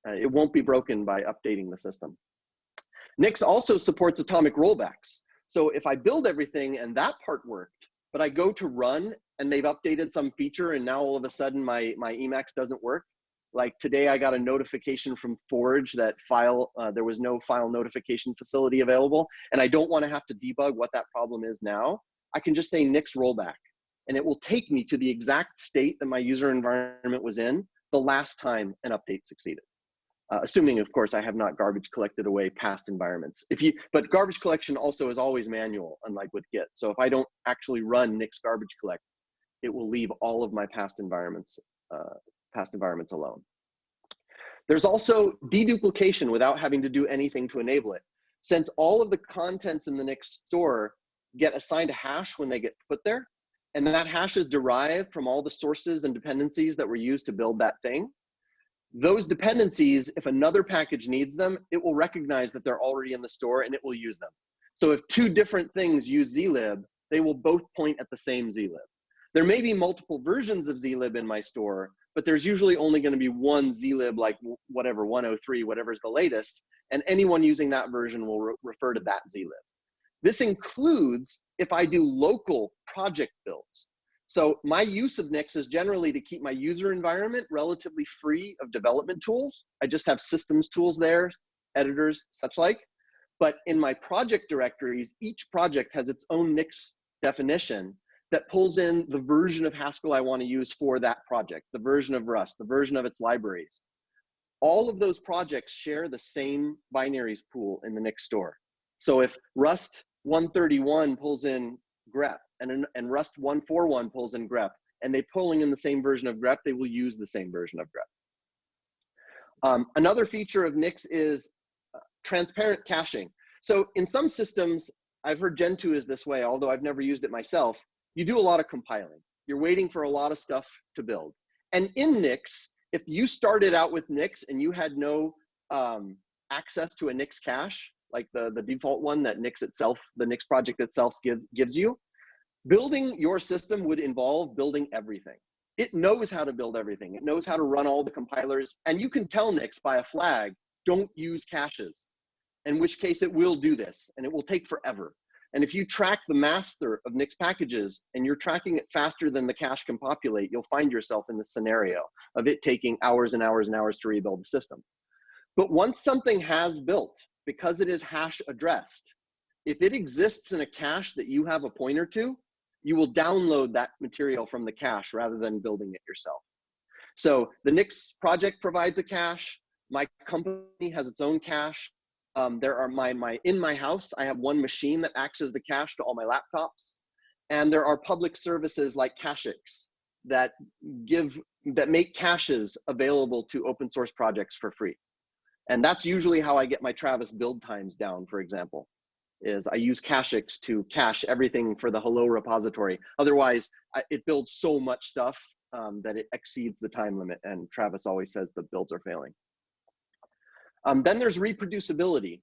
It won't be broken by updating the system. Nix also supports atomic rollbacks. So if I build everything and that part worked, but I go to run and they've updated some feature and now all of a sudden my Emacs doesn't work, like today I got a notification from Forge that there was no file notification facility available, and I don't want to have to debug what that problem is now. I can just say Nix rollback, and it will take me to the exact state that my user environment was in the last time an update succeeded. Assuming, of course, I have not garbage collected away past environments. But garbage collection also is always manual, unlike with Git. So if I don't actually run Nix garbage collect, it will leave all of my past environments alone. There's also deduplication without having to do anything to enable it. Since all of the contents in the Nix store get assigned a hash when they get put there, and that hash is derived from all the sources and dependencies that were used to build that thing, those dependencies, if another package needs them, it will recognize that they're already in the store and it will use them. So if two different things use zlib, they will both point at the same zlib. There may be multiple versions of zlib in my store, but there's usually only going to be one zlib, like whatever, 103, whatever's the latest, and anyone using that version will refer to that zlib. This includes if I do local project builds. So my use of Nix is generally to keep my user environment relatively free of development tools. I just have systems tools there, editors, such like. But in my project directories, each project has its own Nix definition that pulls in the version of Haskell I want to use for that project, the version of Rust, the version of its libraries. All of those projects share the same binaries pool in the Nix store. So if Rust 131 pulls in grep, and Rust 141 pulls in grep, and they're pulling in the same version of grep, they will use the same version of grep. Another feature of Nix is transparent caching. So in some systems, I've heard Gentoo is this way, although I've never used it myself, you do a lot of compiling. You're waiting for a lot of stuff to build. And in Nix, if you started out with Nix and you had no access to a Nix cache, like the default one that Nix itself, the Nix project itself gives you, building your system would involve building everything. It knows how to build everything. It knows how to run all the compilers. And you can tell Nix by a flag, don't use caches, in which case it will do this, and it will take forever. And if you track the master of Nix packages and you're tracking it faster than the cache can populate, you'll find yourself in this scenario of it taking hours and hours and hours to rebuild the system. But once something has built, because it is hash addressed, if it exists in a cache that you have a pointer to, you will download that material from the cache rather than building it yourself. So the Nix project provides a cache. My company has its own cache. There are in my house, I have one machine that acts as the cache to all my laptops. And there are public services like Cachix that make caches available to open source projects for free. And that's usually how I get my Travis build times down, for example, is I use Cachix to cache everything for the Hello repository. Otherwise, it builds so much stuff that it exceeds the time limit, and Travis always says the builds are failing. Then there's reproducibility.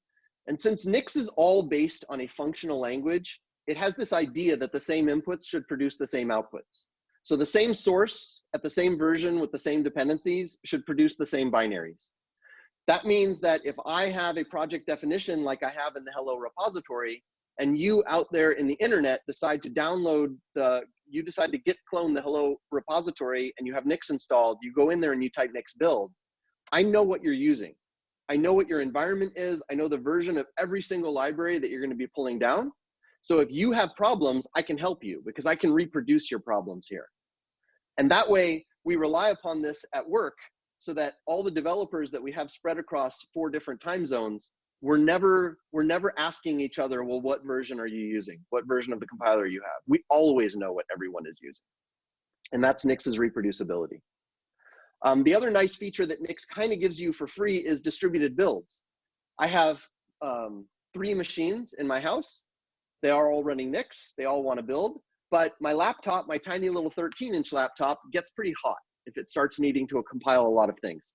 And since Nix is all based on a functional language, it has this idea that the same inputs should produce the same outputs. So the same source at the same version with the same dependencies should produce the same binaries. That means that if I have a project definition like I have in the Hello repository, and you out there in the internet decide to download you decide to git clone the Hello repository and you have Nix installed, you go in there and you type Nix build, I know what you're using. I know what your environment is. I know the version of every single library that you're going to be pulling down. So if you have problems, I can help you because I can reproduce your problems here. And that way we rely upon this at work so that all the developers that we have spread across 4 different time zones, we're never asking each other, well, what version are you using? What version of the compiler you have? We always know what everyone is using. And that's Nix's reproducibility. The other nice feature that Nix kind of gives you for free is distributed builds. I have 3 machines in my house. They are all running Nix. They all want to build. But my laptop, my tiny little 13-inch laptop, gets pretty hot if it starts needing to compile a lot of things.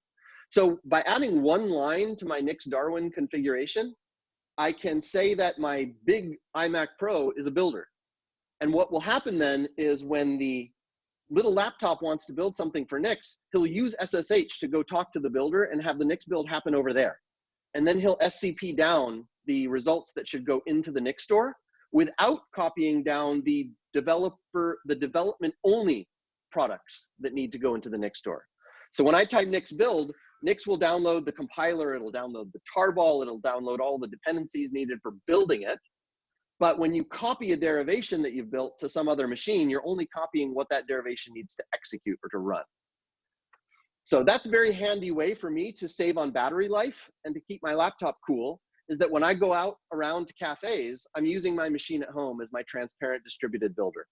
So by adding 1 line to my Nix Darwin configuration, I can say that my big iMac Pro is a builder. And what will happen then is when the little laptop wants to build something for Nix, he'll use SSH to go talk to the builder and have the Nix build happen over there. And then he'll SCP down the results that should go into the Nix store without copying down the development only products that need to go into the Nix store. So when I type Nix build, Nix will download the compiler, it'll download the tarball, it'll download all the dependencies needed for building it. But when you copy a derivation that you've built to some other machine, you're only copying what that derivation needs to execute or to run. So that's a very handy way for me to save on battery life and to keep my laptop cool, is that when I go out around to cafes, I'm using my machine at home as my transparent distributed builder.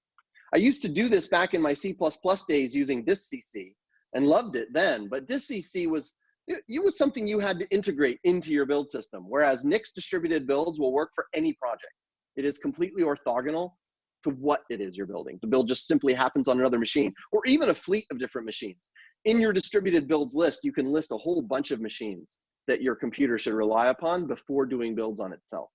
I used to do this back in my C++ days using DiskCC and loved it then, but DiskCC was something you had to integrate into your build system, whereas Nix distributed builds will work for any project. It is completely orthogonal to what it is you're building. The build just simply happens on another machine, or even a fleet of different machines. In your distributed builds list, you can list a whole bunch of machines that your computer should rely upon before doing builds on itself.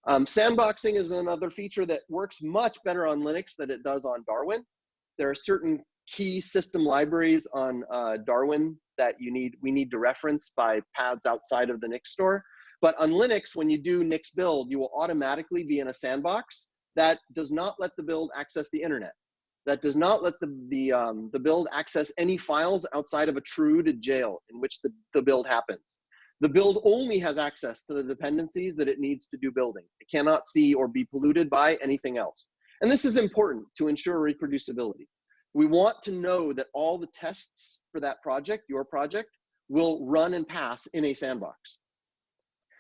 Sandboxing is another feature that works much better on Linux than it does on Darwin. There are certain key system libraries on Darwin that we need to reference by paths outside of the Nix store. But on Linux, when you do Nix build, you will automatically be in a sandbox that does not let the build access the internet. That does not let the build access any files outside of a true-rooted jail in which the build happens. The build only has access to the dependencies that it needs to do building. It cannot see or be polluted by anything else. And this is important to ensure reproducibility. We want to know that all the tests for that project, your project, will run and pass in a sandbox.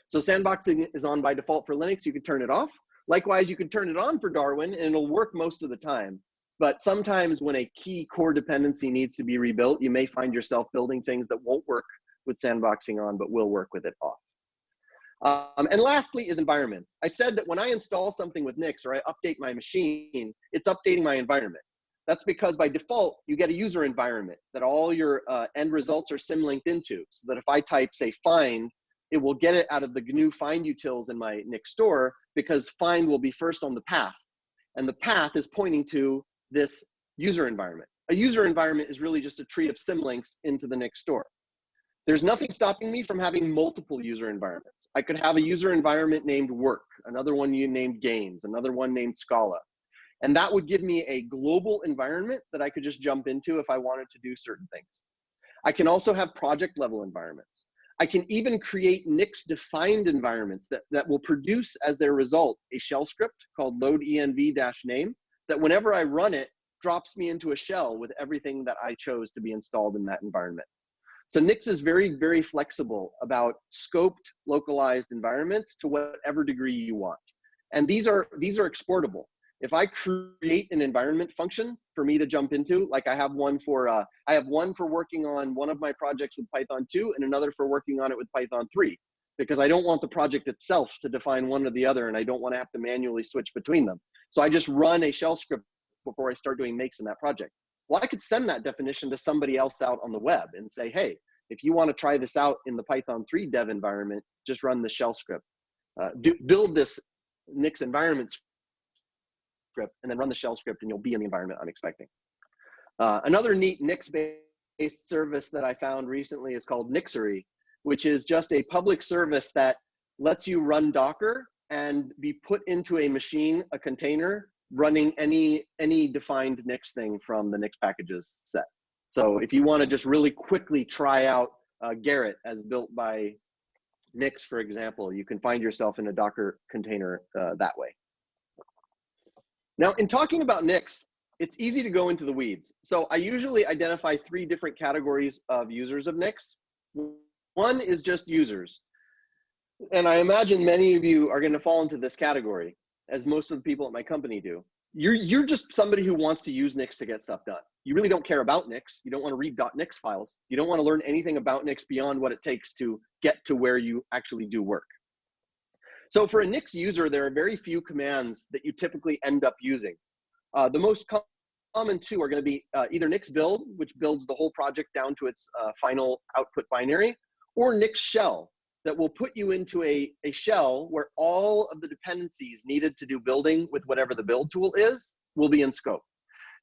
So sandboxing is on by default for Linux. You can turn it off. Likewise, you can turn it on for Darwin, and it'll work most of the time. But sometimes when a key core dependency needs to be rebuilt, you may find yourself building things that won't work with sandboxing on, but will work with it off. And lastly is environments. I said that when I install something with Nix or I update my machine, it's updating my environment. That's because by default, you get a user environment that all your end results are symlinked into, so that if I type, say, find, it will get it out of the GNU find utils in my Nix store, because find will be first on the path. And the path is pointing to this user environment. A user environment is really just a tree of symlinks into the Nix store. There's nothing stopping me from having multiple user environments. I could have a user environment named work, another one named games, another one named Scala. And that would give me a global environment that I could just jump into if I wanted to do certain things. I can also have project level environments. I can even create Nix defined environments that will produce as their result a shell script called loadenv-name that whenever I run it, drops me into a shell with everything that I chose to be installed in that environment. So Nix is very, very flexible about scoped, localized environments to whatever degree you want. And these are exportable. If I create an environment function for me to jump into, like I have one for working on one of my projects with Python 2 and another for working on it with Python 3, because I don't want the project itself to define one or the other, and I don't want to have to manually switch between them. So I just run a shell script before I start doing makes in that project. Well, I could send that definition to somebody else out on the web and say, hey, if you want to try this out in the Python 3 dev environment, just run the shell script. Build this Nix environment script and then run the shell script and you'll be in the environment I'm expecting. Another neat Nix-based service that I found recently is called Nixery, which is just a public service that lets you run Docker and be put into a machine, a container, running any defined Nix thing from the Nix packages set. So if you want to just really quickly try out Garrett as built by Nix, for example, you can find yourself in a Docker container that way. Now, in talking about Nix, it's easy to go into the weeds. So I usually identify 3 different categories of users of Nix. One is just users. And I imagine many of you are going to fall into this category, as most of the people at my company do. You're just somebody who wants to use Nix to get stuff done. You really don't care about Nix. You don't want to read .nix files. You don't want to learn anything about Nix beyond what it takes to get to where you actually do work. So for a Nix user, there are very few commands that you typically end up using. The most common 2 are going to be either Nix build, which builds the whole project down to its final output binary, or Nix shell, that will put you into a shell where all of the dependencies needed to do building with whatever the build tool is will be in scope.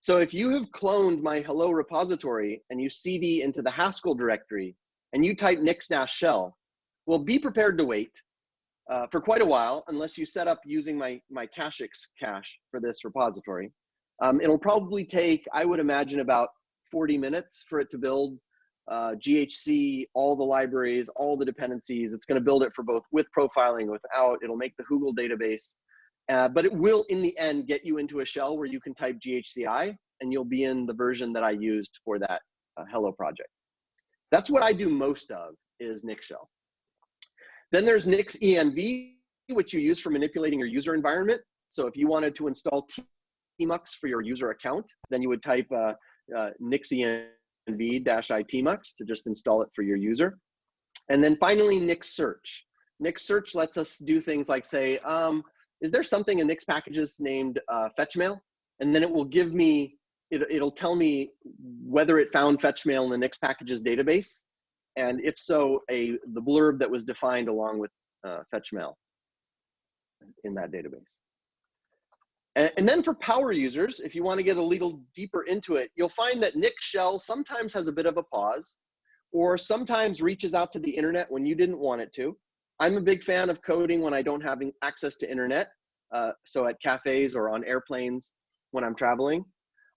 So if you have cloned my hello repository and you cd into the Haskell directory and you type nix-shell, well, be prepared to wait for quite a while unless you set up using my Cachix cache for this repository. It'll probably take, I would imagine, about 40 minutes for it to build GHC, all the libraries, all the dependencies. It's going to build it for both with profiling, without. It'll make the Google database. But it will, in the end, get you into a shell where you can type GHCI, and you'll be in the version that I used for that Hello project. That's what I do most of, is Nix shell. Then there's Nix env, which you use for manipulating your user environment. So if you wanted to install tmux for your user account, then you would type Nix env-itmux to just install it for your user. And then finally, Nix search. Nix search lets us do things like say, is there something in Nix packages named fetchmail? And then it will give me, it'll tell me whether it found fetchmail in the Nix packages database. And if so, the blurb that was defined along with fetchmail in that database. And then for power users, if you want to get a little deeper into it, you'll find that Nix shell sometimes has a bit of a pause, or sometimes reaches out to the internet when you didn't want it to. I'm a big fan of coding when I don't have access to internet, so at cafes or on airplanes when I'm traveling.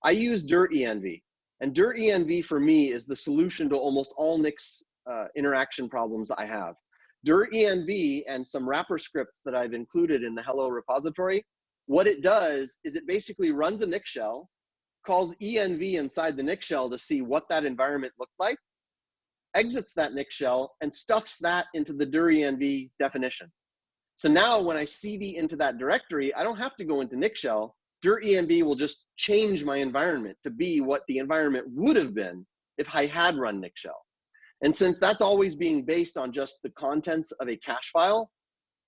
I use dir-env, and dir-env for me is the solution to almost all Nix interaction problems I have. dir-env and some wrapper scripts that I've included in the Hello repository, what it does is it basically runs a Nix shell, calls env inside the Nix shell to see what that environment looked like, exits that Nix shell, and stuffs that into the dir-env definition. So now when I cd into that directory, I don't have to go into Nix shell. dir-env will just change my environment to be what the environment would have been if I had run Nix shell. And since that's always being based on just the contents of a cache file,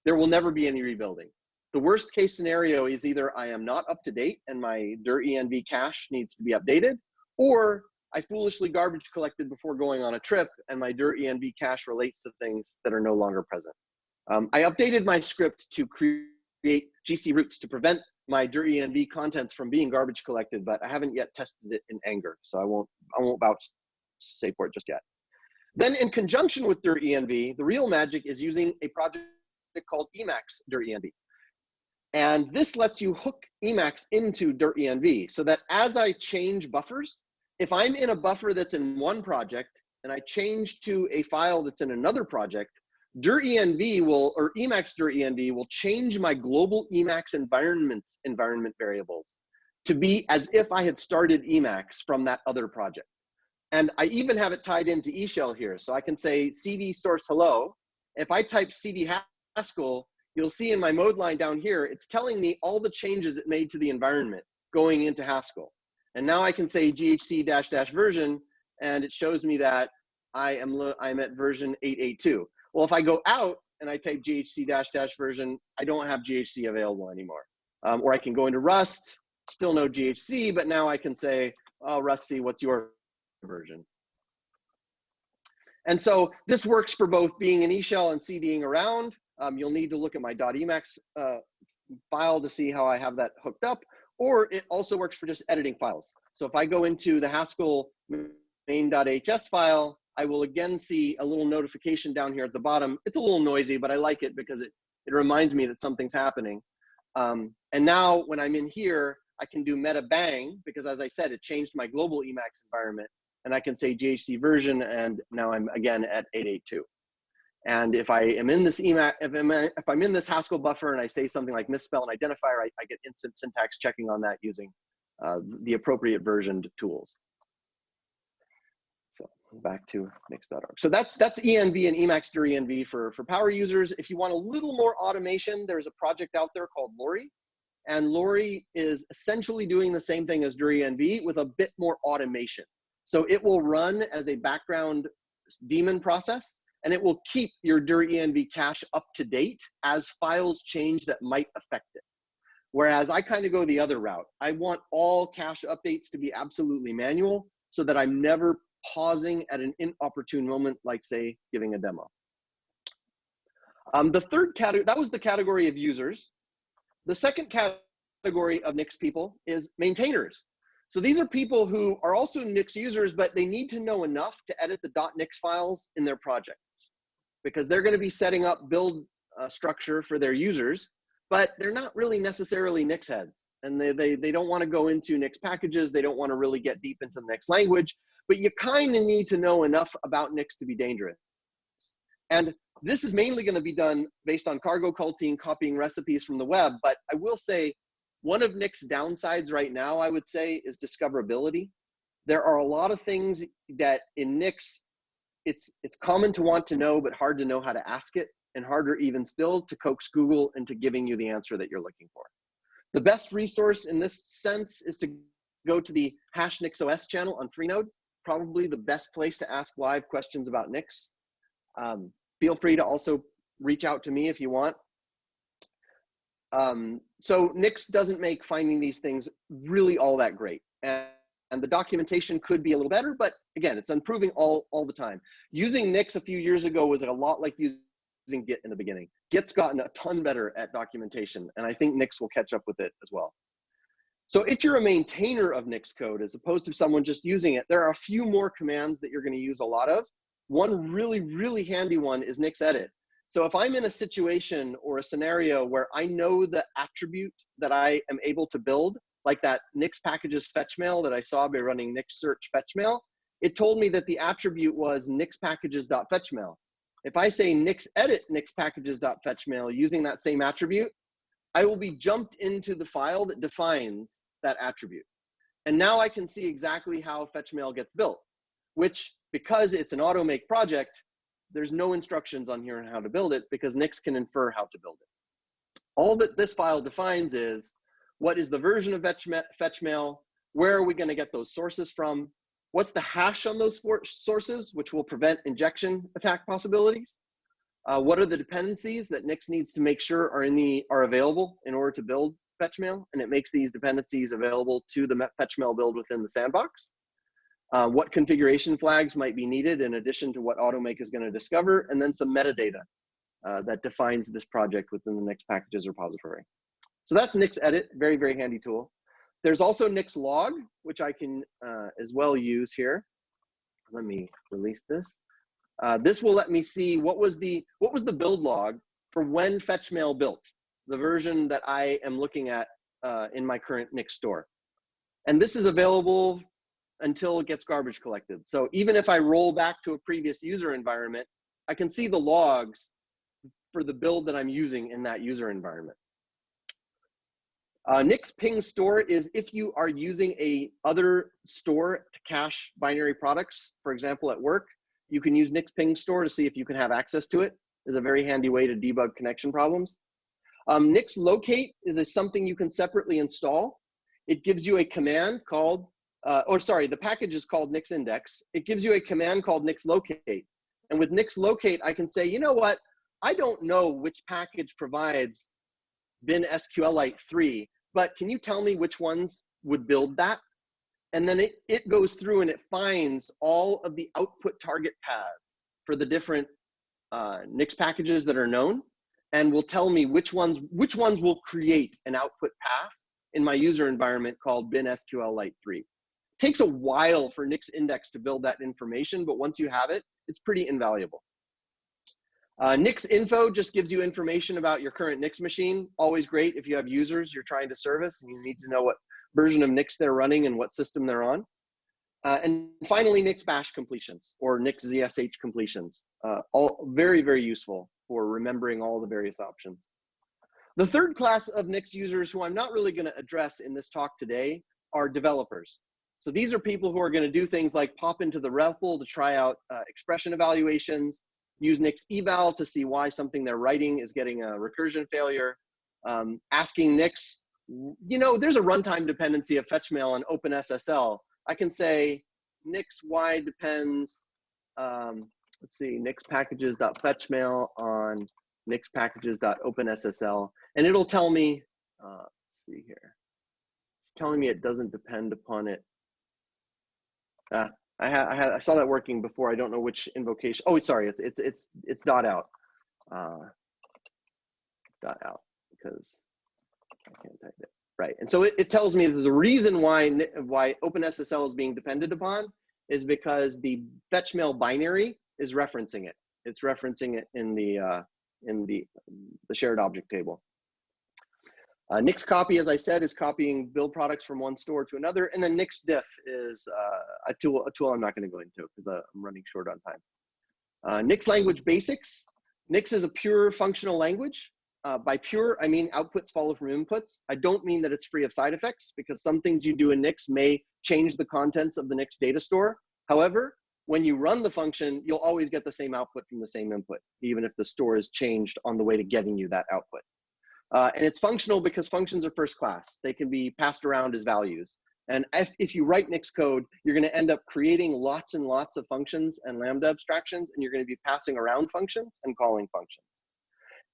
there will never be any rebuilding. The worst case scenario is either I am not up to date and my dir-env cache needs to be updated, or I foolishly garbage collected before going on a trip and my dir-env cache relates to things that are no longer present. I updated my script to create GC routes to prevent my dir-env contents from being garbage collected, but I haven't yet tested it in anger, so I won't vouch say for it just yet. Then in conjunction with dir-env, the real magic is using a project called Emacs dir-env. And this lets you hook Emacs into dir-env so that as I change buffers, if I'm in a buffer that's in one project and I change to a file that's in another project, dir-env will, or Emacs dir-env will change my global Emacs environment variables to be as if I had started Emacs from that other project. And I even have it tied into eShell here. So I can say cd source hello. If I type cd Haskell, you'll see in my mode line down here, it's telling me all the changes it made to the environment going into Haskell. And now I can say ghc -- version, and it shows me that I'm at version 882. Well, if I go out and I type ghc -- version, I don't have GHC available anymore. Or I can go into Rust, still no GHC, but now I can say, oh, Rusty, what's your version? And so this works for both being in eShell and CDing around. You'll need to look at my .emacs file to see how I have that hooked up, or it also works for just editing files. So if I go into the Haskell main.hs file, I will again see a little notification down here at the bottom. It's a little noisy, but I like it because it reminds me that something's happening. And now when I'm in here, I can do meta bang because, as I said, it changed my global Emacs environment, and I can say GHC version, and now I'm again at 882. And if I am in this Emacs, if I'm in this Haskell buffer and I say something like misspell and identifier, I get instant syntax checking on that using the appropriate versioned tools. So back to nix.org. So that's env and Emacs dir-env for power users. If you want a little more automation, there's a project out there called Lori. And Lori is essentially doing the same thing as dir-env with a bit more automation. So it will run as a background daemon process, and it will keep your dir-env cache up to date as files change that might affect it. Whereas I kind of go the other route. I want all cache updates to be absolutely manual so that I'm never pausing at an inopportune moment, like say, giving a demo. The third category, that was the category of users. The second category of Nix people is maintainers. So these are people who are also Nix users, but they need to know enough to edit the .nix files in their projects because they're going to be setting up build structure for their users, but they're not really necessarily Nix heads. And they don't want to go into Nix packages. They don't want to really get deep into the Nix language, but you kind of need to know enough about Nix to be dangerous. And This is mainly going to be done based on cargo culting, copying recipes from the web. But I will say one of Nick's downsides right now, I would say, is discoverability. There are a lot of things that in Nix, it's common to want to know, but hard to know how to ask it, and harder even still to coax Google into giving you the answer that you're looking for. The best resource in this sense is to go to the #NixOS channel on Freenode, probably the best place to ask live questions about Nix. Feel free to also reach out to me if you want. So Nix doesn't make finding these things really all that great. And the documentation could be a little better, but again, it's improving all the time. Using Nix a few years ago was a lot like using Git in the beginning. Git's gotten a ton better at documentation, and I think Nix will catch up with it as well. So if you're a maintainer of Nix code, as opposed to someone just using it, there are a few more commands that you're going to use a lot of. One really, really handy one is Nix edit. So if I'm in a situation or a scenario where I know the attribute that I am able to build, like that Nix packages fetch mail that I saw by running Nix search fetch mail, it told me that the attribute was Nix packages.fetchmail. If I say Nix edit Nix packages.fetchmail using that same attribute, I will be jumped into the file that defines that attribute. And now I can see exactly how fetchmail gets built, which, because it's an automake project, there's no instructions on here on how to build it because Nix can infer how to build it. All that this file defines is what is the version of fetchmail, where are we going to get those sources from, what's the hash on those sources, which will prevent injection attack possibilities, what are the dependencies that Nix needs to make sure are available in order to build fetchmail, and it makes these dependencies available to the fetchmail build within the sandbox. What configuration flags might be needed in addition to what automake is going to discover, and then some metadata that defines this project within the Nix packages repository. So that's Nix edit, very, very handy tool. There's also Nix log, which I can as well use here. Let me release this. This will let me see what was the build log for when fetchmail built, the version that I am looking at in my current Nix store. And this is available until it gets garbage collected. So even if I roll back to a previous user environment, I can see the logs for the build that I'm using in that user environment. Nix ping store is if you are using a other store to cache binary products, for example, at work, you can use Nix ping store to see if you can have access to it. It's a very handy way to debug connection problems. Nix locate is something you can separately install. It gives you a command called, the package is called Nix index. It gives you a command called Nix locate. And with Nix locate, I can say, you know what? I don't know which package provides bin SQLite 3, but can you tell me which ones would build that? And then it goes through and it finds all of the output target paths for the different Nix packages that are known, and will tell me which ones will create an output path in my user environment called bin SQLite 3. It takes a while for Nix index to build that information, but once you have it, it's pretty invaluable. Nix info just gives you information about your current Nix machine. Always great if you have users you're trying to service and you need to know what version of Nix they're running and what system they're on. And finally, Nix bash completions or Nix ZSH completions. All very, very useful for remembering all the various options. The third class of Nix users who I'm not really going to address in this talk today are developers. So these are people who are going to do things like pop into the REPL to try out expression evaluations, use Nix eval to see why something they're writing is getting a recursion failure, asking Nix, you know, there's a runtime dependency of fetchmail on OpenSSL. I can say Nix y depends, let's see, Nix packages.fetchmail on Nix packages.OpenSSL, and it'll tell me, let's see here, it's telling me it doesn't depend upon it. I saw that working before. I don't know which invocation. Oh, sorry, it's dot out, because I can't type it. Right, and so it tells me that the reason why OpenSSL is being depended upon is because the fetchmail binary is referencing it. It's referencing it in the shared object table. Nix copy, as I said, is copying build products from one store to another, and then Nix diff is a tool I'm not going to go into because I'm running short on time. Nix language basics. Nix is a pure functional language. By pure, I mean outputs follow from inputs. I don't mean that it's free of side effects, because some things you do in Nix may change the contents of the Nix data store. However, when you run the function, you'll always get the same output from the same input, even if the store is changed on the way to getting you that output. And it's functional because functions are first class. They can be passed around as values. And if you write Nix code, you're going to end up creating lots and lots of functions and Lambda abstractions, and you're going to be passing around functions and calling functions.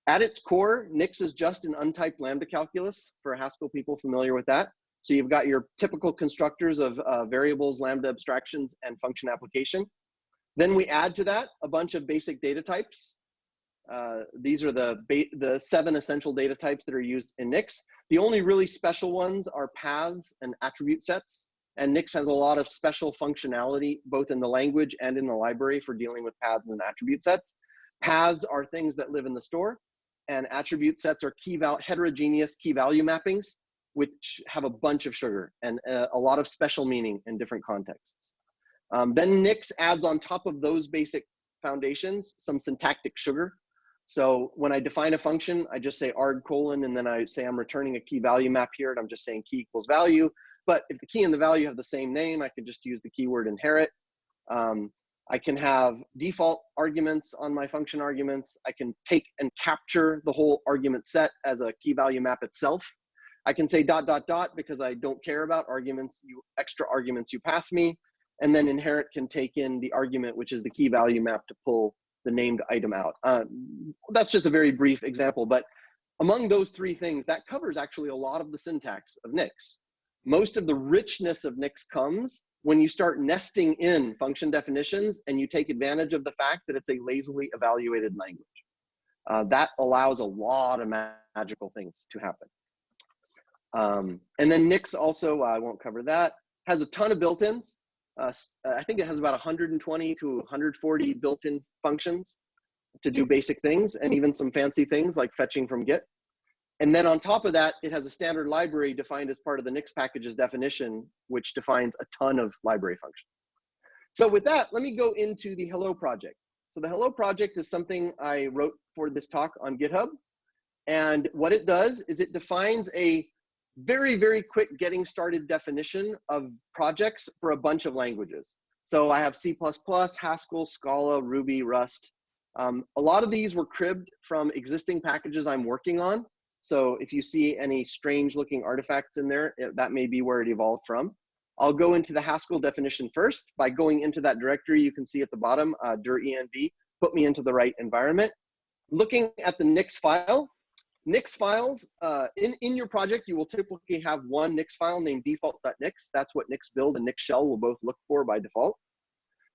At its core, Nix is just an untyped Lambda calculus for Haskell people familiar with that. So you've got your typical constructors of variables, Lambda abstractions, and function application. Then we add to that a bunch of basic data types. These are the 7 essential data types that are used in Nix. The only really special ones are paths and attribute sets. And Nix has a lot of special functionality, both in the language and in the library, for dealing with paths and attribute sets. Paths are things that live in the store, and attribute sets are heterogeneous key value mappings, which have a bunch of sugar and a lot of special meaning in different contexts. Then Nix adds on top of those basic foundations some syntactic sugar. So when I define a function, I just say arg colon, and then I say I'm returning a key value map here, and I'm just saying key equals value. But if the key and the value have the same name, I can just use the keyword inherit. I can have default arguments on my function arguments. I can take and capture the whole argument set as a key value map itself. I can say ... because I don't care about arguments, extra arguments you pass me. And then inherit can take in the argument, which is the key value map, to pull the named item out. That's just a very brief example, but among those 3 things, that covers actually a lot of the syntax of Nix. Most of the richness of Nix comes when you start nesting in function definitions and you take advantage of the fact that it's a lazily evaluated language. That allows a lot of magical things to happen. And then Nix also, I won't cover that, has a ton of built-ins. I think it has about 120 to 140 built-in functions to do basic things, and even some fancy things like fetching from Git. And then on top of that, it has a standard library defined as part of the Nix packages definition, which defines a ton of library functions. So with that, let me go into the Hello project. So the Hello project is something I wrote for this talk on GitHub. And what it does is it defines a very, very quick getting started definition of projects for a bunch of languages. So I have C++, Haskell, Scala, Ruby, Rust. A lot of these were cribbed from existing packages I'm working on. So if you see any strange looking artifacts in there, that may be where it evolved from. I'll go into the Haskell definition first. By going into that directory, you can see at the bottom, dir env, put me into the right environment. Looking at the Nix file, Nix files, in your project, you will typically have one Nix file named default.nix. That's what Nix build and Nix shell will both look for by default.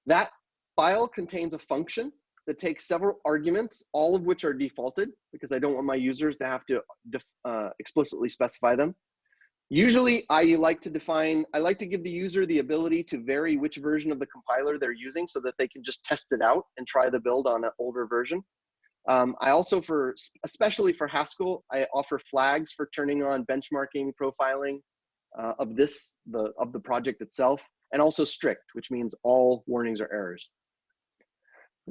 That file contains a function that takes several arguments, all of which are defaulted, because I don't want my users to have to explicitly specify them. Usually, I like to give the user the ability to vary which version of the compiler they're using so that they can just test it out and try the build on an older version. I also, especially for Haskell, I offer flags for turning on benchmarking, profiling of the project itself, and also strict, which means all warnings or errors.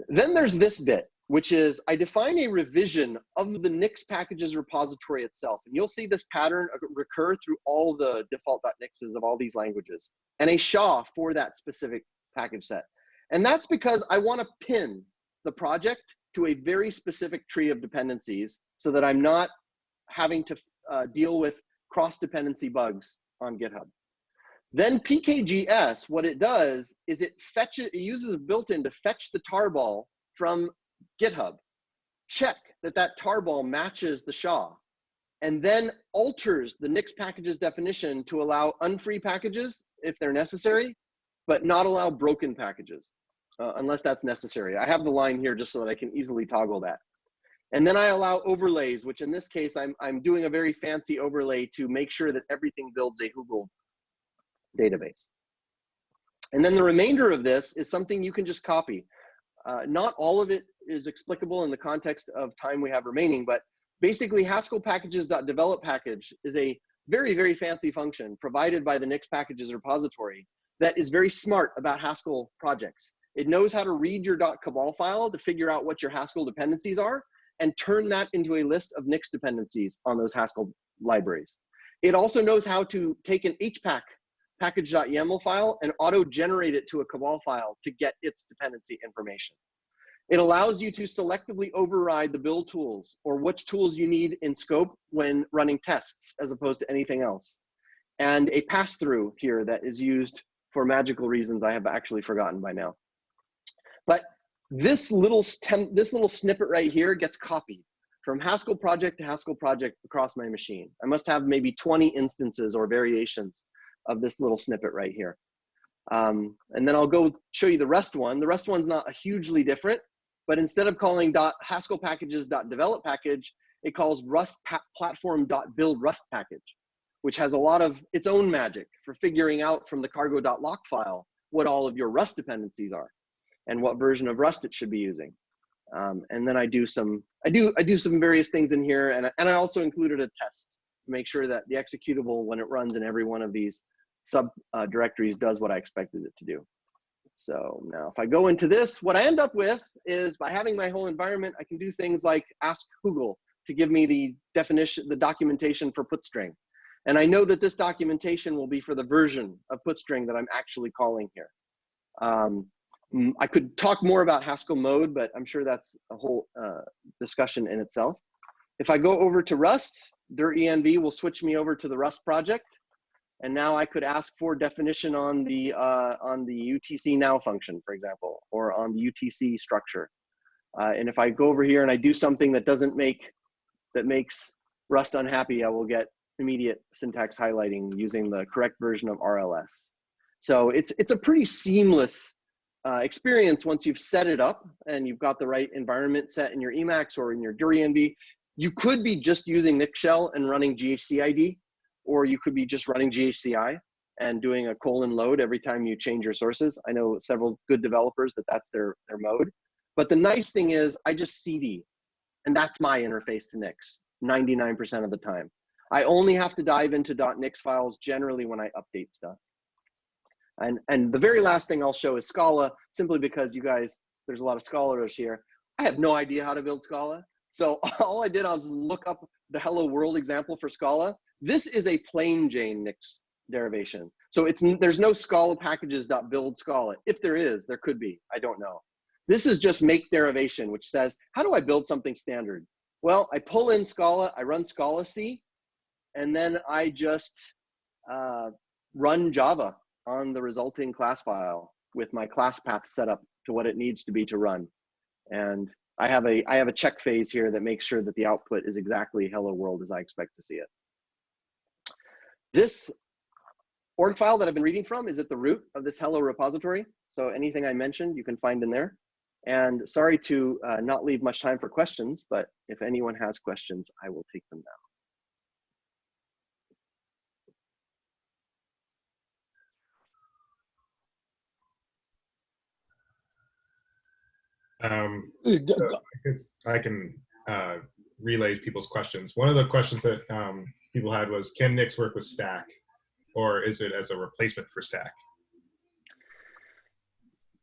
Then there's this bit, which is I define a revision of the Nix packages repository itself. And you'll see this pattern recur through all the default.nixes of all these languages, and a SHA for that specific package set. And that's because I want to pin the project to a very specific tree of dependencies so that I'm not having to deal with cross-dependency bugs on GitHub. Then PKGS, what it does is it uses a built-in to fetch the tarball from GitHub, check that that tarball matches the SHA, and then alters the Nix packages definition to allow unfree packages if they're necessary, but not allow broken packages unless that's necessary. I have the line here just so that I can easily toggle that. And then I allow overlays, which in this case, I'm doing a very fancy overlay to make sure that everything builds a Google database. And then the remainder of this is something you can just copy. Not all of it is explicable in the context of time we have remaining, but basically Haskell packages.develop package is a very, very fancy function provided by the Nix packages repository that is very smart about Haskell projects. It knows how to read your .cabal file to figure out what your Haskell dependencies are and turn that into a list of Nix dependencies on those Haskell libraries. It also knows how to take an HPAC package.yaml file and auto-generate it to a Cabal file to get its dependency information. It allows you to selectively override the build tools or which tools you need in scope when running tests as opposed to anything else. And a pass-through here that is used for magical reasons I have actually forgotten by now. But this little snippet right here gets copied from Haskell project to Haskell project across my machine. I must have maybe 20 instances or variations of this little snippet right here. And then I'll go show you the Rust one. The Rust one's not hugely different, but instead of calling .haskell packages.develop package, it calls Rust platform.build Rust package, which has a lot of its own magic for figuring out from the cargo.lock file what all of your Rust dependencies are and what version of Rust it should be using. And then I do some various things in here, and I also included a test to make sure that the executable, when it runs in every one of these sub directories, does what I expected it to do. So now if I go into this, what I end up with is, by having my whole environment, I can do things like ask Google to give me the definition, the documentation for putstring. And I know that this documentation will be for the version of putstring that I'm actually calling here. I could talk more about Haskell mode, but I'm sure that's a whole discussion in itself. If I go over to Rust, dir.env will switch me over to the Rust project. And now I could ask for definition on the UTC now function, for example, or on the UTC structure. And if I go over here and I do something that makes Rust unhappy, I will get immediate syntax highlighting using the correct version of RLS. So it's a pretty seamless experience once you've set it up and you've got the right environment set in your Emacs or in your dir.env. You could be just using Nix shell and running GHCID, or you could be just running GHCI and doing a :load every time you change your sources. I know several good developers that's their mode. But the nice thing is I just CD, and that's my interface to Nix 99% of the time. I only have to dive into .nix files generally when I update stuff. And the very last thing I'll show is Scala, simply because you guys, there's a lot of scholars here. I have no idea how to build Scala. So all I did was look up the Hello World example for Scala. This is a plain Jane Nix derivation. So there's no Scala packages.build Scala. If there is, there could be, I don't know. This is just make derivation, which says, how do I build something standard? Well, I pull in Scala, I run Scala C, and then I just run Java on the resulting class file with my class path set up to what it needs to be to run. And I have a check phase here that makes sure that the output is exactly hello world as I expect to see it. This org file that I've been reading from is at the root of this hello repository. So anything I mentioned, you can find in there. And sorry to not leave much time for questions, but if anyone has questions, I will take them now. So I guess I can relay people's questions. One of the questions that people had was, can Nix work with Stack, or is it as a replacement for Stack?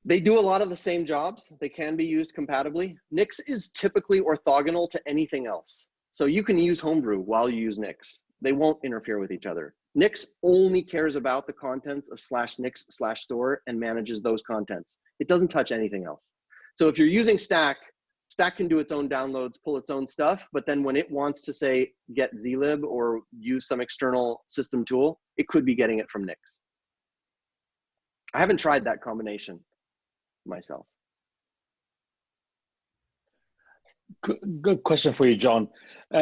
They do a lot of the same jobs. They can be used compatibly. Nix is typically orthogonal to anything else. So you can use Homebrew while you use Nix. They won't interfere with each other. Nix only cares about the contents of /nix/store and manages those contents. It doesn't touch anything else. So if you're using Stack, Stack can do its own downloads, pull its own stuff, but then when it wants to say get zlib or use some external system tool, it could be getting it from Nix. I haven't tried that combination myself. Good question for you, John.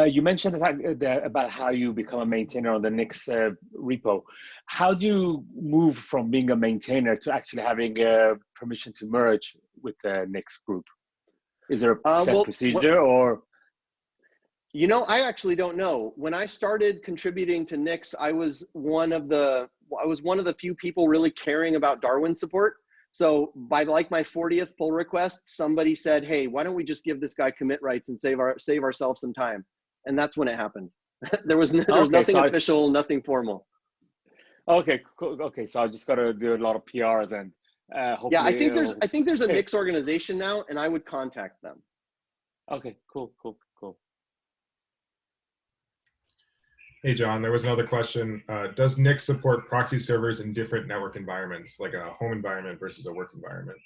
You mentioned the fact about how you become a maintainer on the Nix repo. How do you move from being a maintainer to actually having permission to merge with the Nix group? Is there a set procedure or? You know, I actually don't know. When I started contributing to Nix, I was one of the few people really caring about Darwin support. So by like my 40th pull request, somebody said, hey, why don't we just give this guy commit rights and save ourselves some time? And that's when it happened. there was nothing official, nothing formal. Okay, cool. Okay, so I just got to do a lot of PRs and Yeah, I think there's a Hey. Nix organization now, and I would contact them. Okay, cool. Hey, John, there was another question. Does Nix support proxy servers in different network environments, like a home environment versus a work environment?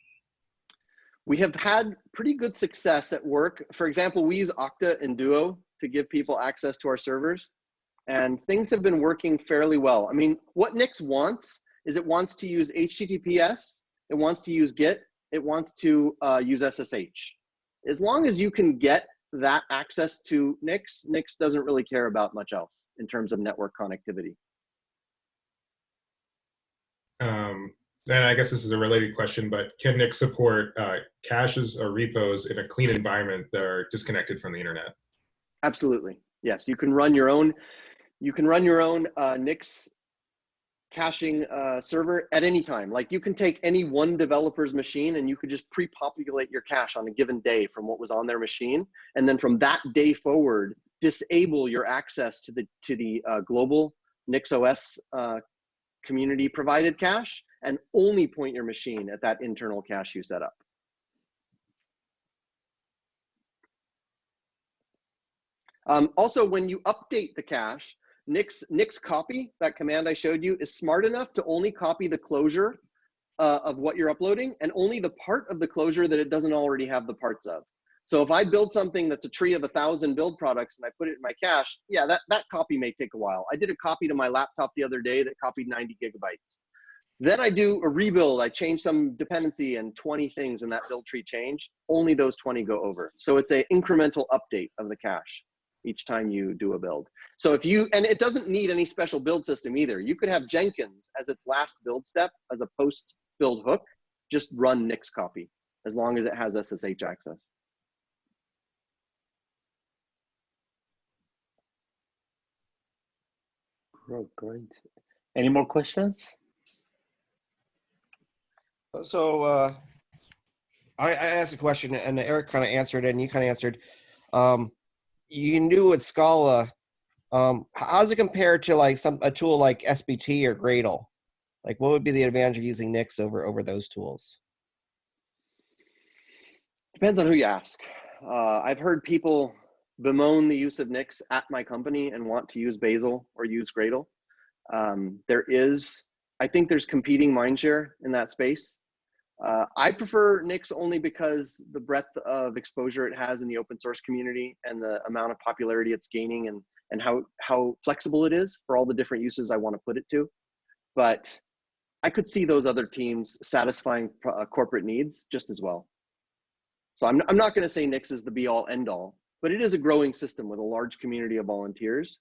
We have had pretty good success at work. For example, we use Okta and Duo to give people access to our servers, and things have been working fairly well. I mean, what Nix wants is it wants to use HTTPS, it wants to use Git, it wants to use SSH. As long as you can get that access to Nix, Nix doesn't really care about much else in terms of network connectivity. And I guess this is a related question, but can Nix support caches or repos in a clean environment that are disconnected from the internet? Absolutely, yes. You can run your own. You can run your own Nix caching server at any time. Like you can take any one developer's machine and you could just pre-populate your cache on a given day from what was on their machine, and then from that day forward, disable your access to the global NixOS community provided cache, and only point your machine at that internal cache you set up. Also, when you update the cache, Nix copy, that command I showed you, is smart enough to only copy the closure of what you're uploading, and only the part of the closure that it doesn't already have the parts of. So if I build something that's a tree of 1,000 build products and I put it in my cache, yeah, that copy may take a while. I did a copy to my laptop the other day that copied 90 gigabytes. Then I do a rebuild. I change some dependency and 20 things in that build tree changed. Only those 20 go over. So it's an incremental update of the cache each time you do a build. So if you, and it doesn't need any special build system either. You could have Jenkins as its last build step as a post build hook, just run Nix copy as long as it has SSH access. Great. Any more questions? So I asked a question, and Eric kind of answered it, and you kind of answered. You can do with Scala. How does it compare to like a tool like SBT or Gradle? Like, what would be the advantage of using Nix over those tools? Depends on who you ask. I've heard people bemoan the use of Nix at my company and want to use Bazel or use Gradle. I think there's competing mindshare in that space. I prefer Nix only because the breadth of exposure it has in the open source community and the amount of popularity it's gaining, and how flexible it is for all the different uses I want to put it to. But I could see those other teams satisfying corporate needs just as well. So I'm not going to say Nix is the be all end all, but it is a growing system with a large community of volunteers,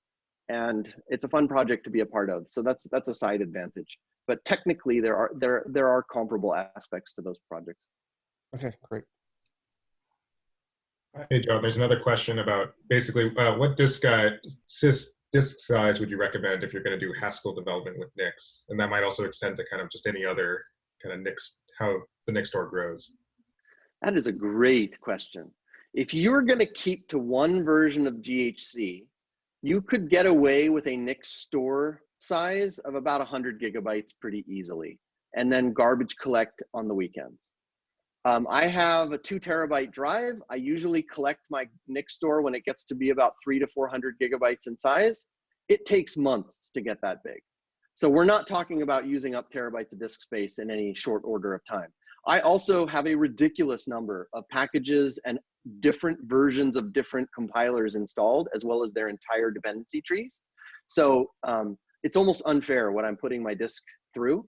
and it's a fun project to be a part of. So that's a side advantage. But technically, there are comparable aspects to those projects. Okay, great. Hey, Joe, there's another question about basically what disk size would you recommend if you're going to do Haskell development with Nix? And that might also extend to kind of just any other kind of Nix, how the Nix store grows. That is a great question. If you're going to keep to one version of GHC, you could get away with a Nix store size of about 100 gigabytes pretty easily, and then garbage collect on the weekends. I have a 2 terabyte drive. I usually collect my Nix store when it gets to be about 300 to 400 gigabytes in size. It takes months to get that big. So we're not talking about using up terabytes of disk space in any short order of time. I also have a ridiculous number of packages and different versions of different compilers installed, as well as their entire dependency trees. So it's almost unfair what I'm putting my disk through.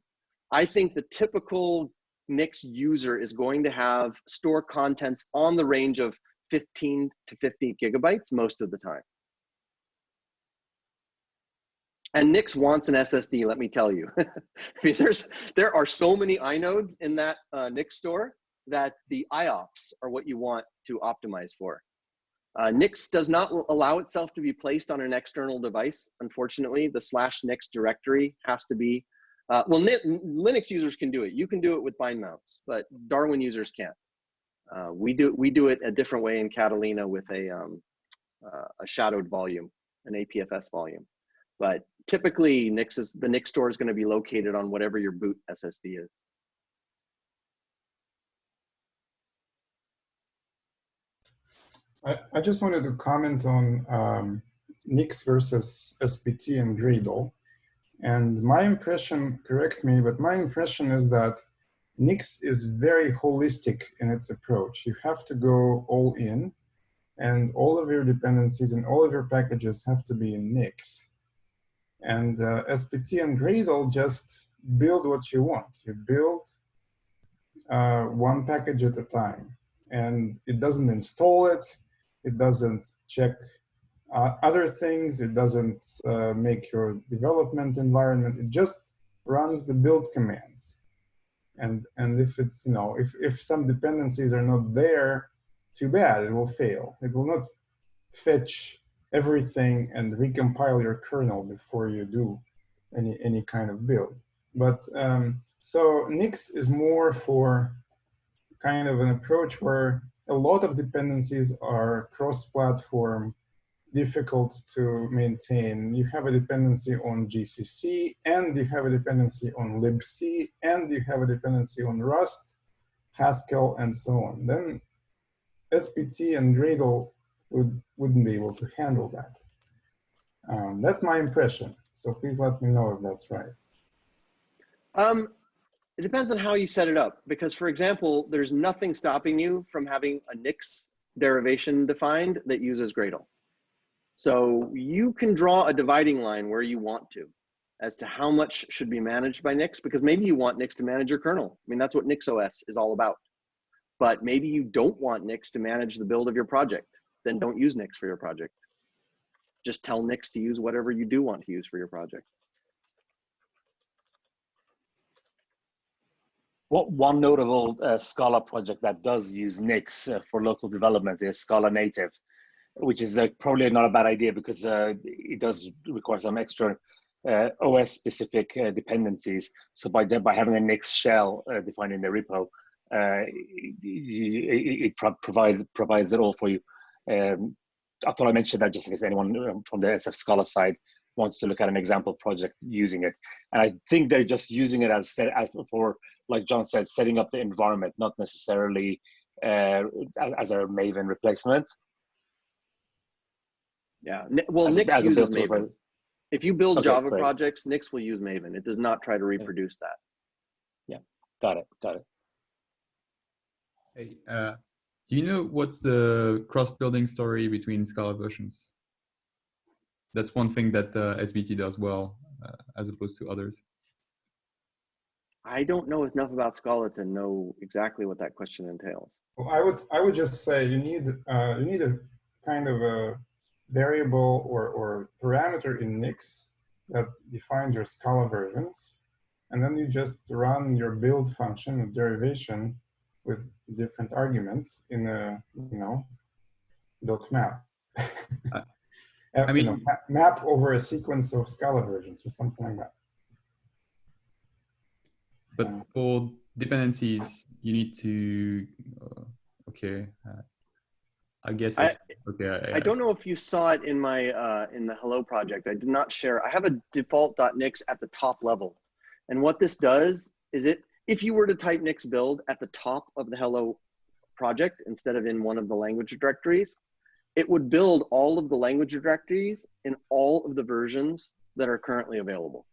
I think the typical Nix user is going to have store contents on the range of 15 to 50 gigabytes most of the time. And Nix wants an SSD, let me tell you. I mean, there are so many inodes in that Nix store that the IOPS are what you want to optimize for. Nix does not allow itself to be placed on an external device. Unfortunately, the /Nix directory has to be, well, Linux users can do it. You can do it with bind mounts, but Darwin users can't. We do it a different way in Catalina with a shadowed volume, an APFS volume. But typically, the Nix store is going to be located on whatever your boot SSD is. I just wanted to comment on Nix versus SPT and Gradle. And my impression, correct me, but my impression is that Nix is very holistic in its approach. You have to go all in, and all of your dependencies and all of your packages have to be in Nix. And SPT and Gradle just build what you want. You build one package at a time. And it doesn't install it. It doesn't check other things. It doesn't make your development environment. It just runs the build commands. And if it's, you know, if some dependencies are not there, too bad, it will fail. It will not fetch everything and recompile your kernel before you do any kind of build. But so Nix is more for kind of an approach where a lot of dependencies are cross-platform, difficult to maintain. You have a dependency on GCC, and you have a dependency on libc, and you have a dependency on Rust, Haskell, and so on. Then SPT and Gradle wouldn't be able to handle that. That's my impression. So please let me know if that's right. It depends on how you set it up, because for example, there's nothing stopping you from having a Nix derivation defined that uses Gradle. So you can draw a dividing line where you want to, as to how much should be managed by Nix, because maybe you want Nix to manage your kernel. I mean, that's what NixOS is all about. But maybe you don't want Nix to manage the build of your project. Then don't use Nix for your project. Just tell Nix to use whatever you do want to use for your project. One notable Scala project that does use Nix for local development is Scala Native, which is probably not a bad idea because it does require some extra OS-specific dependencies. So by having a Nix shell defined in the repo, it provides it all for you. I thought I mentioned that just in case anyone from the SF Scala side wants to look at an example project using it. And I think they're just using it as for, like John said, setting up the environment, not necessarily as a Maven replacement. Yeah, well, Nix uses Maven. If you build Java projects, Nix will use Maven. It does not try to reproduce that. Yeah, got it. Hey, do you know what's the cross-building story between Scala versions? That's one thing that SBT does well, as opposed to others. I don't know enough about Scala to know exactly what that question entails. Well, I would just say you need a kind of a variable or parameter in Nix that defines your Scala versions, and then you just run your build function of derivation with different arguments in a .map. I mean, map over a sequence of Scala versions or something like that. But for dependencies, you need to, I guess, I don't know if you saw it in my, in the Hello project. I did not share. I have a default.nix at the top level. And what this does is if you were to type Nix build at the top of the Hello project, instead of in one of the language directories, it would build all of the language directories in all of the versions that are currently available.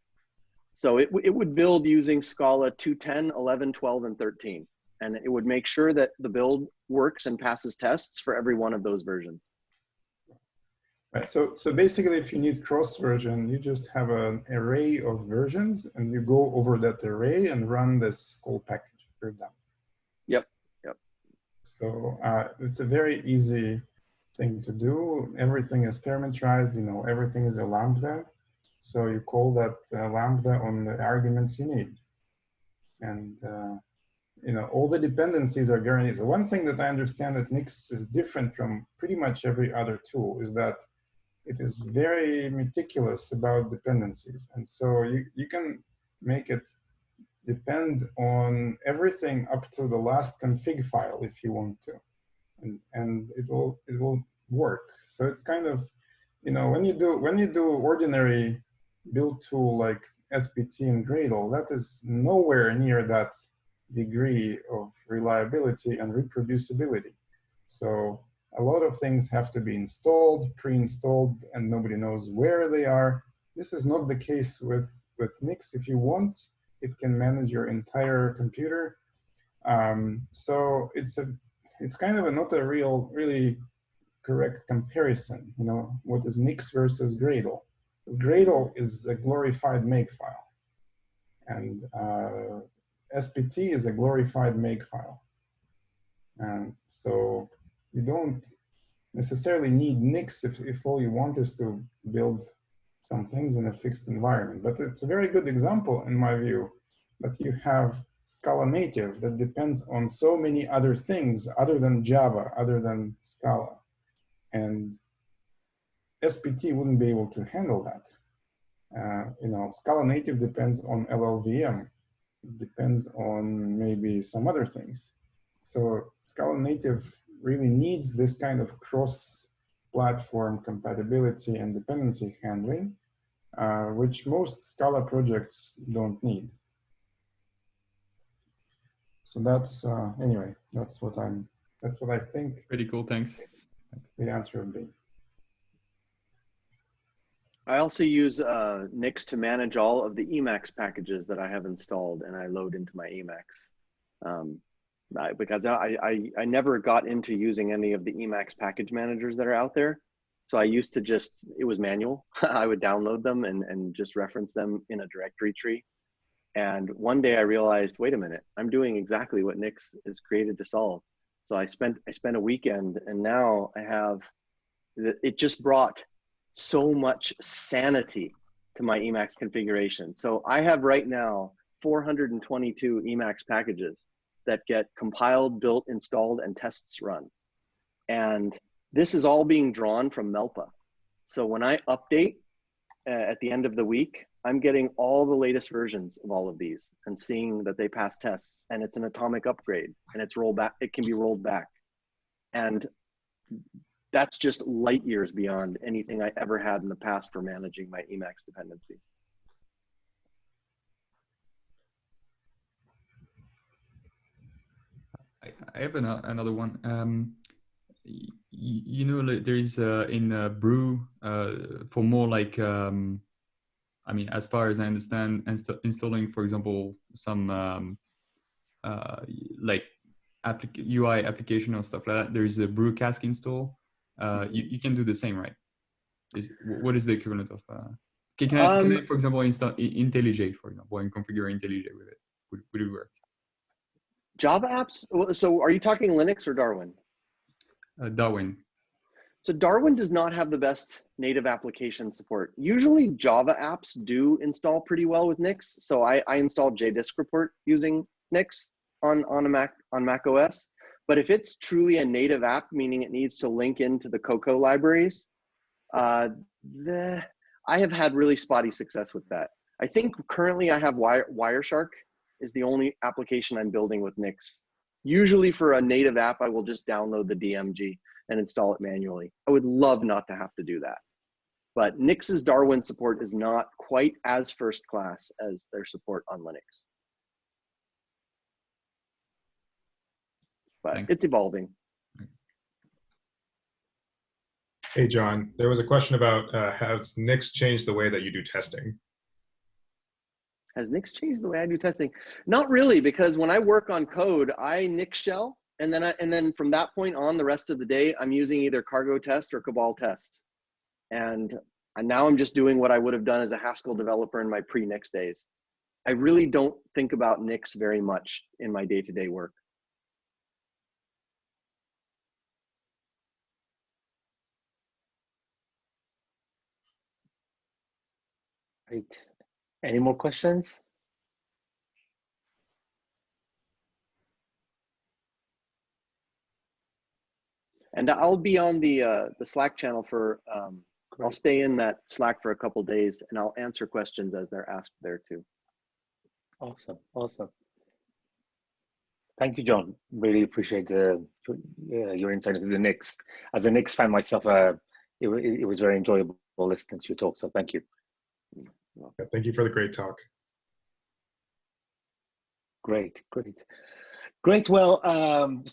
So it would build using Scala 2.10, 11, 12, and 13. And it would make sure that the build works and passes tests for every one of those versions. Right, so basically if you need cross version, you just have an array of versions and you go over that array and run this call package. You're done. Yep. So it's a very easy thing to do. Everything is parameterized, everything is a lambda. So you call that lambda on the arguments you need. And all the dependencies are guaranteed. So one thing that I understand that Nix is different from pretty much every other tool is that it is very meticulous about dependencies. And so you can make it depend on everything up to the last config file if you want to. And it will work. So it's kind of, when you do ordinary build tool like SPT and Gradle, that is nowhere near that degree of reliability and reproducibility. So A lot of things have to be installed, pre-installed, and nobody knows where they are. This is not the case with Nix. If you want, it can manage your entire computer. So it's kind of not a really correct comparison. You know, what is Nix versus Gradle? Because Gradle is a glorified makefile, and SPT is a glorified makefile. And so you don't necessarily need Nix if all you want is to build some things in a fixed environment. But it's a very good example, in my view, that you have Scala native that depends on so many other things other than Java, other than Scala. And SPT wouldn't be able to handle that. You know, Scala native depends on LLVM. It depends on maybe some other things. So Scala native really needs this kind of cross-platform compatibility and dependency handling, which most Scala projects don't need. So that's anyway. That's what I think. Pretty cool. Thanks. The answer would be. I also use Nix to manage all of the Emacs packages that I have installed, and I load into my Emacs. Because I never got into using any of the Emacs package managers that are out there. So I used to just, it was manual. I would download them and just reference them in a directory tree. And one day I realized, wait a minute, I'm doing exactly what Nix is created to solve. So I spent a weekend, and now I have, it just brought so much sanity to my Emacs configuration. So I have right now 422 Emacs packages that get compiled, built, installed, and tests run. And this is all being drawn from Melpa. So when I update at the end of the week, I'm getting all the latest versions of all of these and seeing that they pass tests, and it's an atomic upgrade, and it's rolled back. It can be rolled back. And that's just light years beyond anything I ever had in the past for managing my Emacs dependencies. I have another one. You know, like there is in Brew for more like, I mean, as far as I understand, installing, for example, some like UI application or stuff like that. There is a Brew Cask install. You can do the same, right? What is the equivalent of? Can I, for example, install IntelliJ, for example, and configure IntelliJ with it? Would it work? Java apps? So are you talking Linux or Darwin? Darwin. So Darwin does not have the best native application support. Usually Java apps do install pretty well with Nix. So I installed JDisk report using Nix on Mac OS. But if it's truly a native app, meaning it needs to link into the Cocoa libraries, I have had really spotty success with that. I think currently I have Wireshark is the only application I'm building with Nix. Usually for a native app, I will just download the DMG and install it manually. I would love not to have to do that. But Nix's Darwin support is not quite as first class as their support on Linux. But it's evolving. Hey, John, there was a question about has Nix changed the way that you do testing? Has Nix changed the way I do testing? Not really, because when I work on code, I Nix shell, and then from that point on, the rest of the day, I'm using either Cargo test or Cabal test. And now I'm just doing what I would have done as a Haskell developer in my pre-Nix days. I really don't think about Nix very much in my day-to-day work. Great. Any more questions? And I'll be on the Slack channel for, I'll stay in that Slack for a couple days, and I'll answer questions as they're asked there too. Awesome, awesome. Thank you, John. Really appreciate your insight into the Nix. As a Nix fan myself, it was very enjoyable listening to your talk, so thank you. Yeah, thank you for the great talk. Great, great. Great. Well,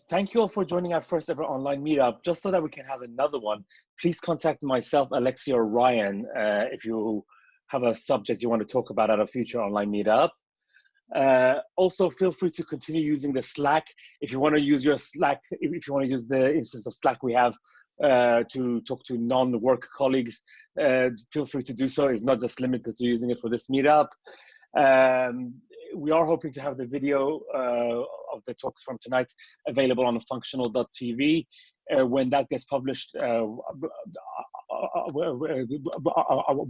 thank you all for joining our first ever online meetup. Just so that we can have another one, please contact myself, Alexi, or Ryan if you have a subject you want to talk about at a future online meetup. Also, feel free to continue using the Slack. If you want to use your Slack, if you want to use the instance of Slack we have to talk to non-work colleagues, feel free to do so. It's not just limited to using it for this meetup. We are hoping to have the video of the talks from tonight available on functional.tv. When that gets published, we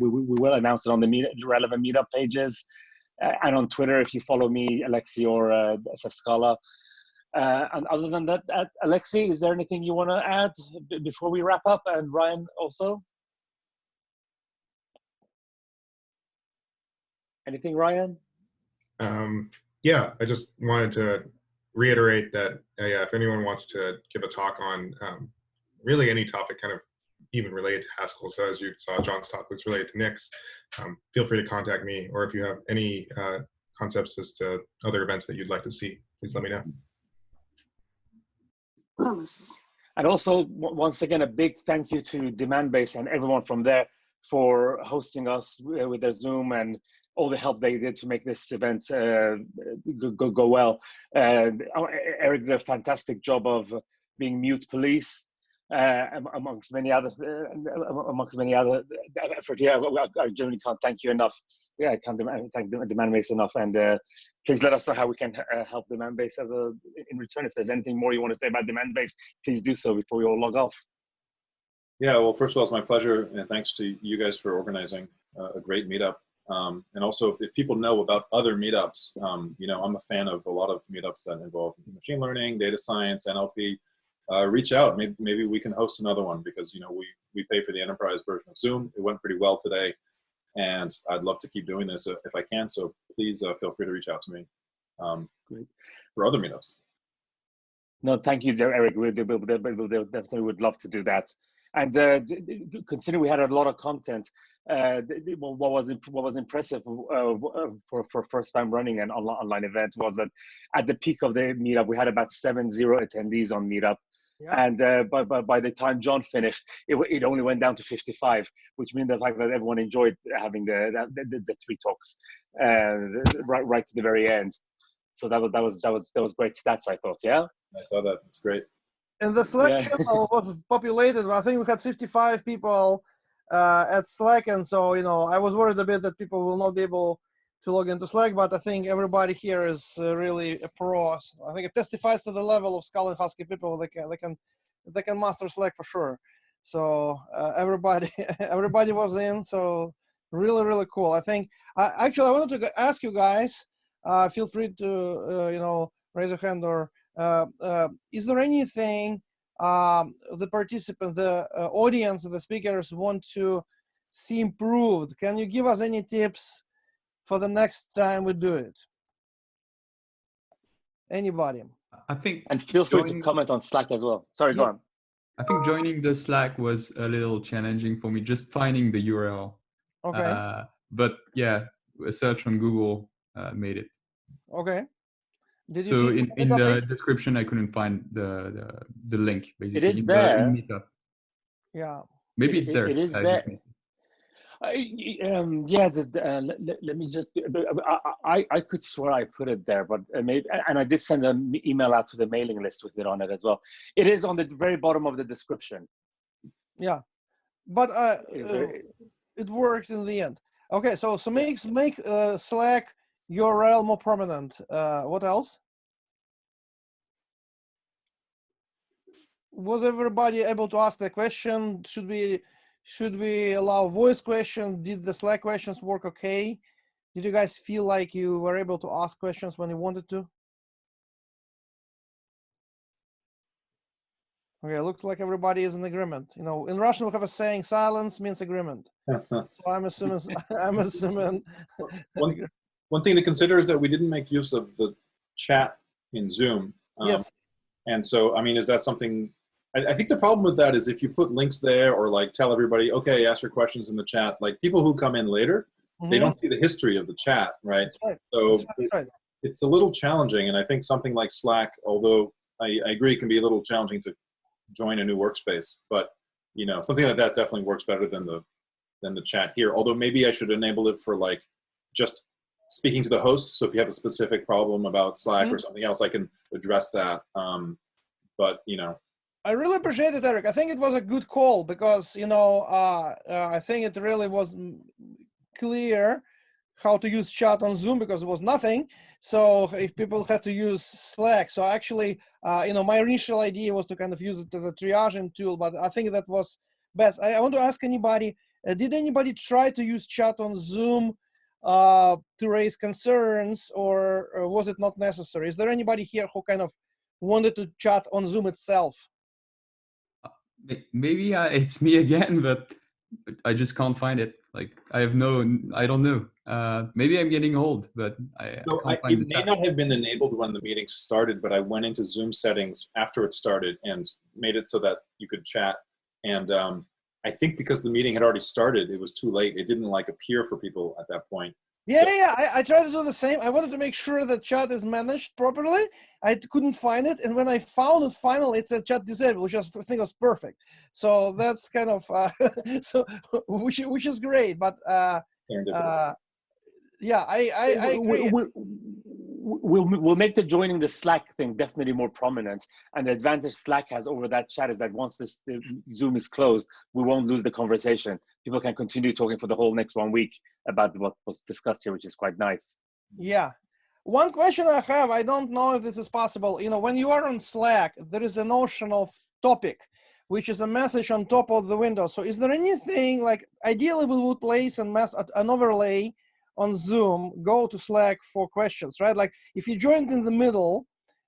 will announce it on the relevant meetup pages and on Twitter if you follow me, Alexi, or SF Scala. And other than that, Alexi, is there anything you want to add before we wrap up? And Ryan also? Anything, Ryan? Yeah, I just wanted to reiterate that yeah, if anyone wants to give a talk on really any topic kind of even related to Haskell, so as you saw John's talk was related to Nick's, feel free to contact me, or if you have any concepts as to other events that you'd like to see, please let me know. And also, once again, a big thank you to Demandbase and everyone from there for hosting us with their Zoom and all the help they did to make this event go well. Eric did a fantastic job of being mute police amongst many other effort. Yeah, I generally can't thank you enough. Yeah, I can't thank Demandbase enough. And please let us know how we can help Demandbase in return. If there's anything more you want to say about Demandbase, please do so before we all log off. Yeah, well, first of all, it's my pleasure, and thanks to you guys for organizing a great meetup. And also, if people know about other meetups, you know, I'm a fan of a lot of meetups that involve machine learning, data science, NLP. Reach out. Maybe we can host another one, because, you know, we pay for the enterprise version of Zoom. It went pretty well today, and I'd love to keep doing this if I can. So please feel free to reach out to me for other meetups. No, thank you, Eric. We definitely would love to do that. And considering we had a lot of content, what was impressive for first time running an online event was that at the peak of the meetup, we had about 70 attendees on meetup. Yeah. And by the time John finished, it only went down to 55, which means the fact that everyone enjoyed having the three talks right to the very end. So that was great stats, I thought. Yeah, I saw that. It's great. And the Slack channel was populated. I think we had 55 people at Slack, and so, you know, I was worried a bit that people will not be able to log into Slack, but I think everybody here is really a pro. I think it testifies to the level of Scala and Haskell people. They can master Slack for sure. So everybody was in. So really cool. I think actually I wanted to ask you guys. Feel free to you know, raise a hand, or is there anything the participants, the audience, the speakers want to see improved? Can you give us any tips for the next time we do it? Anybody? I think, and feel free to comment on Slack as well. Sorry, go on. I think joining the Slack was a little challenging for me, just finding the URL. Okay. But yeah, a search on Google made it. Okay. Did you see in the description, I couldn't find the link, basically. It is there. Yeah. Maybe it's there. It is there. Yeah. Let me just. I could swear I put it there, but maybe, and I did send an email out to the mailing list with it on it as well. It is on the very bottom of the description. Yeah, but it worked in the end. Okay, so make Slack URL more prominent. What else? Was everybody able to ask the question? Should we allow voice questions? Did the Slack questions work okay? Did you guys feel like you were able to ask questions when you wanted to? Okay, looks like everybody is in agreement. You know, in Russian we have a saying: silence means agreement. So I'm assuming. One thing to consider is that we didn't make use of the chat in Zoom. Yes. And so, I mean, is that something? I think the problem with that is if you put links there, or like tell everybody, okay, ask your questions in the chat, like people who come in later, they don't see the history of the chat, right? That's right. So That's right. it's a little challenging, and I think something like Slack, although I agree it can be a little challenging to join a new workspace, but you know, something like that definitely works better than the chat here. Although maybe I should enable it for like just speaking to the host. So if you have a specific problem about Slack or something else, I can address that. But you know, I really appreciate it, Eric. I think it was a good call because, you know, I think it really was clear how to use chat on Zoom because it was nothing. So if people had to use Slack, so actually, you know, my initial idea was to kind of use it as a triaging tool, but I think that was best. I want to ask anybody, did anybody try to use chat on Zoom to raise concerns, or was it not necessary? Is there anybody here who kind of wanted to chat on Zoom itself? Maybe it's me again, but I just can't find it. Like I don't know. Maybe I'm getting old, but I can't find the it may chat. not have been enabled when the meeting started, but I went into Zoom settings after it started and made it so that you could chat. And I think because the meeting had already started, it was too late. It didn't like appear for people at that point. Yeah, I tried to do the same. I wanted to make sure that chat is managed properly. I couldn't find it, and when I found it, finally, it said chat disabled, which I think was perfect. So that's kind of so which is great. But yeah, I agree. We'll make the joining the Slack thing definitely more prominent. And the advantage Slack has over that chat is that once the Zoom is closed, we won't lose the conversation. People can continue talking for the whole next 1 week about what was discussed here, which is quite nice. Yeah. One question I have, I don't know if this is possible. You know, when you are on Slack, there is a notion of topic, which is a message on top of the window. So is there anything like, ideally we would place an overlay on Zoom, go to Slack for questions, right? Like if you joined in the middle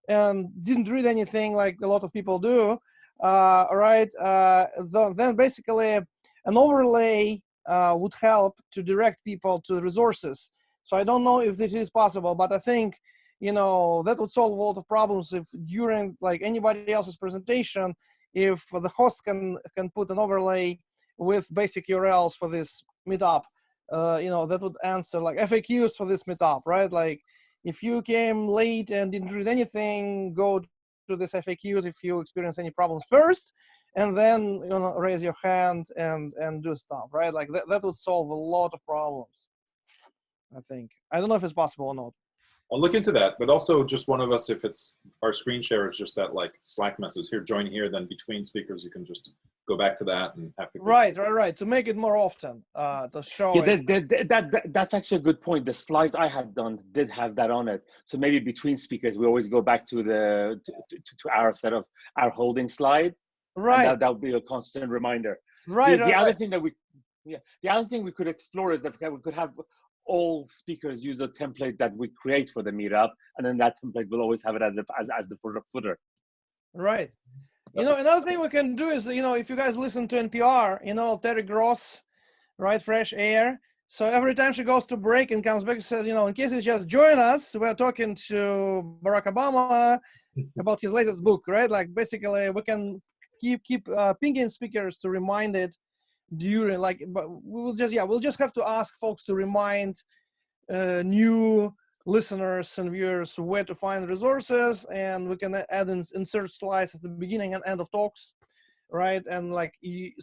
and didn't read anything like a lot of people do, right? Then basically an overlay would help to direct people to the resources. So I don't know if this is possible, but I think, you know, that would solve a lot of problems if during like anybody else's presentation, if the host can put an overlay with basic URLs for this meetup, you know, that would answer like FAQs for this meetup, right? Like if you came late and didn't read anything, go to this FAQs if you experience any problems first, and then, you know, raise your hand and do stuff, right? Like that would solve a lot of problems, I think. I don't know if it's possible or not. I'll look into that, but also just one of us, if it's our screen share is just that like Slack message here, join here, then between speakers, you can just go back to that and have people. Right. To make it more often, to show that's actually a good point. The slides I had done did have that on it. So maybe between speakers, we always go back to to our set of our holding slide. Right. That would be a constant reminder. Right. The other thing that the other thing we could explore is that we could have all speakers use a template that we create for the meetup, and then that template will always have it as the footer. Right. You know, another thing we can do is, you know, if you guys listen to NPR, you know, Terry Gross, right, Fresh Air. So every time she goes to break and comes back and says, you know, in case you just join us, we're talking to Barack Obama about his latest book, right? Like basically we can keep pinging speakers to remind it during, like, but we'll just have to ask folks to remind new listeners and viewers where to find resources, and we can add insert slides at the beginning and end of talks, right? And like we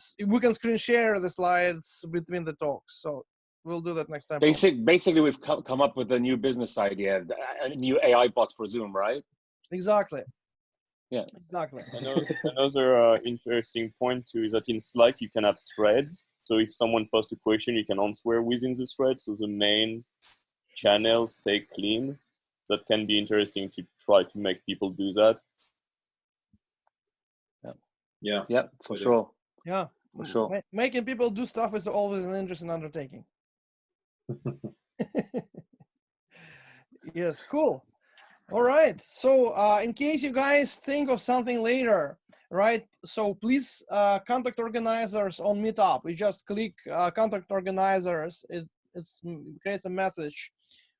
can screen share the slides between the talks. So we'll do that next time. Basically, we've come up with a new business idea, a new AI bot for Zoom, right? Exactly. Yeah, exactly. Another interesting point too is that in Slack you can have threads. So if someone posts a question, you can answer within the thread. So the main channels stay clean. That can be interesting to try to make people do that. Yeah, for sure. Yeah, for sure. Making people do stuff is always an interesting undertaking. Yes, cool. All right. So in case you guys think of something later, right? So please contact organizers on Meetup. You just click contact organizers. It creates a message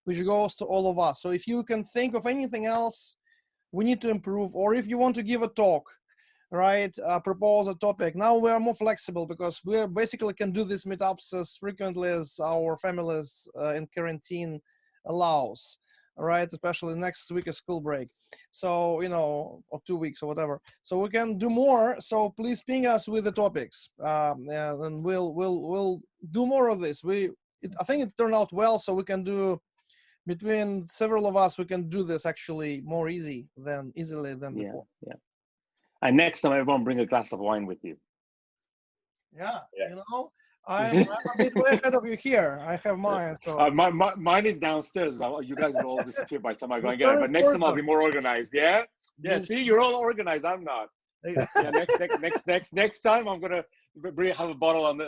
which goes to all of us. So if you can think of anything else we need to improve, or if you want to give a talk, right? Propose a topic. Now we are more flexible because we basically can do these meetups as frequently as our families in quarantine allows. all right? Especially next week is school break. So, you know, or 2 weeks or whatever. So we can do more. So please ping us with the topics. And we'll do more of this. I think it turned out well, so we can do, between several of us, we can do this actually more easily than before. Yeah. And next time, everyone bring a glass of wine with you. Yeah. You know, I'm a bit way ahead of you here. I have mine. So mine is downstairs. You guys will all disappear by the time I go and get it. But next time I'll be more organized. Yeah. Yeah. See, you're all organized. I'm not. Yeah. Next time I'm gonna have a bottle on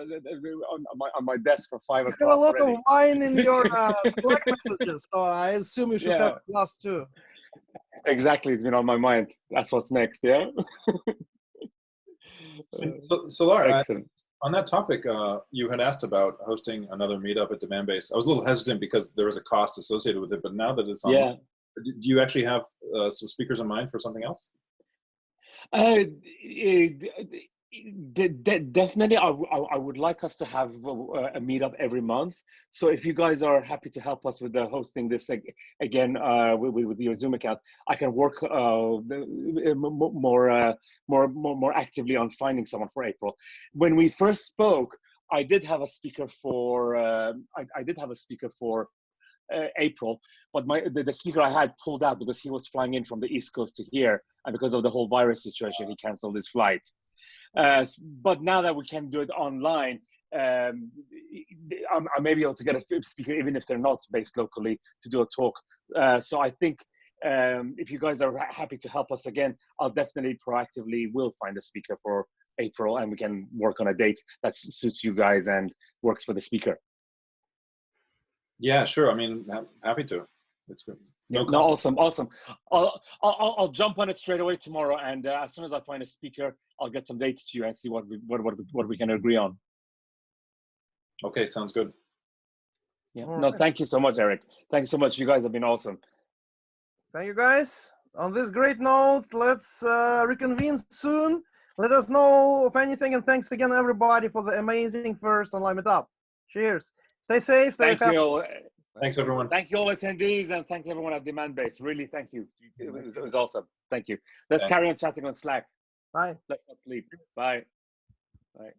my desk for 5 o'clock. You have a lot of wine in your Slack messages, so I assume you should have a glass too. Exactly, it's been on my mind. That's what's next. Yeah. So Laura, on that topic, you had asked about hosting another meetup at Demandbase. I was a little hesitant because there was a cost associated with it, but now that it's on, do you actually have some speakers in mind for something else? Definitely, I would like us to have a meetup every month. So if you guys are happy to help us with the hosting this again with your Zoom account, I can work more actively on finding someone for April. When we first spoke, I did have a speaker for April, but the speaker I had pulled out because he was flying in from the East Coast to here, and because of the whole virus situation, he canceled his flight. But now that we can do it online, I may be able to get a speaker, even if they're not based locally, to do a talk. So I think if you guys are happy to help us again, I'll definitely proactively will find a speaker for April, and we can work on a date that suits you guys and works for the speaker. Yeah, sure. I mean, happy to. It's no awesome. I'll jump on it straight away tomorrow, and as soon as I find a speaker, I'll get some dates to you and see what we can agree on. Okay, sounds good. Yeah. No, thank you so much, Eric. Thank you so much. You guys have been awesome. Thank you, guys. On this great note, let's reconvene soon. Let us know of anything, and thanks again, everybody, for the amazing first online meetup. Cheers. Stay safe. Stay happy. You all. Thanks, everyone. Thank you all attendees, and thanks everyone at Demandbase. Really, thank you. It was awesome. Thank you. Let's carry on chatting on Slack. Bye. Let's not sleep. Bye. Bye.